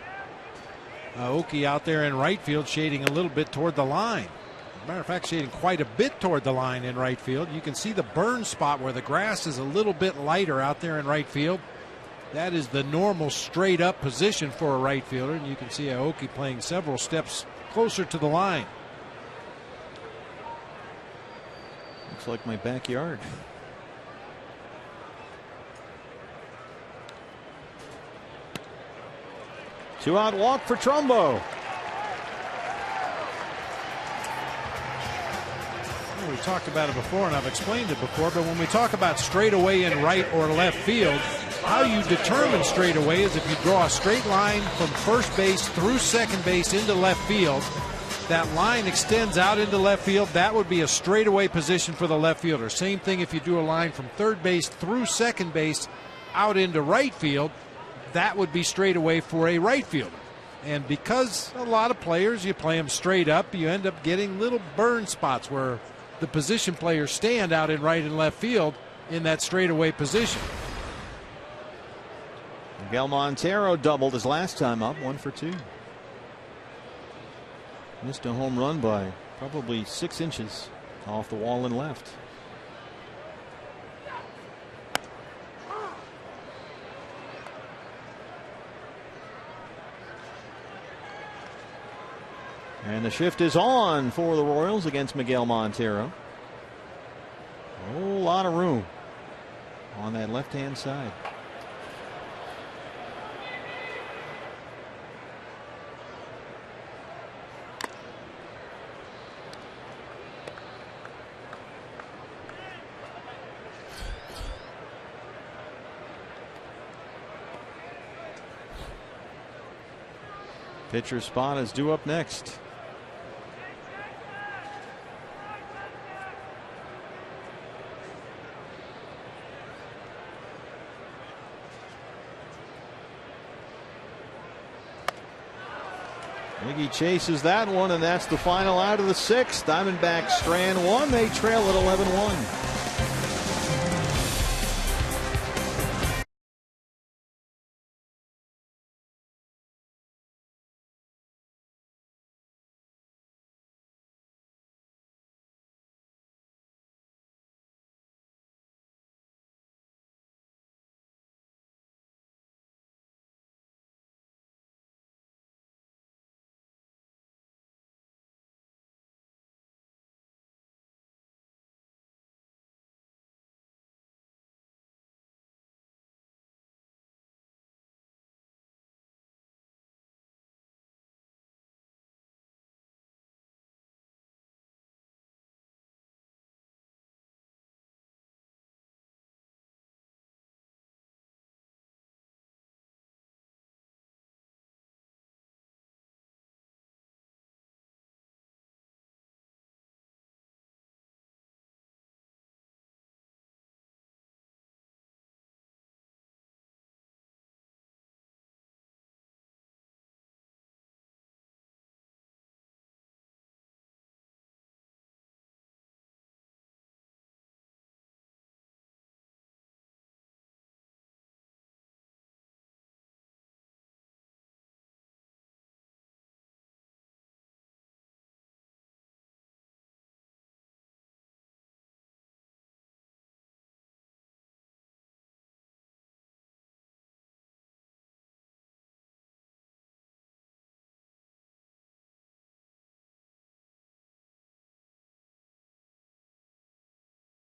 Aoki out there in right field, shading a little bit toward the line. As a matter of fact, shading quite a bit toward the line in right field. You can see the burn spot where the grass is a little bit lighter out there in right field. That is the normal straight up position for a right fielder. And you can see Aoki playing several steps closer to the line. Looks like my backyard. Two-out walk for Trumbo. Well, we talked about it before, and I've explained it before, but when we talk about straightaway in right or left field, how you determine straightaway is if you draw a straight line from first base through second base into left field. That line extends out into left field. That would be a straightaway position for the left fielder. Same thing if you do a line from third base through second base out into right field. That would be straightaway for a right fielder. And because a lot of players, you play them straight up, you end up getting little burn spots where the position players stand out in right and left field in that straightaway position. Miguel Montero doubled his last time up, 1 for 2. Missed a home run by probably 6 inches off the wall and left. And the shift is on for the Royals against Miguel Montero. A whole lot of room on that left-hand side. Pitcher spot is due up next. Miggy chases that one, and that's the final out of the 6th. Diamondbacks strand 1. They trail at 11-1.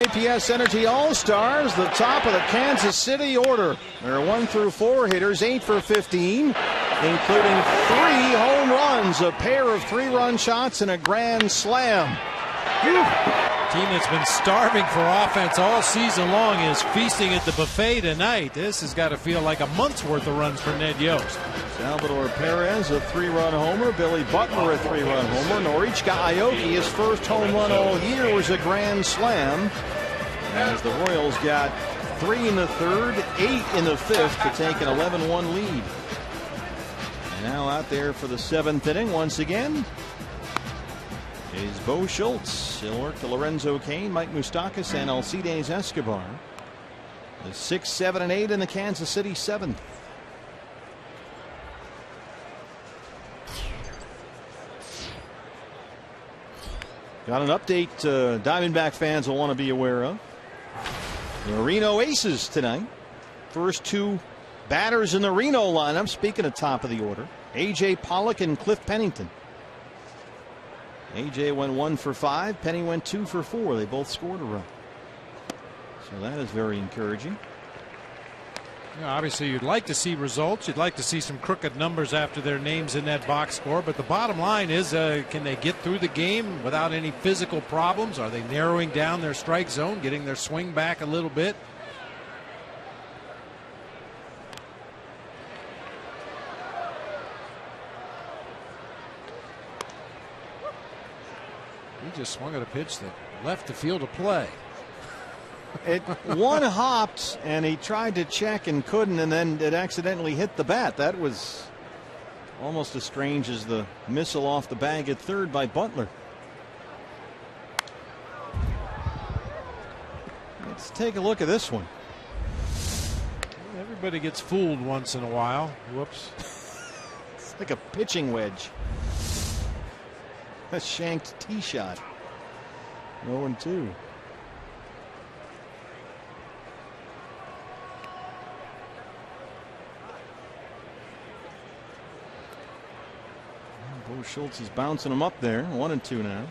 APS Energy All-Stars, the top of the Kansas City order. There are 1 through 4 hitters, 8 for 15, including 3 home runs, a pair of 3-run shots, and a grand slam. Team that's been starving for offense all season long is feasting at the buffet tonight. This has got to feel like a month's worth of runs for Ned Yost. Salvador Perez, a 3-run homer. Billy Butler, a 3-run homer. Norichika Aoki, his first home run all year was a grand slam. As the Royals got 3 in the 3rd, 8 in the 5th to take an 11-1 lead. And now out there for the 7th inning once again is Bo Schultz. He'll work to Lorenzo Cain, Mike Moustakas, and Alcides Escobar. The 6, 7, and 8 in the Kansas City 7th. Got an update Diamondback fans will want to be aware of. The Reno Aces tonight. First two batters in the Reno lineup. Speaking of top of the order, A.J. Pollock and Cliff Pennington. A.J. went 1 for 5. Penny went 2 for 4. They both scored a run. So that is very encouraging. Yeah, obviously, you'd like to see results. You'd like to see some crooked numbers after their names in that box score. But the bottom line is, can they get through the game without any physical problems? Are they narrowing down their strike zone, getting their swing back a little bit? He just swung at a pitch that left the field of play. One hopped and he tried to check and couldn't, and then it accidentally hit the bat. That was almost as strange as the missile off the bag at third by Butler. Let's take a look at this one. Everybody gets fooled once in a while. Whoops. It's like a pitching wedge. A shanked tee shot. 0-2. Bo Schultz is bouncing him up there. 1-2 now.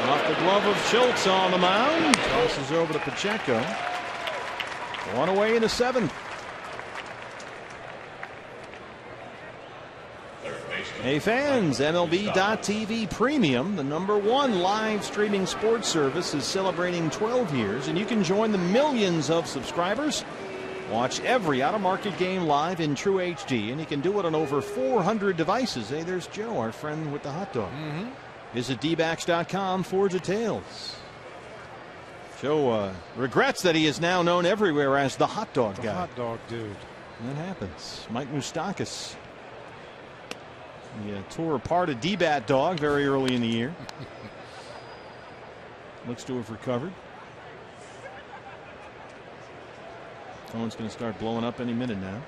Off the glove of Schultz on the mound. Tosses over to Pacheco. One away in the 7th. Hey fans, MLB.TV Premium, the #1 live streaming sports service, is celebrating 12 years, and you can join the millions of subscribers. Watch every out-of-market game live in true HD, and you can do it on over 400 devices. Hey, there's Joe, our friend with the hot dog. Visit dbacks.com for details. Joe regrets that he is now known everywhere as the hot dog guy. The hot dog dude. That happens. Mike Moustakas. He tore apart a D-bat dog very early in the year. Looks to have recovered. Phone's going to start blowing up any minute now.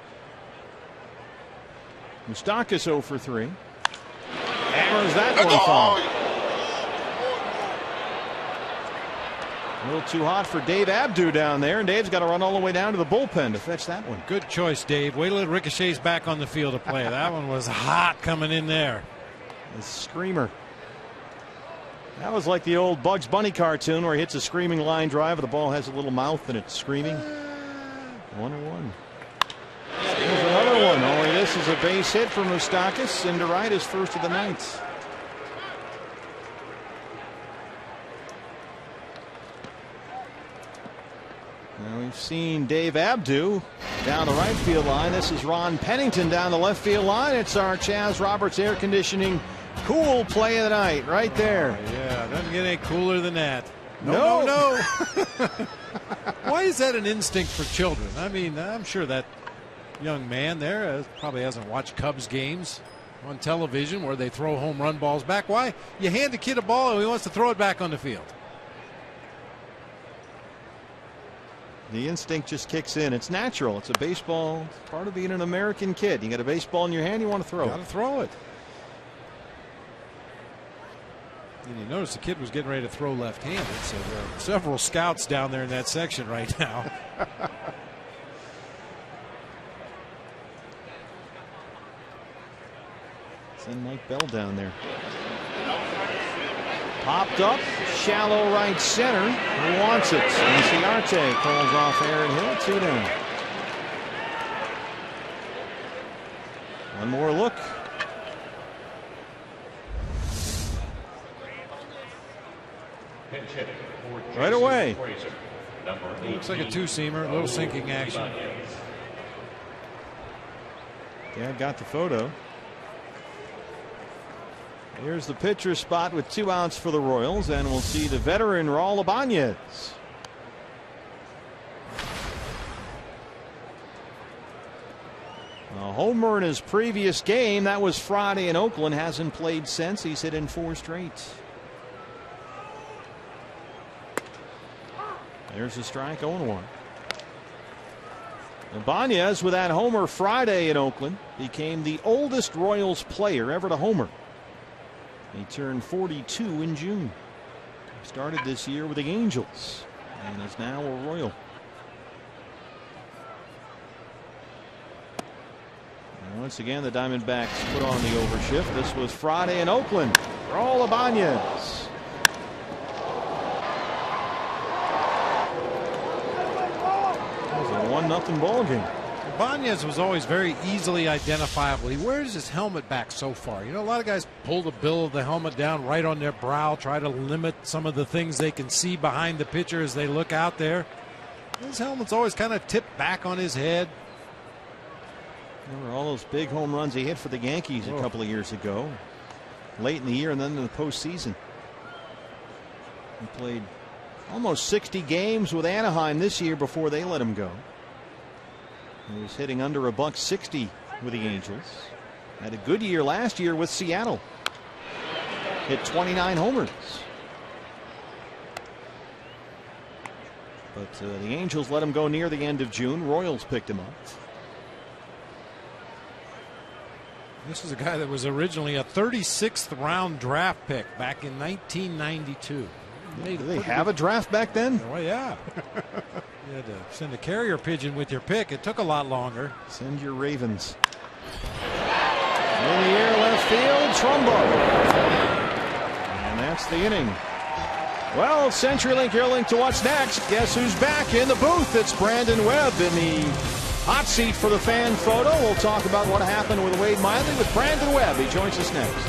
Moustakas 0 for 3. Hammers that one foul. A little too hot for Dave Abdu down there, and Dave's got to run all the way down to the bullpen to fetch that one. Good choice, Dave. Wait till it ricochets back on the field of play. That one was hot coming in there. The screamer. That was like the old Bugs Bunny cartoon where he hits a screaming line drive, and the ball has a little mouth and it's screaming. 1-1. There's another one. Only this is a base hit for Moustakas into right, his first of the night. Now we've seen Dave Abdu down the right field line. This is Ron Pennington down the left field line. It's our Chaz Roberts air conditioning cool play of the night right there. Yeah, doesn't get any cooler than that. No. Why is that an instinct for children? I mean, I'm sure that young man there probably hasn't watched Cubs games on television where they throw home run balls back. Why? You hand the kid a ball and he wants to throw it back on the field. The instinct just kicks in. It's natural. It's a baseball, part of being an American kid. You got a baseball in your hand, you want to throw it. Got to throw it. And you notice the kid was getting ready to throw left-handed, so there are several scouts down there in that section right now. Send Mike Bell down there. Popped up, shallow right center. Who wants it? Inciarte calls off Aaron Hill. 2 down. One more look. Right away. Looks like a two-seamer, a little sinking action. Dad got the photo. Here's the pitcher spot with 2 outs for the Royals, and we'll see the veteran Raul Ibanez. A homer in his previous game. That was Friday in Oakland. Hasn't played since. He's hit in 4 straight. There's a strike, 0-1. Ibanez, with that homer Friday in Oakland, became the oldest Royals player ever to homer. He turned 42 in June. Started this year with the Angels and is now a Royal. And once again, the Diamondbacks put on the overshift. This was Friday in Oakland. Raul Ibanez. It was a 1-0 ball game. Ibanez was always very easily identifiable. He wears his helmet back so far. You know, a lot of guys pull the bill of the helmet down right on their brow, try to limit some of the things they can see behind the pitcher as they look out there. His helmet's always kind of tipped back on his head. Remember all those big home runs he hit for the Yankees a couple of years ago, late in the year and then in the postseason. He played almost 60 games with Anaheim this year before they let him go. He was hitting under $160 with the Angels. Had a good year last year with Seattle. Hit 29 homers. But the Angels let him go near the end of June. Royals picked him up. This is a guy that was originally a 36th round draft pick back in 1992. Did they have a draft back then? Well, yeah. You had to send a carrier pigeon with your pick. It took a lot longer. Send your Ravens. In the air, left field, Trumbo. And that's the inning. Well, CenturyLink, your link to what's next. Guess who's back in the booth? It's Brandon Webb in the hot seat for the fan photo. We'll talk about what happened with Wade Miley with Brandon Webb. He joins us next.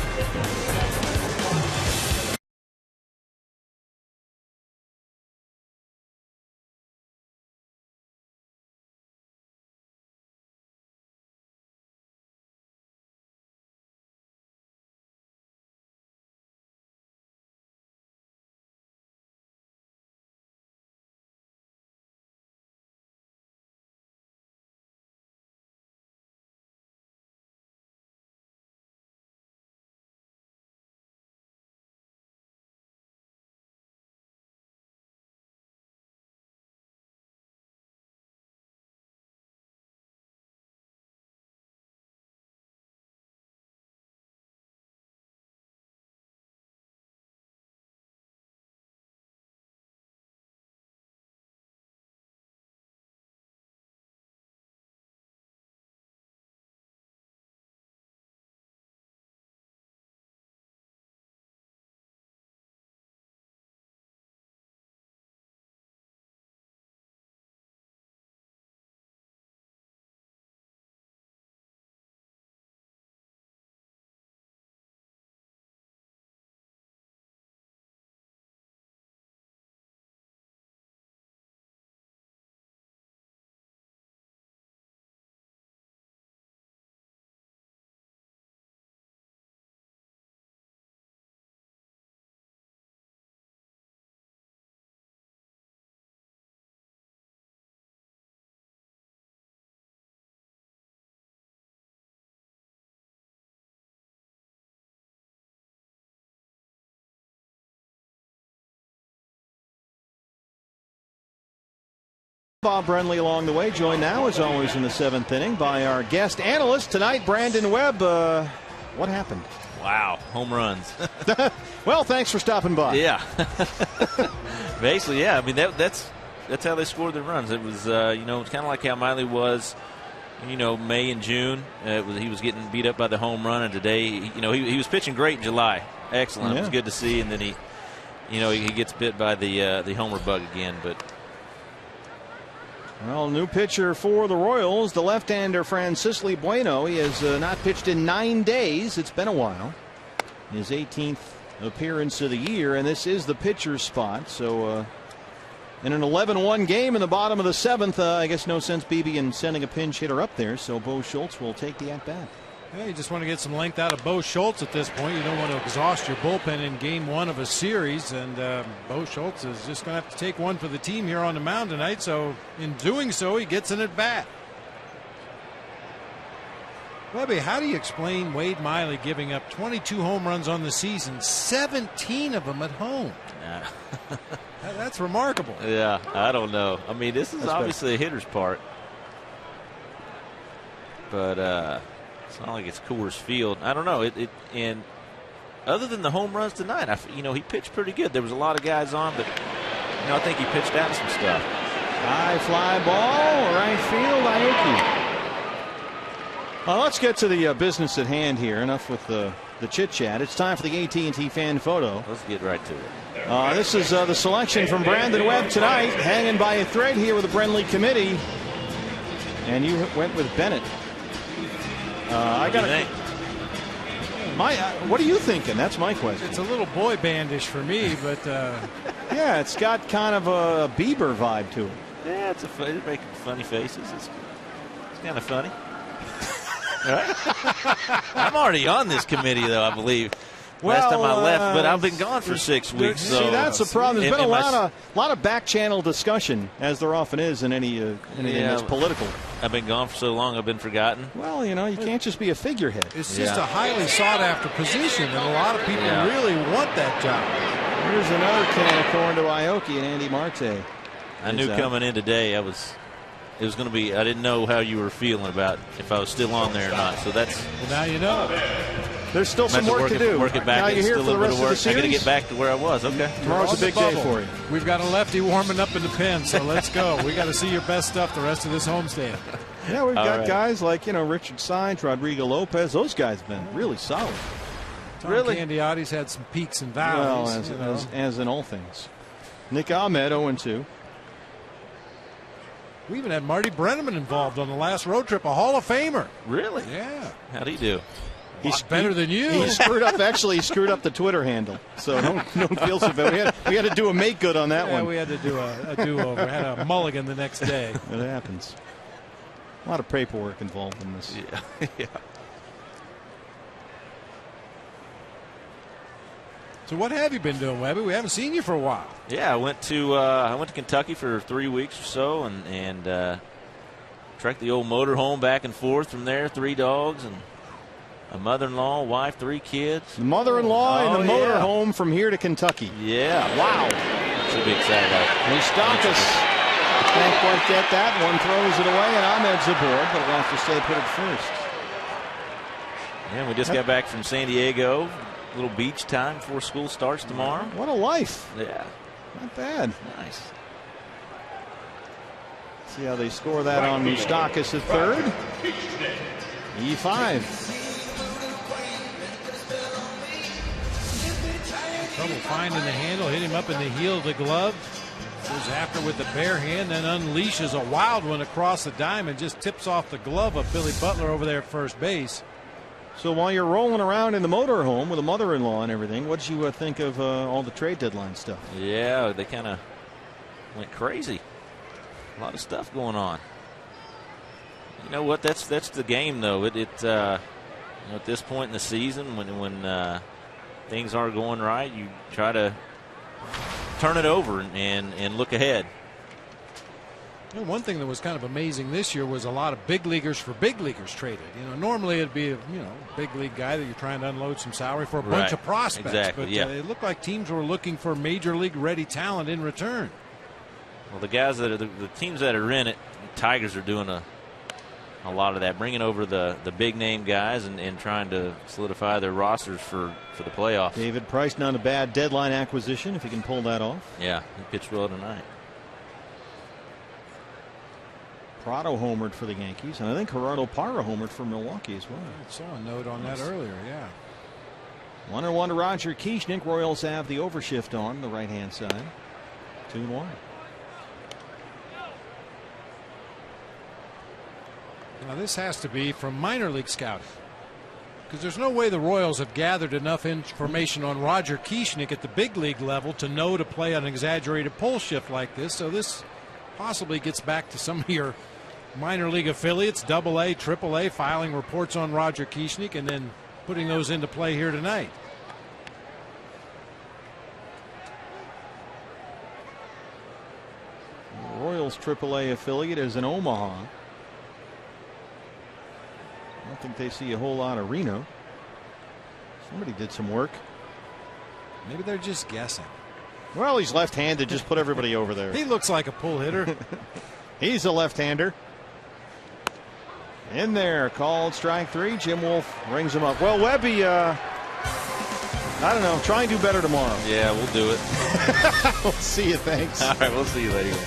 Bob Brenly along the way, joined now as always in the 7th inning by our guest analyst tonight, Brandon Webb. What happened? Wow, home runs. Well, thanks for stopping by. Yeah. Basically, yeah. I mean, that's how they scored their runs. It was, kind of like how Miley was, May and June. He was getting beat up by the home run, and today, he was pitching great in July. Excellent. Yeah. It was good to see, and then he gets bit by the homer bug again, but. Well, new pitcher for the Royals, the left-hander Francisco Bueno. He has not pitched in 9 days. It's been a while. His 18th appearance of the year, and this is the pitcher's spot. So in an 11-1 game in the bottom of the 7th, I guess no sense BB in sending a pinch hitter up there. So Bo Schultz will take the at-bat. Yeah, you just want to get some length out of Bo Schultz at this point. You don't want to exhaust your bullpen in game 1 of a series, and Bo Schultz is just going to have to take one for the team here on the mound tonight. So in doing so, he gets an at bat. Webby, how do you explain Wade Miley giving up 22 home runs on the season, 17 of them at home? That's remarkable. Yeah, I don't know. I mean, this is obviously a hitter's part, but it's not like it's Coors Field. I don't know. And other than the home runs tonight, he pitched pretty good. There was a lot of guys on, but I think he pitched out some stuff. High fly ball, right field, Aoki. Let's get to the business at hand here. Enough with the chit-chat. It's time for the AT&T fan photo. Let's get right to it. This is the selection from Brandon Webb tonight, hanging by a thread here with the Brenly committee. And you went with Bennett. What are you thinking? That's my question. It's a little boy bandish for me, but yeah, it's got kind of a Bieber vibe to it. Yeah, it's making funny faces. It's kind of funny. Right? I'm already on this committee, though, I believe. Last time I left, but I've been gone for 6 weeks. See, that's the problem. There's been a lot of back channel discussion, as there often is in anything that's political. I've been gone for so long, I've been forgotten. Well, you can't just be a figurehead. It's just a highly sought after position, and a lot of people really want that job. Here's another can of corn to Aoki and Andy Marte. I knew coming in today it was going to be. I didn't know how you were feeling about if I was still on there or not. So that's. Well, now you know. There's still some work to do. Work it back. Now you're here for the rest of the series. I got to get back to where I was. Okay. Tomorrow's a big day for you. We've got a lefty warming up in the pen, so let's go. We got to see your best stuff the rest of this homestand. Yeah, we've got guys like Richard Saenz, Rodrigo Lopez. Those guys have been really solid. Tom Candiotti's had some peaks and valleys. Well, as in all things. Nick Ahmed 0-2. We even had Marty Brenneman involved on the last road trip, a Hall of Famer. Really? Yeah. How'd he do? He's better than you. He screwed up. Actually, he screwed up the Twitter handle. So don't feel so bad. We had to do a make good on that one. We had to do a do-over. Had a mulligan the next day. It happens. A lot of paperwork involved in this. Yeah. So what have you been doing, Webby? We haven't seen you for a while. Yeah, I went to Kentucky for 3 weeks or so, and trekked the old motor home back and forth from there. 3 dogs and a mother-in-law, wife, 3 kids. The mother-in-law in the motor home from here to Kentucky. Yeah, wow. Should be excited about it. Mustakas can't quite get that one. Throws it away, and Ahmed's aboard, but will have to stay put at first. Yeah, we just got back from San Diego. A little beach time before school starts tomorrow. What a life. Yeah. Not bad. Nice. See how they score that on Mustakas at third. E5. Trouble finding the handle, hit him up in the heel of the glove. Goes after with the bare hand, then unleashes a wild one across the diamond. Just tips off the glove of Billy Butler over there at first base. So while you're rolling around in the motorhome with a mother-in-law and everything, what did you think of all the trade deadline stuff? Yeah, they kind of went crazy. A lot of stuff going on. You know what? That's the game, though. At this point in the season, when things aren't going right, you try to turn it over and look ahead. You know, one thing that was kind of amazing this year was a lot of big leaguers for big leaguers traded. Normally it'd be a big league guy that you're trying to unload some salary for a bunch of prospects. Exactly. But yeah. It looked like teams were looking for major league ready talent in return. Well, the guys that are the teams that are in it, the Tigers are doing a lot of that, bringing over the big name guys and trying to solidify their rosters for the playoffs. David Price, not a bad deadline acquisition if he can pull that off. Yeah, he pitched well tonight. Prado homered for the Yankees, and I think Gerardo Parra homered for Milwaukee as well. I saw a note on that earlier, yeah. 1-1 to Roger Kieschnick. Royals have the overshift on the right-hand side. 2-1. Now this has to be from minor league scouting, because there's no way the Royals have gathered enough information on Roger Kieschnick at the big league level to know to play an exaggerated pull shift like this. So this possibly gets back to some of your minor league affiliates, AA, AAA, filing reports on Roger Kieschnick and then putting those into play here tonight. The Royals AAA affiliate is in Omaha. I don't think they see a whole lot of Reno. Somebody did some work. Maybe they're just guessing. Well, he's left-handed. Just put everybody over there. He looks like a pull hitter. He's a left-hander. In there, called strike 3. Jim Wolf rings him up. Well, Webby, I don't know. Try and do better tomorrow. Yeah, we'll do it. We'll see you. Thanks. All right, we'll see you later.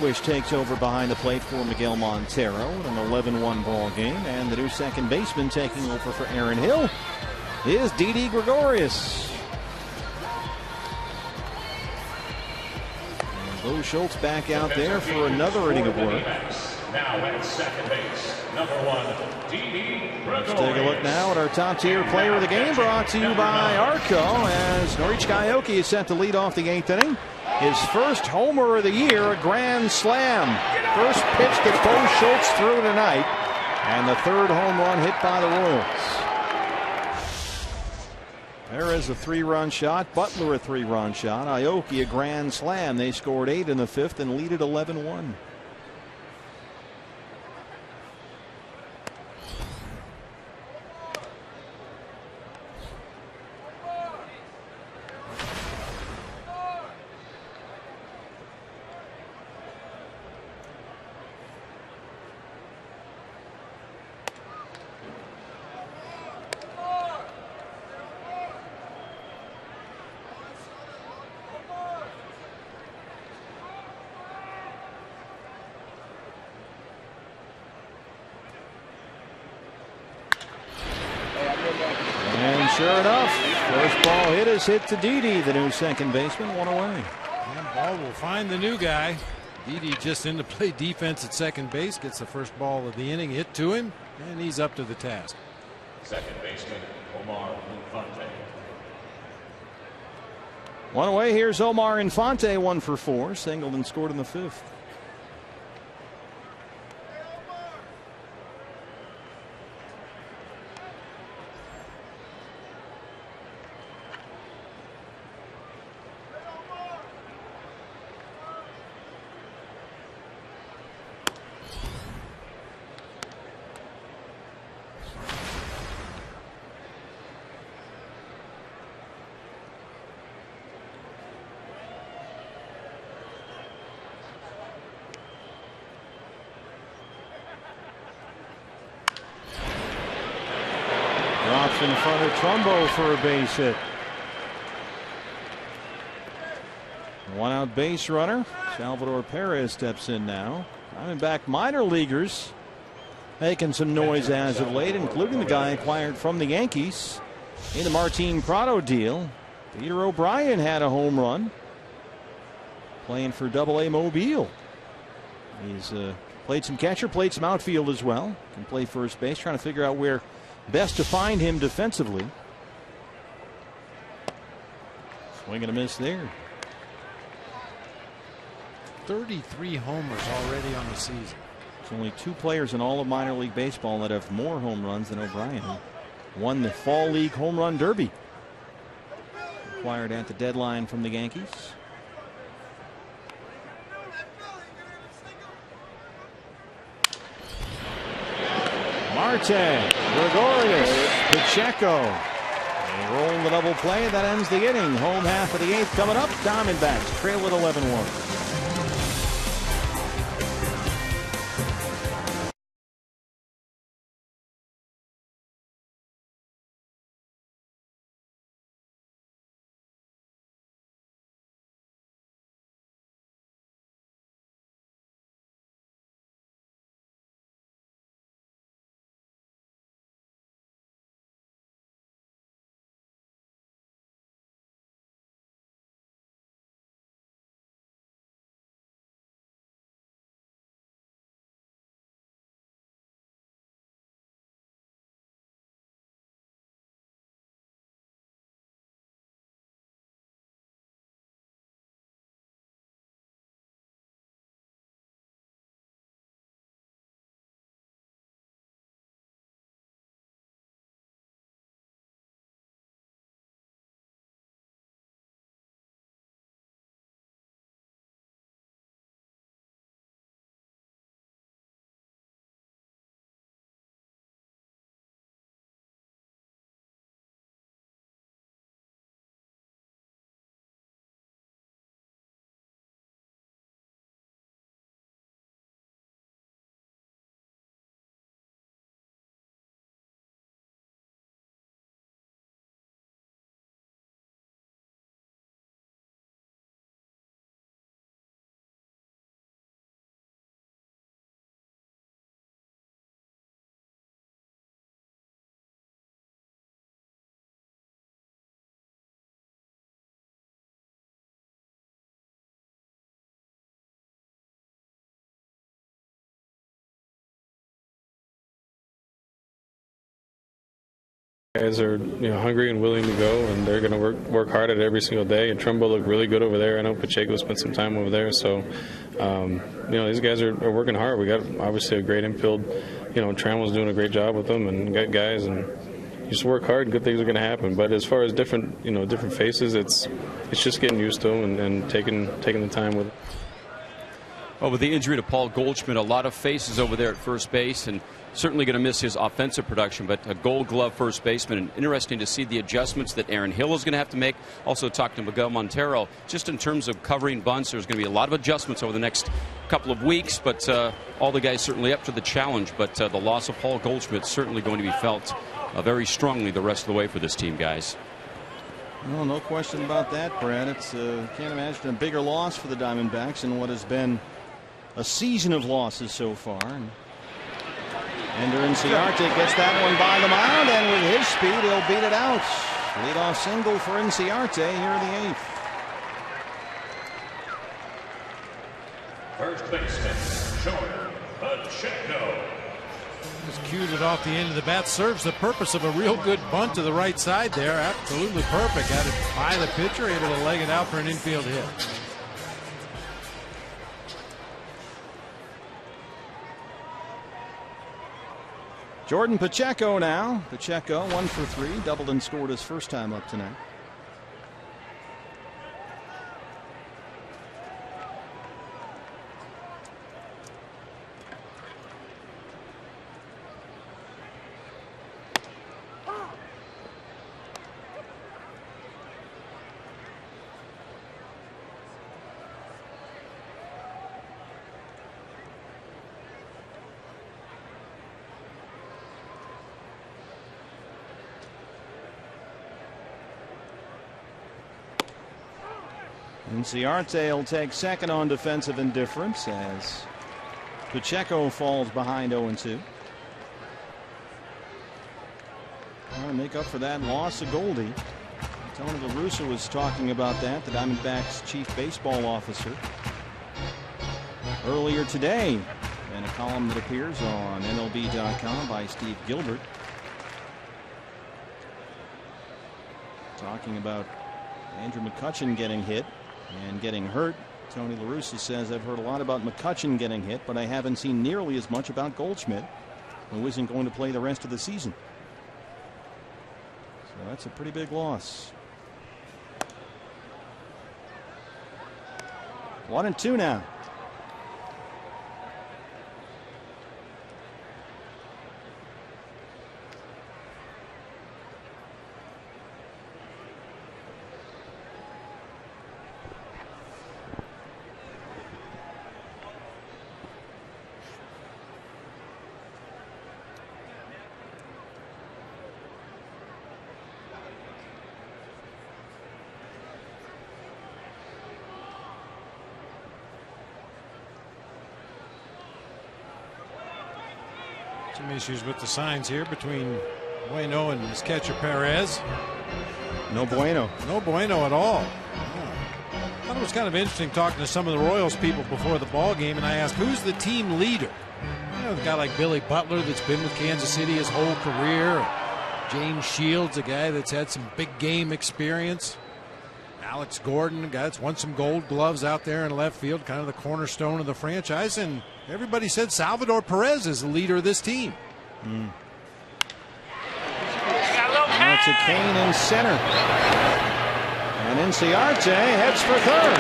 Wish takes over behind the plate for Miguel Montero in an 11-1 ball game, and the new second baseman taking over for Aaron Hill is Didi Gregorius. And Bo Schultz back out there for another inning of work. Now at second base, number 1, Didi Gregorius. Let's take a look now at our top tier player of the game, brought to you by Arco, as Norichi Kaioki is set to lead off the 8th inning. His first homer of the year, a grand slam. First pitch that Bo Schultz threw tonight, and the third home run hit by the Royals. Perez a 3-run shot, Butler a 3-run shot, Aoki a grand slam. They scored 8 in the 5th and lead it 11-1. And sure enough, first ball hit is hit to Didi, the new second baseman, one away. And ball will find the new guy. Didi just in to play defense at second base, gets the first ball of the inning hit to him, and he's up to the task. Second baseman, Omar Infante. One away, here's Omar Infante, 1 for 4, singled and scored in the 5th. In front of Trumbo for a base hit. One out base runner. Salvador Perez steps in now. Diamondback minor leaguers making some noise as of late, including the guy acquired from the Yankees, In the Martin Prado deal, Peter O'Brien had a home run playing for AA Mobile. He's played some catcher, played some outfield as well. Can play first base, trying to figure out where best to find him defensively. Swing and a miss there. 33 homers already on the season. There's only 2 players in all of minor league baseball that have more home runs than O'Brien, who won the Fall League Home Run Derby, acquired at the deadline from the Yankees. Marte, Gregorius, Pacheco. They roll the double play. That ends the inning. Home half of the 8th coming up. Diamondbacks trail with 11-1. Guys are hungry and willing to go, and they're going to work hard at it every single day. And Trumbo looked really good over there. I know Pacheco spent some time over there, so these guys are working hard. We got obviously a great infield. Trammell's doing a great job with them, and got guys, and you just work hard. Good things are going to happen. But as far as different faces, it's just getting used to them and taking the time with it. Well, with the injury to Paul Goldschmidt, a lot of faces over there at first base, and certainly going to miss his offensive production, but a Gold Glove first baseman. And interesting to see the adjustments that Aaron Hill is going to have to make. Also talked to Miguel Montero just in terms of covering bunts. There's going to be a lot of adjustments over the next couple of weeks, but all the guys certainly up to the challenge. But the loss of Paul Goldschmidt certainly going to be felt very strongly the rest of the way for this team, guys. Well, no question about that, Brad. It's can't imagine a bigger loss for the Diamondbacks in what has been a season of losses so far. Ender Inciarte gets that one by the mound, and with his speed, he'll beat it out. Leadoff single for Inciarte here in the 8th. First baseman, Jordan Pacheco. Just cued it off the end of the bat. Serves the purpose of a real good bunt to the right side there. Absolutely perfect. Had it by the pitcher, able to leg it out for an infield hit. Jordan Pacheco now. Pacheco 1 for 3, doubled and scored his first time up tonight. Inciarte will take second on defensive indifference as Pacheco falls behind 0-2. Trying to make up for that loss of Goldie. Tony La Russa was talking about that, the Diamondbacks chief baseball officer, earlier today in a column that appears on MLB.com by Steve Gilbert, talking about Andrew McCutchen getting hit and getting hurt. Tony La Russa says, I've heard a lot about McCutchen getting hit, but I haven't seen nearly as much about Goldschmidt, who isn't going to play the rest of the season. So that's a pretty big loss. 1-2 now. Some issues with the signs here between Bueno and his catcher Perez. No bueno. No bueno at all. I thought it was kind of interesting talking to some of the Royals people before the ball game, and I asked, who's the team leader? You know, a guy like Billy Butler that's been with Kansas City his whole career. James Shields, a guy that's had some big game experience. Alex Gordon, a guy that's won some Gold Gloves out there in left field, kind of the cornerstone of the franchise. And everybody said Salvador Perez is the leader of this team. That's a Kane in center. And Inciarte heads for third.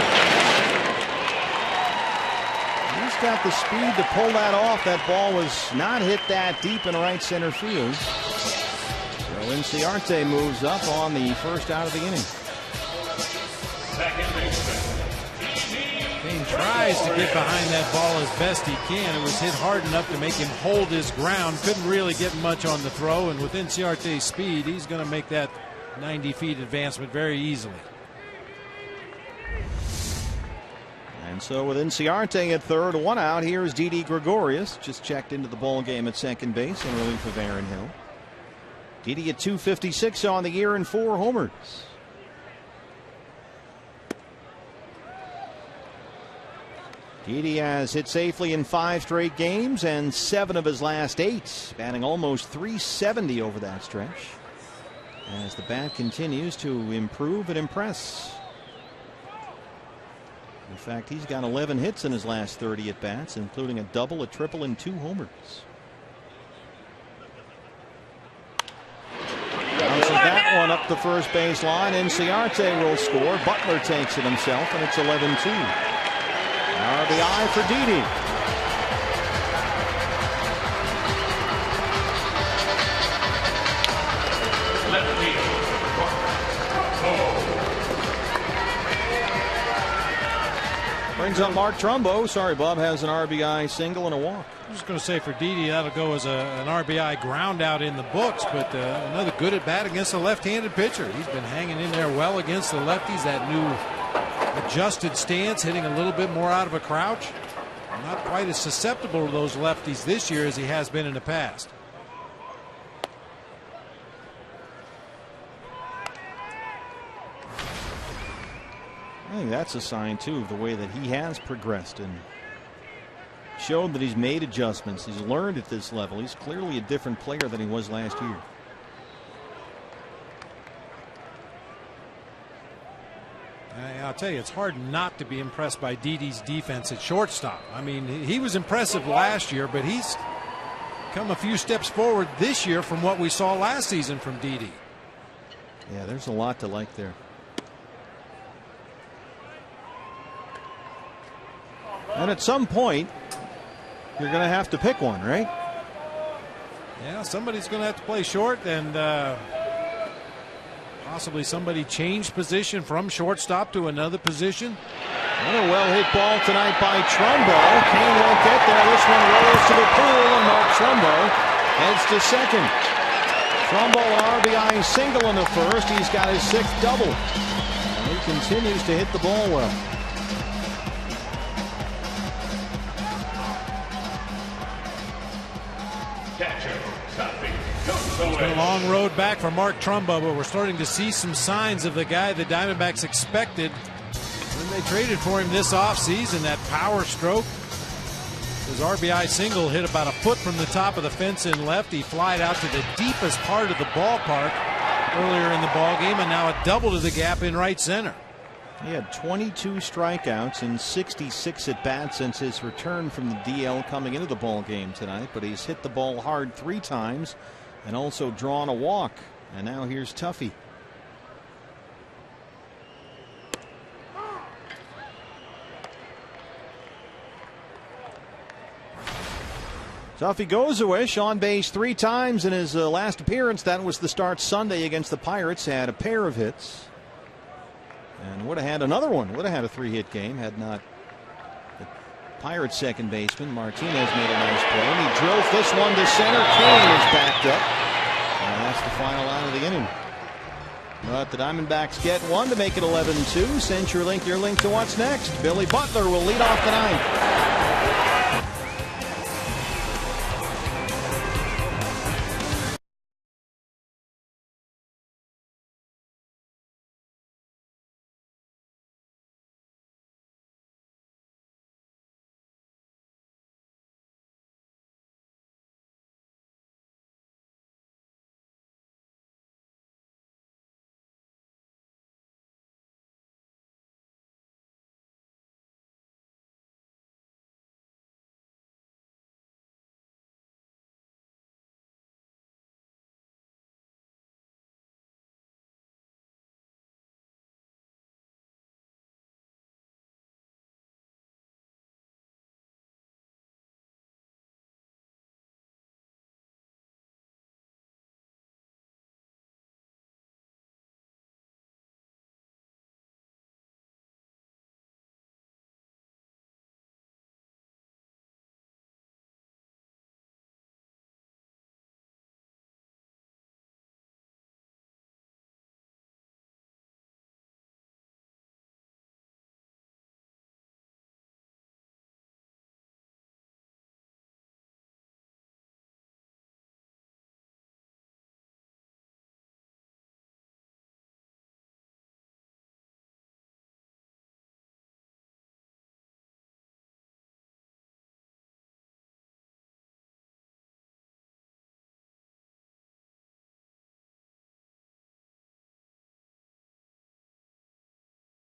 He's got the speed to pull that off. That ball was not hit that deep in right center field. So Inciarte moves up on the first out of the inning. Kane tries to get behind that ball as best he can. It was hit hard enough to make him hold his ground. Couldn't really get much on the throw, and with Inciarte's speed, he's going to make that 90 feet advancement very easily. And so with Inciarte at third, one out, here's Didi Gregorius, just checked into the ball game at second base in relief of Aaron Hill. Didi at .256 on the year and 4 homers. Didi has hit safely in 5 straight games and 7 of his last 8, batting almost .370 over that stretch, as the bat continues to improve and impress. In fact, he's got 11 hits in his last 30 at bats, including a double, a triple, and 2 homers. Bounces that one up the first base line. Inciarte will score. Butler takes it himself, and it's 11-2. RBI for Didi. Brings up Mark Trumbo. Sorry, Bob has an RBI single and a walk. I was just going to say for Didi, that'll go as an RBI ground out in the books, but another good at bat against a left-handed pitcher. He's been hanging in there well against the lefties. That new adjusted stance, hitting a little bit more out of a crouch. Not quite as susceptible to those lefties this year as he has been in the past. I think that's a sign too of the way that he has progressed and showed that he's made adjustments. He's learned at this level. He's clearly a different player than he was last year. I'll tell you, it's hard not to be impressed by Didi's defense at shortstop. I mean, he was impressive last year, but he's come a few steps forward this year from what we saw last season from Didi. Yeah, there's a lot to like there. And at some point, you're going to have to pick one, right? Yeah, somebody's going to have to play short, and possibly somebody change position from shortstop to another position. Another well-hit ball tonight by Trumbo. Kane won't get there. This one rolls to the pool, and Mark Trumbo heads to second. Trumbo an RBI single in the first. He's got his 6th double. And he continues to hit the ball well. Catcher, Duffy, go. It's been a long road back for Mark Trumbo, but we're starting to see some signs of the guy the Diamondbacks expected when they traded for him this offseason. That power stroke. His RBI single hit about a foot from the top of the fence in left. He flied out to the deepest part of the ballpark earlier in the ball game, and now a double to the gap in right center. He had 22 strikeouts and 66 at bats since his return from the DL coming into the ball game tonight, but he's hit the ball hard 3 times and also drawn a walk. And now here's Tuffy. Tuffy goes a wish, on base 3 times in his last appearance. That was the start Sunday against the Pirates. Had a pair of hits and would have had another one. Would have had a 3-hit game had not the Pirates second baseman Martinez made a nice play. And he drills this one to center. Kane is backed up. And that's the final out of the inning. But the Diamondbacks get one to make it 11-2. CenturyLink, your link to what's next. Billy Butler will lead off the ninth.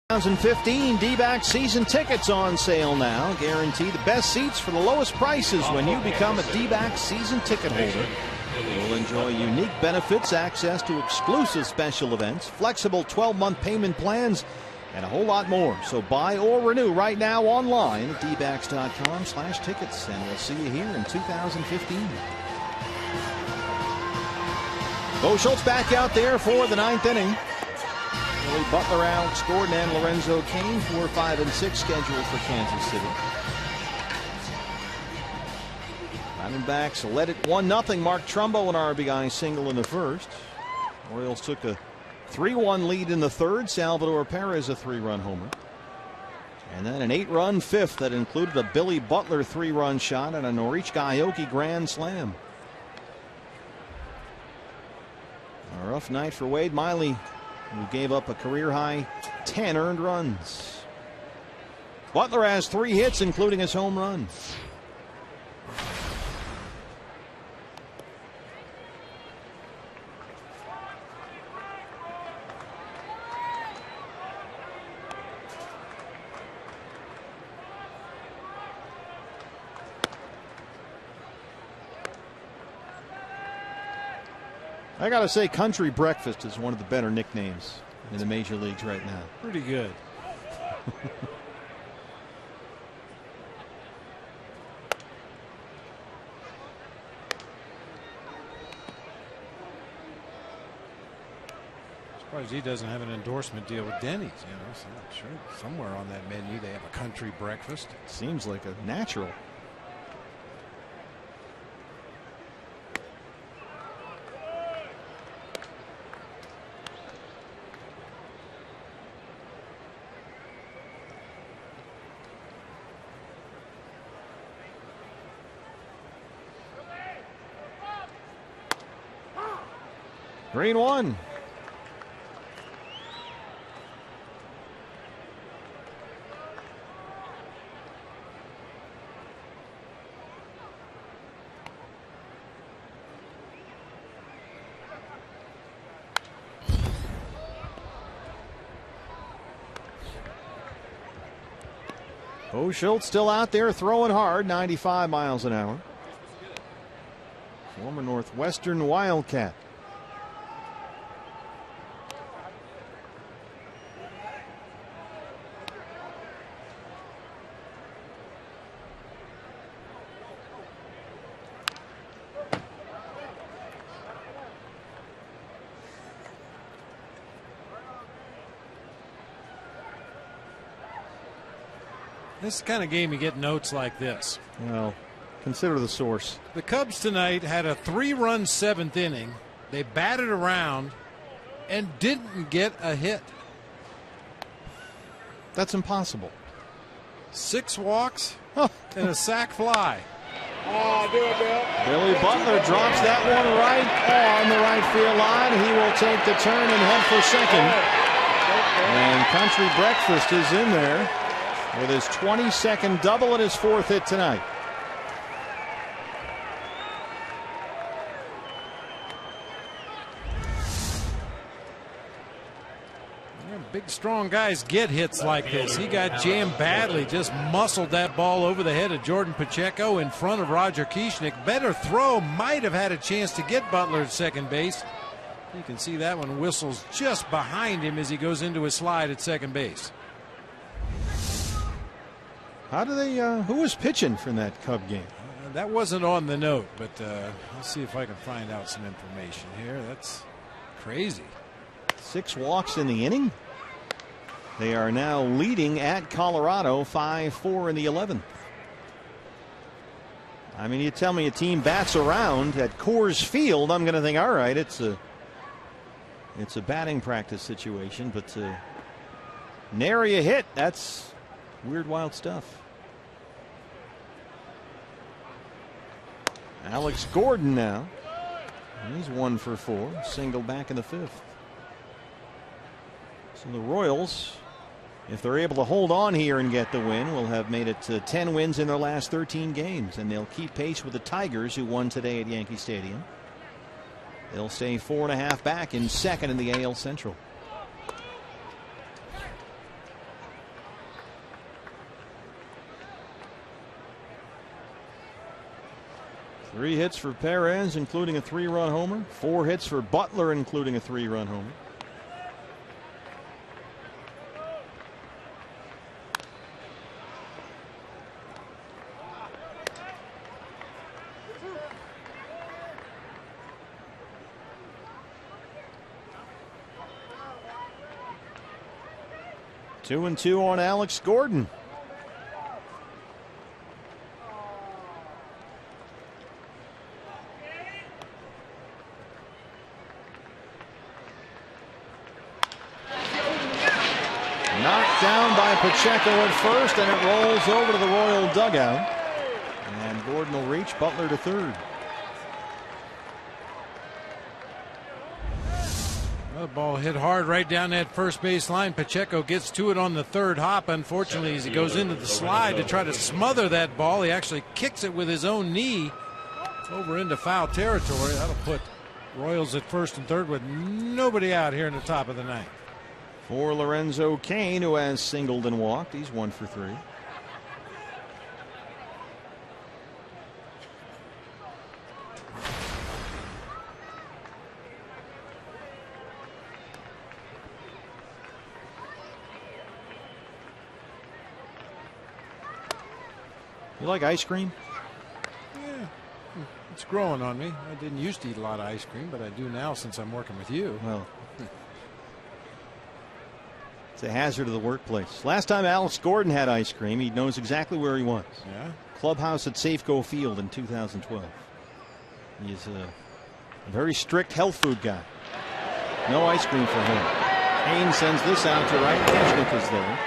The 2015 D-backs season tickets on sale now. Guarantee the best seats for the lowest prices when you become a D-backs season ticket holder. You'll enjoy unique benefits, access to exclusive special events, flexible 12-month payment plans, and a whole lot more. So buy or renew right now online at dbacks.com/tickets, and we'll see you here in 2015. Bo Schultz back out there for the 9th inning. Billy Butler, Alex Gordon, and Lorenzo Cain, 4, 5, and 6 scheduled for Kansas City. Diamondbacks led it 1-0. Mark Trumbo an RBI single in the first. Orioles took a 3-1 lead in the third. Salvador Perez a 3-run homer. And then an 8-run fifth that included a Billy Butler 3-run shot and a Norichika Aoki grand slam. A rough night for Wade Miley, who gave up a career-high 10 earned runs. Butler has 3 hits, including his home run. I gotta say, Country Breakfast is one of the better nicknames in the major leagues right now. Pretty good. Surprised he doesn't have an endorsement deal with Denny's. You know, so I'm sure somewhere on that menu they have a Country Breakfast. Seems like a natural. 3-1. Bo Schultz still out there throwing hard, 95 miles an hour. Former Northwestern Wildcat. This is the kind of game you get notes like this. Well, consider the source. The Cubs tonight had a 3-run 7th inning. They batted around and didn't get a hit. That's impossible. 6 walks and a sac fly. Billy Butler drops that one right on the right field line. He will take the turn and head for second. And Country Breakfast is in there with his 22nd double and his 4th hit tonight. Big, strong guys get hits like this. He got jammed badly, just muscled that ball over the head of Jordan Pacheco in front of Roger Kieschnick. Better throw, might have had a chance to get Butler at second base. You can see that one whistles just behind him as he goes into his slide at second base. How do they, who was pitching from that Cub game? That wasn't on the note, but let's see if I can find out some information here. That's crazy. 6 walks in the inning. They are now leading at Colorado 5-4 in the 11th. I mean, you tell me a team bats around at Coors Field, I'm going to think, all right, it's a batting practice situation, but to nary a hit, that's weird, wild stuff. Alex Gordon now. He's 1 for 4, single back in the 5th. So the Royals, if they're able to hold on here and get the win, will have made it to 10 wins in their last 13 games, and they'll keep pace with the Tigers, who won today at Yankee Stadium. They'll stay 4.5 back in second in the AL Central. Three hits for Perez, including a 3-run homer. 4 hits for Butler, including a 3-run homer. Two and 2 on Alex Gordon. Knocked down by Pacheco at first, and it rolls over to the Royal dugout. And Gordon will reach Butler to third. The ball hit hard right down that first base line. Pacheco gets to it on the third hop. Unfortunately, as he goes into the slide to try to smother that ball, he actually kicks it with his own knee over into foul territory. That'll put Royals at first and third with nobody out here in the top of the ninth. For Lorenzo Cain, who has singled and walked, he's 1 for 3. You like ice cream? Yeah, it's growing on me. I didn't used to eat a lot of ice cream, but I do now since I'm working with you. Well, it's a hazard of the workplace. Last time Alex Gordon had ice cream, he knows exactly where he was. Yeah. Clubhouse at Safeco Field in 2012. He's a very strict health food guy. No ice cream for him. Cain sends this out to right. Kieschnick is there.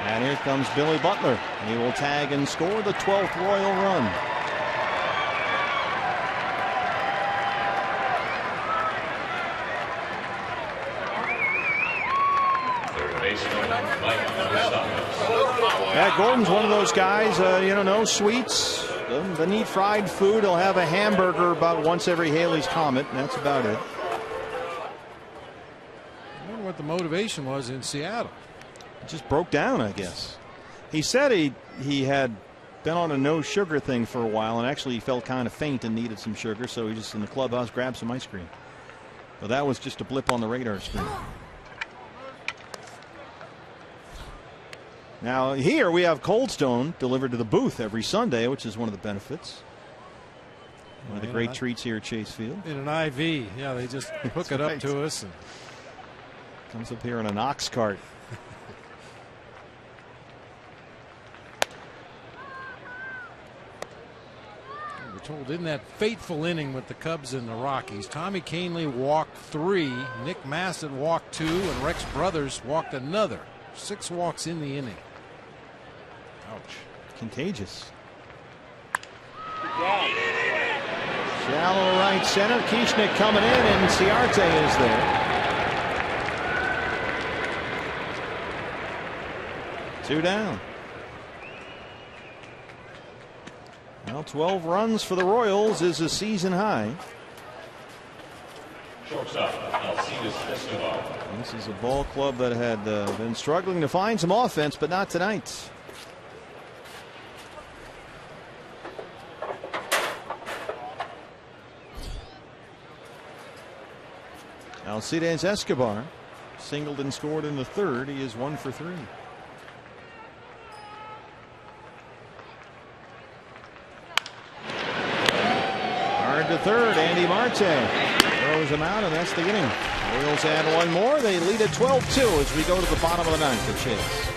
And here comes Billy Butler. He will tag and score the 12th Royal run. Yeah, Gordon's one of those guys, no sweets, doesn't eat fried food. He'll have a hamburger about once every Haley's Comet, and that's about it. I wonder what the motivation was in Seattle. It just broke down, I guess. He said he had been on a no sugar thing for a while, and actually he felt kind of faint and needed some sugar, so he just in the clubhouse grabbed some ice cream. But that was just a blip on the radar screen. Now here we have Cold Stone delivered to the booth every Sunday, which is one of the benefits. One of the great treats here at Chase Field. In an IV. Yeah, they just hook it up to us. And comes up here in an ox cart. We're told in that fateful inning with the Cubs and the Rockies, Tommy Kahnle walked 3, Nick Maston walked 2, and Rex Brothers walked another. 6 walks in the inning. Ouch. Contagious. Shallow right center. Kieschnick coming in, and Ciarte is there. 2 down. Well, 12 runs for the Royals is a season high. This is a ball club that had been struggling to find some offense, but not tonight. Alcides Escobar singled and scored in the 3rd. He is 1 for 3. Hard to 3rd. Andy Marte throws him out, and that's the inning. Royals add 1 more. They lead at 12-2 as we go to the bottom of the 9th at Chase.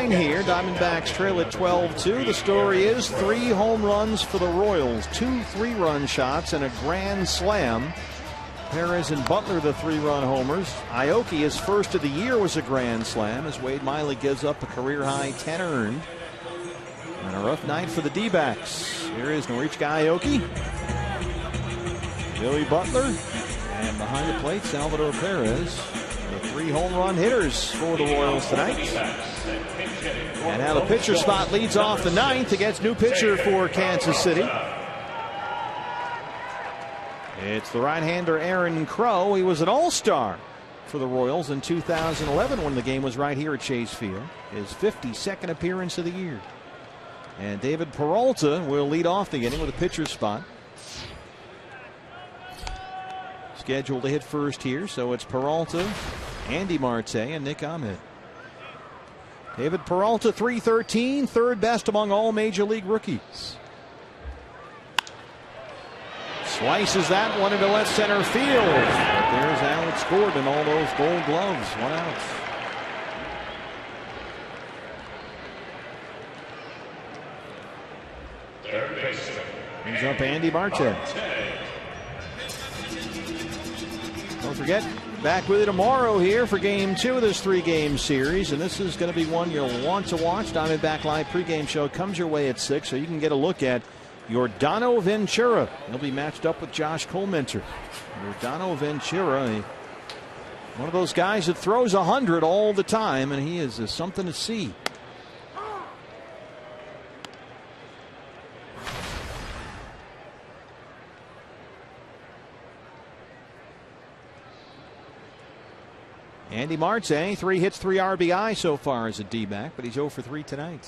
Here, Diamondbacks trail at 12-2. The story is 3 home runs for the Royals, 2 3-run shots, and a grand slam. Perez and Butler, the 3-run homers. Aoki, his first of the year, was a grand slam as Wade Miley gives up a career-high 10 earned. And a rough night for the D-backs. Here is Norichika Aoki, Billy Butler, and behind the plate, Salvador Perez. The 3 home run hitters for the Royals tonight. And now the pitcher spot leads off the 9th against new pitcher for Kansas City. It's the right-hander Aaron Crow. He was an all-star for the Royals in 2011 when the game was right here at Chase Field. His 52nd appearance of the year. And David Peralta will lead off the inning with a pitcher spot. Scheduled to hit first here, so it's Peralta, Andy Marte, and Nick Ahmed. David Peralta, .313, 3rd best among all major league rookies. Slices that one into left center field. But there's Alex Gordon, all those gold gloves, 1 out. Third baseman. Brings up Andy Marte. Don't forget, back with you tomorrow here for Game 2 of this 3-game series, and this is going to be one you'll want to watch. Diamondback Live pregame show comes your way at 6, so you can get a look at Yordano Ventura. He'll be matched up with Josh Colmenter. Yordano Ventura, one of those guys that throws 100 all the time, and he is something to see. Andy Marte, 3 hits, 3 RBI so far as a D-back, but he's 0 for 3 tonight.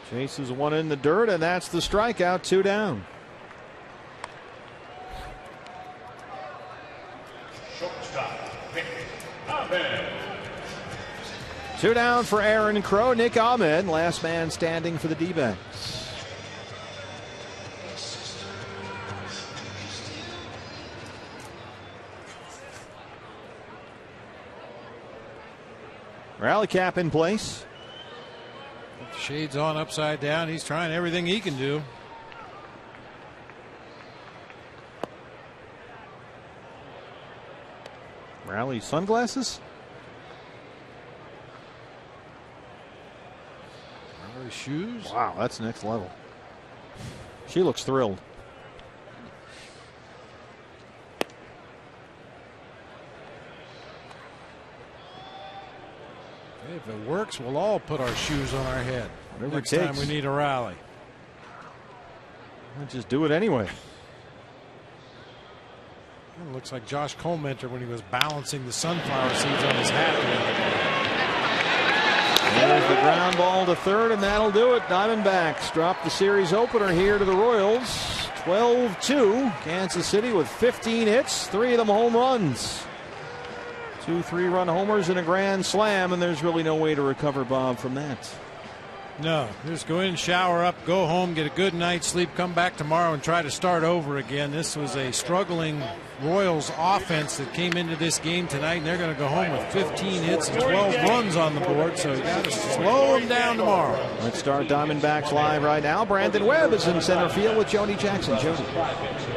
Chases one in the dirt, and that's the strikeout. 2 down. Two down for Aaron Crow. Nick Ahmed, last man standing for the D-backs. Rally cap in place. Shades on upside down. He's trying everything he can do. Rally sunglasses. Rally shoes. Wow, that's next level. She looks thrilled. If it works, we'll all put our shoes on our head. Whatever next it takes. time we need a rally. I'll just do it anyway. It looks like Josh Colmenter when he was balancing the sunflower seeds on his hat. There's the ground ball to third, and that'll do it. Diamondbacks drop the series opener here to the Royals. 12-2. Kansas City with 15 hits, 3 of them home runs. 2 3-run homers and a grand slam, and there's really no way to recover, Bob, from that. No, just go in, shower up, go home, get a good night's sleep, come back tomorrow and try to start over again. This was a struggling Royals offense that came into this game tonight, and they're going to go home with 15 hits and 12 runs on the board, so you got to slow them down tomorrow. Let's start Diamondbacks live right now. Brandon Webb is in center field with Jody Jackson. Jody.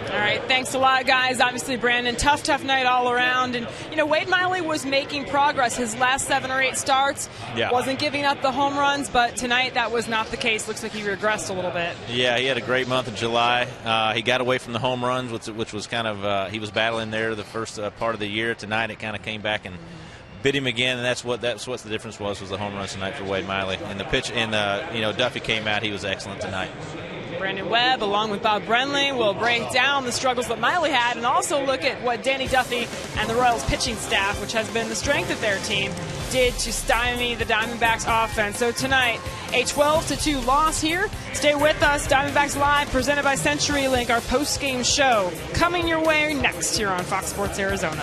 All right, thanks a lot, guys. Obviously, Brandon, tough night all around. And, you know, Wade Miley was making progress. His last 7 or 8 starts wasn't giving up the home runs, but tonight that was not the case. Looks like he regressed a little bit. Yeah, he had a great month of July. He got away from the home runs, which was kind of he was battling there the first part of the year. Tonight it kind of came back and bit him again, and that's what the difference was the home runs tonight for Wade Miley. And the pitch, and Duffy came out. He was excellent tonight. Brandon Webb, along with Bob Brenly, will break down the struggles that Miley had and also look at what Danny Duffy and the Royals pitching staff, which has been the strength of their team, did to stymie the Diamondbacks offense. So tonight, a 12-2 loss here. Stay with us. Diamondbacks Live, presented by CenturyLink, our post-game show, coming your way next here on Fox Sports Arizona.